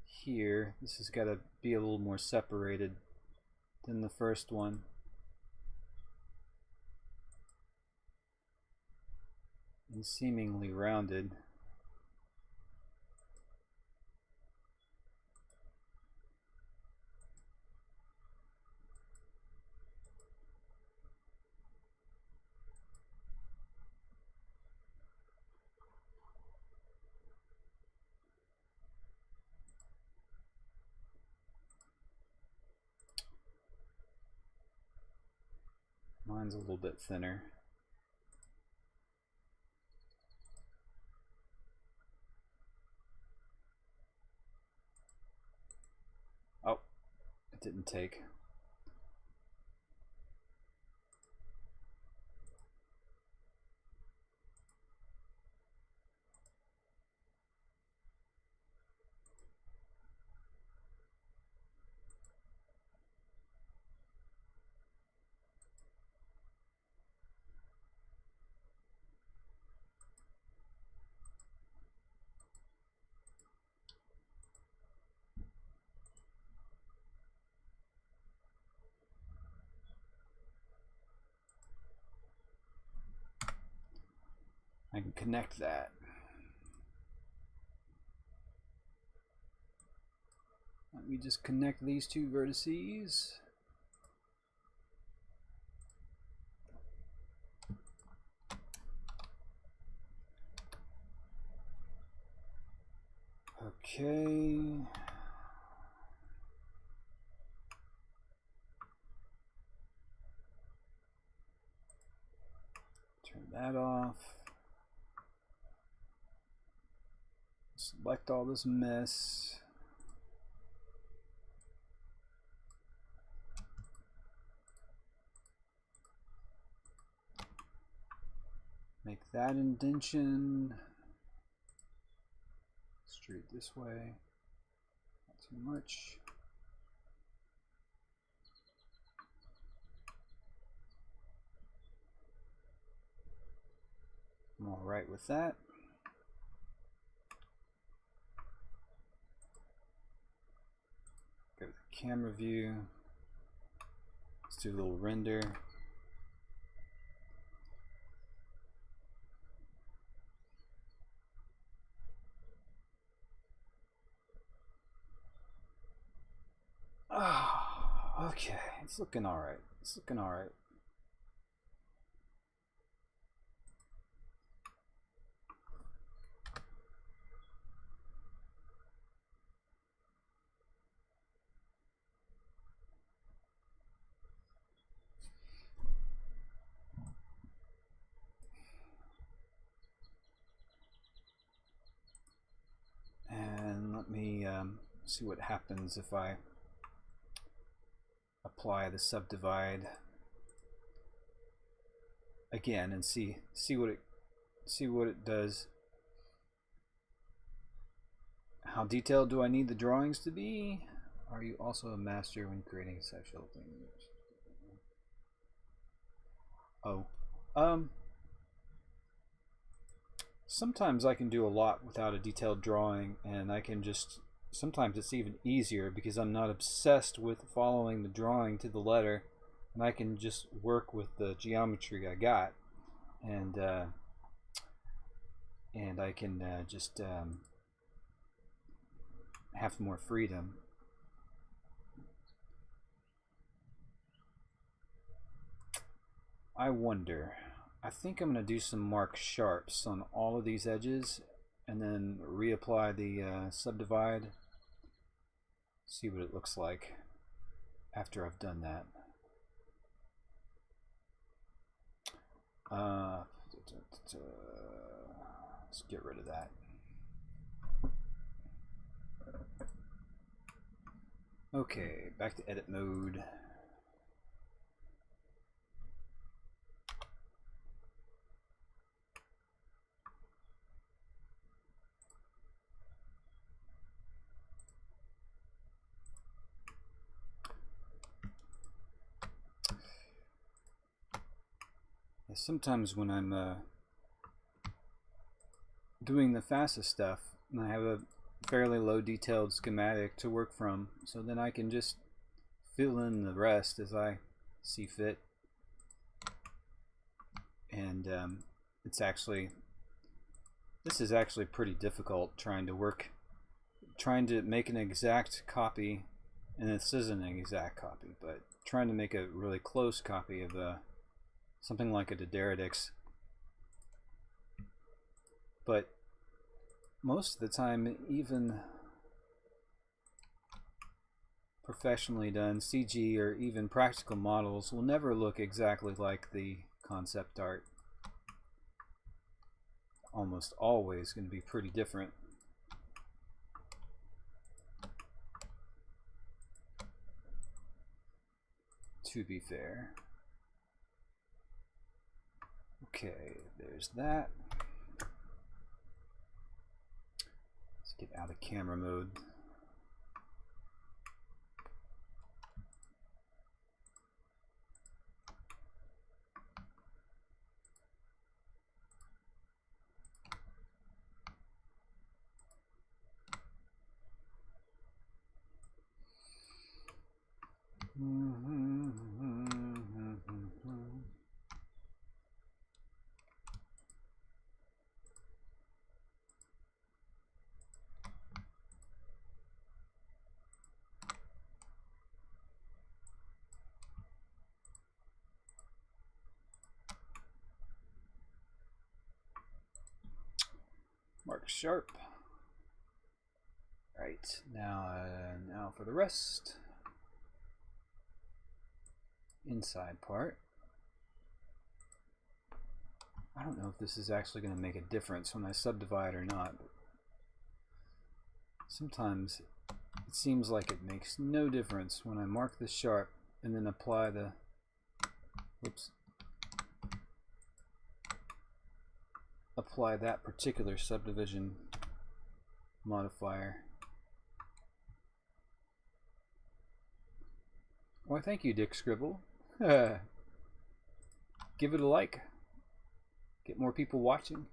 here. This has got to be a little more separated than the first one. And seemingly rounded. Mine's a little bit thinner. Oh, it didn't take. I can connect that. Let me just connect these two vertices. Okay. Turn that off. Select all this mess. Make that indention straight this way. Not too much. I'm all right with that. Go to the camera view. Let's do a little render. Oh, okay. It's looking all right. It's looking all right. And let me see what happens if I apply the subdivide again and see what it does. How detailed do I need the drawings to be? Are you also a master when creating sexual things? Oh, sometimes I can do a lot without a detailed drawing, and I can just, sometimes it's even easier because I'm not obsessed with following the drawing to the letter, and I can just work with the geometry I got, and I can just have more freedom. I wonder, I think I'm going to do some mark sharps on all of these edges and then reapply the subdivide. See what it looks like after I've done that. Let's get rid of that. Okay, back to edit mode. sometimes when I'm doing the fastest stuff, and I have a fairly low detailed schematic to work from, so then I can just fill in the rest as I see fit. And this is actually pretty difficult, trying to make an exact copy, and this isn't an exact copy, but trying to make a really close copy of something like a D'Deridex. But most of the time, even professionally done CG or even practical models will never look exactly like the concept art. Almost always going to be pretty different. To be fair. Okay, there's that. Let's get out of camera mode. Mark sharp. Right, now for the rest. Inside part. I don't know if this is actually going to make a difference when I subdivide or not. Sometimes it seems like it makes no difference when I mark this sharp and then apply the apply that particular subdivision modifier. Why, thank you, Dick Scribble. Give it a like. Get more people watching.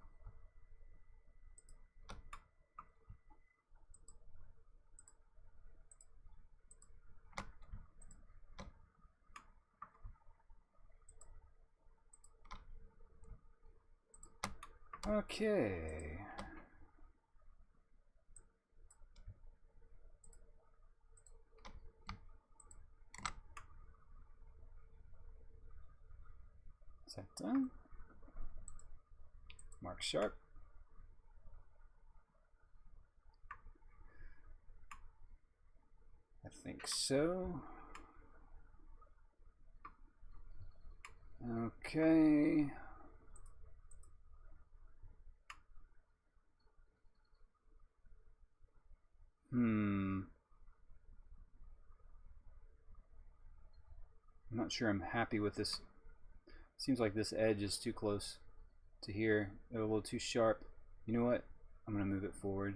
Okay. Is that done? Mark sharp. I think so. Okay. I'm not sure I'm happy with this. Seems like this edge is too close to here, a little too sharp. You know what? I'm going to move it forward.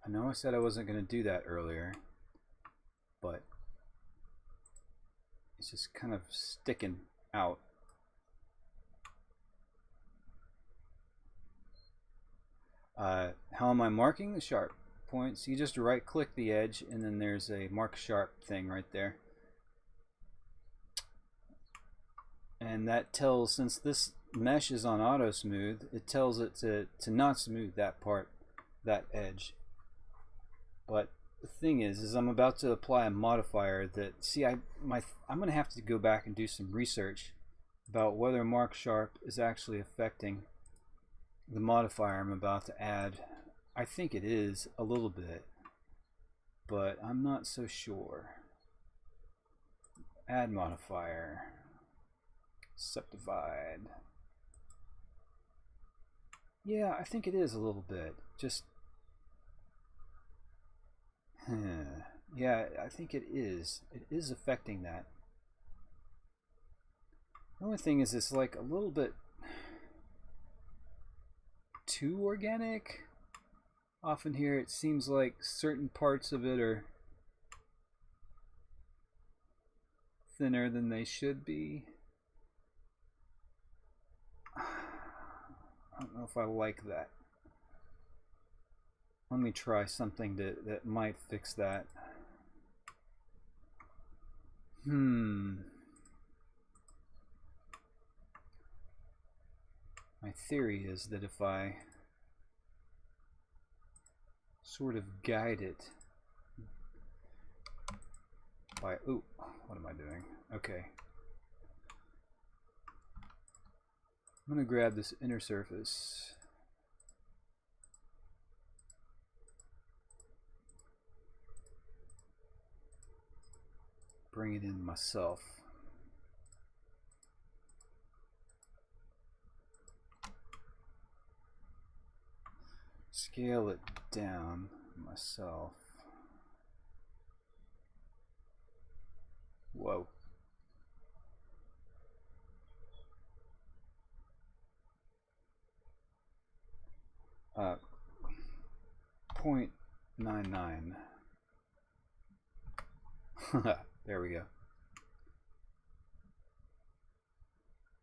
I know I said I wasn't going to do that earlier, but it's just kind of sticking out. How am I marking the sharp points? You just right click the edge and then there's a mark sharp thing right there. And that tells, since this mesh is on auto smooth, it tells it to not smooth that part, that edge. But the thing is I'm about to apply a modifier that, see, I'm going to have to go back and do some research about whether mark sharp is actually affecting the modifier I'm about to add. I think it is a little bit, but I'm not so sure. Add modifier. Subdivide. Yeah, I think it is a little bit. Just yeah, I think it is. It is affecting that. The only thing is it's like a little bit too organic. Often here it seems like certain parts of it are thinner than they should be. I don't know if I like that. Let me try something that might fix that. My theory is that if I sort of guide it by, ooh, what am I doing? Okay. I'm gonna grab this inner surface. Bring it in myself. Scale it down myself. Whoa. Uh, 0.99. There we go.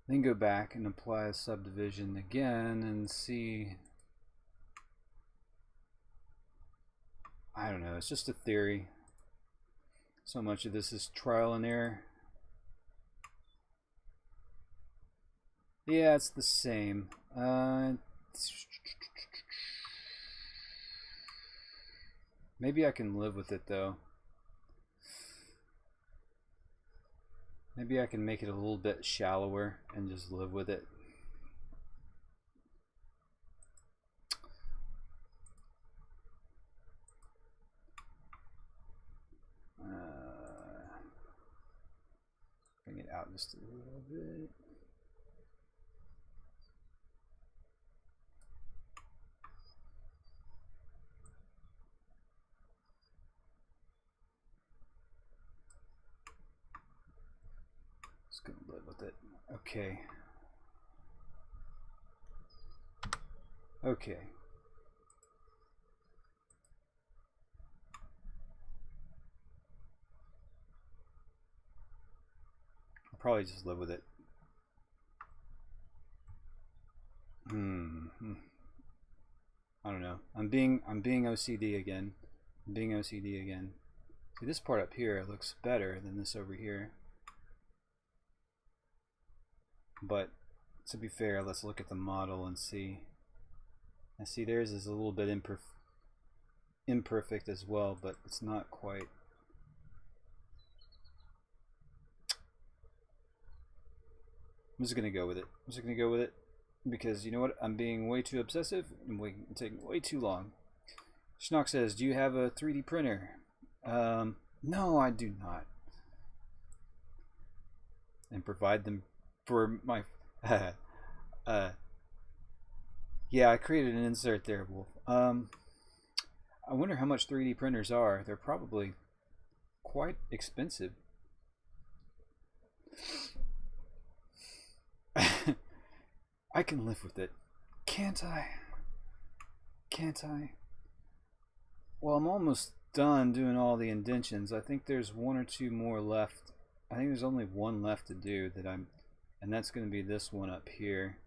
Then go back and apply a subdivision again and see. I don't know, it's just a theory. So much of this is trial and error. Yeah, it's the same. Maybe I can live with it though. Maybe I can make it a little bit shallower and just live with it. Bring it out just a little bit. Just gonna live with it. Okay. Okay. I'll probably just live with it. I don't know. I'm being OCD again. I'm being OCD again. See, this part up here looks better than this over here. But to be fair, let's look at the model and see. I see theirs is a little bit imperfect as well, but it's not quite. I'm just gonna go with it. I'm just gonna go with it because you know what? I'm being way too obsessive and taking way too long. Schnock says, "Do you have a 3D printer?" No, I do not. And provide them for my. Yeah, I created an insert there, Wolf. I wonder how much 3D printers are. They're probably quite expensive. I can live with it. Can't I? Can't I? Well, I'm almost done doing all the indentions. I think there's one or two more left. I think there's only one left to do and that's going to be this one up here,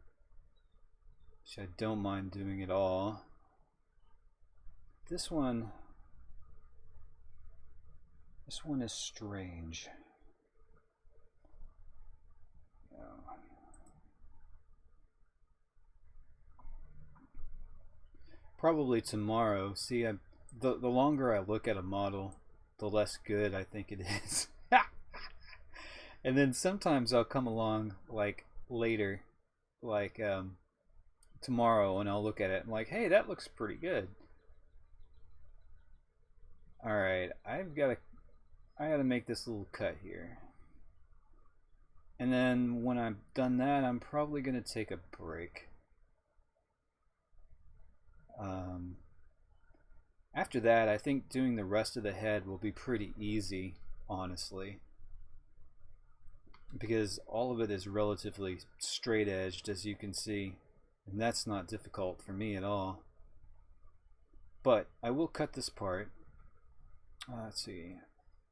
which I don't mind doing at all. This one is strange. Probably tomorrow. See, the longer I look at a model, the less good I think it is. And then sometimes I'll come along like later, like tomorrow, and I'll look at it and like, hey, that looks pretty good. All right, I gotta make this little cut here. And then when I've done that, I'm probably gonna take a break. After that, I think doing the rest of the head will be pretty easy, honestly, because all of it is relatively straight edged, as you can see, and that's not difficult for me at all. But I will cut this part. Let's see.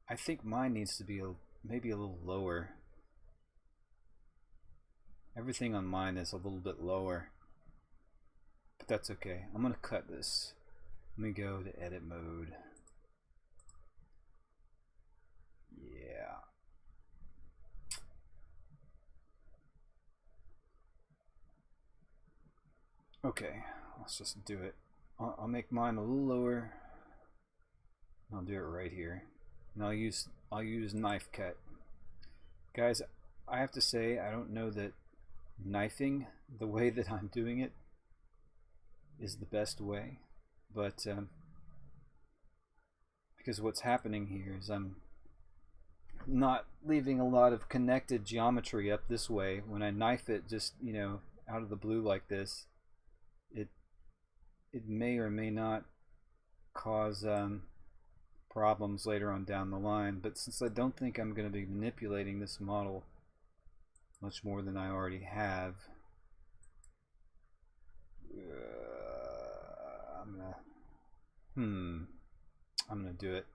I think mine needs to be maybe a little lower. Everything on mine is a little bit lower. But that's okay. I'm going to cut this. Let me go to edit mode. Yeah. Okay, let's just do it. I'll make mine a little lower. I'll do it right here. And I'll use knife cut. Guys, I have to say I don't know that knifing the way that I'm doing it is the best way, but because what's happening here is I'm not leaving a lot of connected geometry up this way. When I knife it just, you know, out of the blue like this, it may or may not cause problems later on down the line. But since I don't think I'm going to be manipulating this model much more than I already have, I'm gonna do it.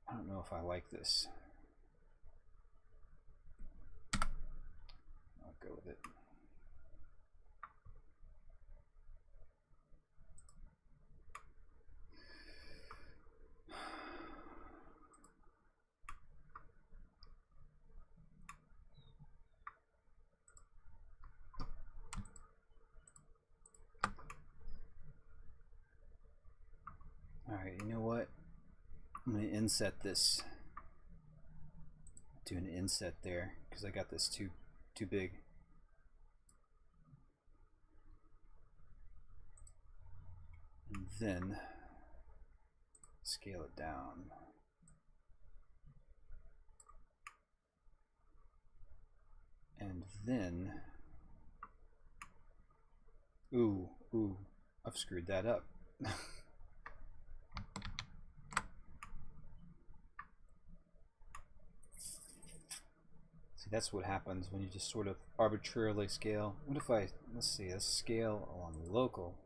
I don't know if I like this. I'll go with it. Alright, you know what? I'm going to inset this. Do an inset there because I got this too big. And then scale it down. And then, ooh, I've screwed that up. That's what happens when you just sort of arbitrarily scale. What if let's see, let's scale on local.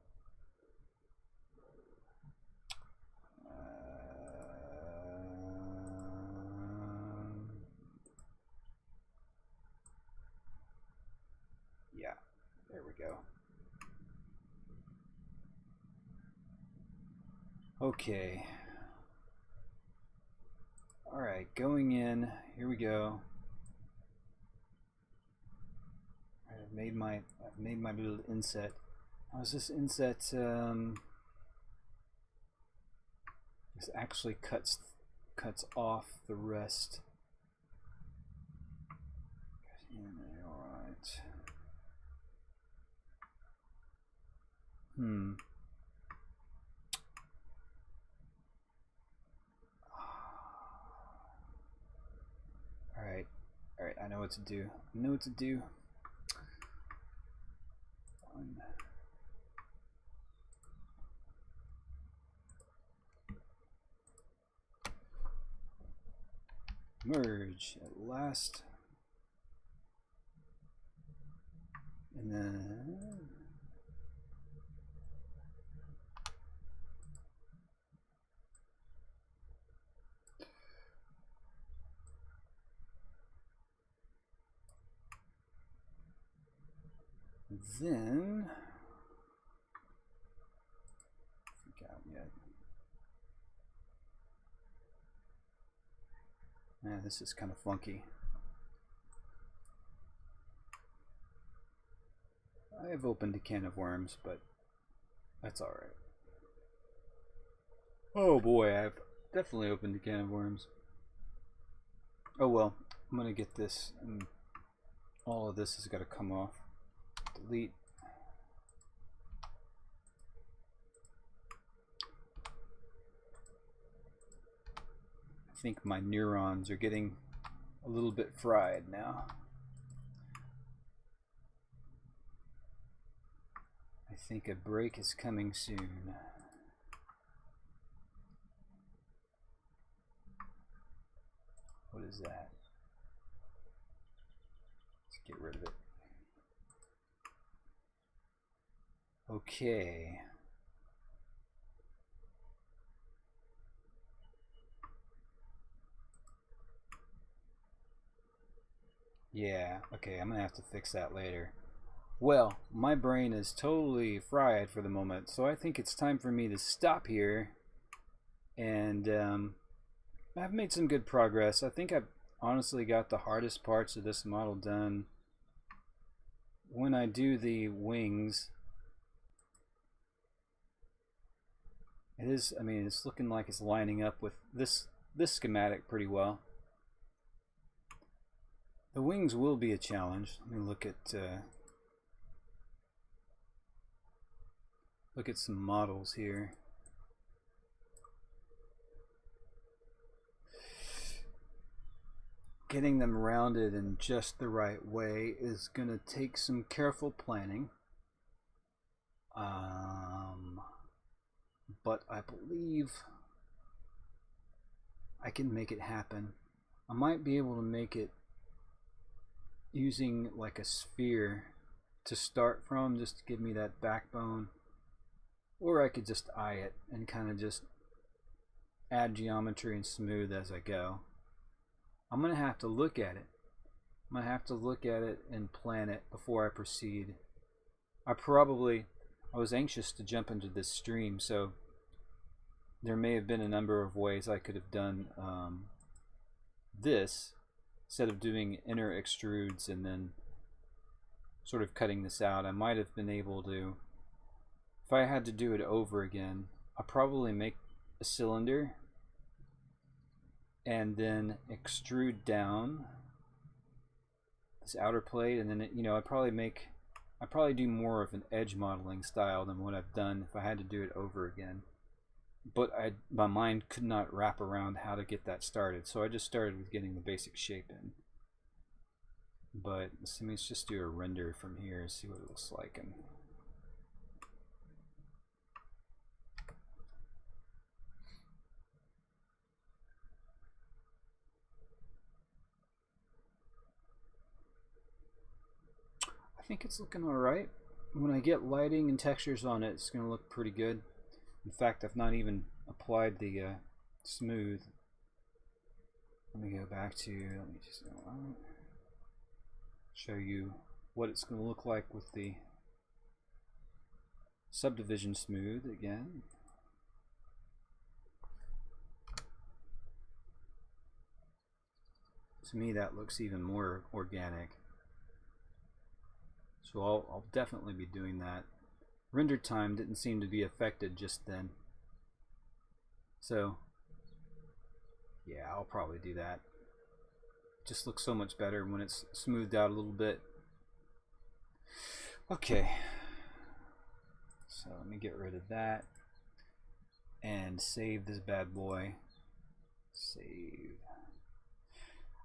Yeah, there we go. Okay. All right, going in, here we go. I've made my little inset. How is this inset? This actually cuts off the rest. All right. All right. I know what to do. Merge at last, and then freak out yet. Yeah, this is kind of funky. I have opened a can of worms, but that's alright. Oh boy, I've definitely opened a can of worms. Oh well, I'm gonna get this, and all of this has got to come off. Delete. I think my neurons are getting a little bit fried now. I think a break is coming soon. What is that? Let's get rid of it. Okay. Yeah, okay, I'm gonna have to fix that later. Well, my brain is totally fried for the moment, so I think it's time for me to stop here. And I've made some good progress. I think I've honestly got the hardest parts of this model done. When I do the wings, it is, I mean, it's looking like it's lining up with this schematic pretty well. The wings will be a challenge. Let me look at some models here. Getting them rounded in just the right way is going to take some careful planning. But I believe I can make it happen. I might be able to make it using like a sphere to start from, just to give me that backbone. Or I could just eye it and kind of just add geometry and smooth as I go. I'm going to have to look at it. I'm going to have to look at it and plan it before I proceed. I was anxious to jump into this stream, so there may have been a number of ways I could have done this instead of doing inner extrudes and then sort of cutting this out. I might have been able to, if I had to do it over again, I'll probably make a cylinder and then extrude down this outer plate, and then I'd probably do more of an edge modeling style than what I've done if I had to do it over again. But my mind could not wrap around how to get that started, so I just started with getting the basic shape in. But let's just do a render from here and see what it looks like. And I think it's looking alright. When I get lighting and textures on it, it's going to look pretty good. In fact, I've not even applied the smooth. Let me go back to, let me just show you what it's going to look like with the Subdivision smooth again. To me, that looks even more organic. So I'll definitely be doing that. Render time didn't seem to be affected just then. So yeah, I'll probably do that. It just looks so much better when it's smoothed out a little bit. Okay. So let me get rid of that and save this bad boy. Save.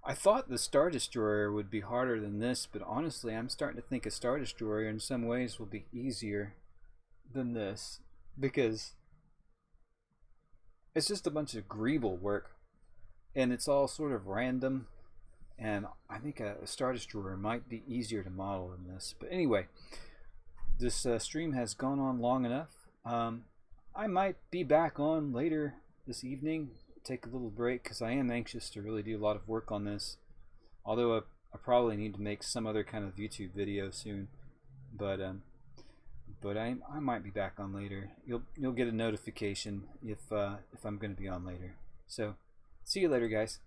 I thought the Star Destroyer would be harder than this, but honestly I'm starting to think a Star Destroyer in some ways will be easier than this, because it's just a bunch of greeble work and it's all sort of random, and I think a Star Destroyer might be easier to model than this. But anyway, this stream has gone on long enough. I might be back on later this evening, take a little break, because I am anxious to really do a lot of work on this, although I probably need to make some other kind of YouTube video soon. But I might be back on later. You'll get a notification if I'm going to be on later. So see you later, guys.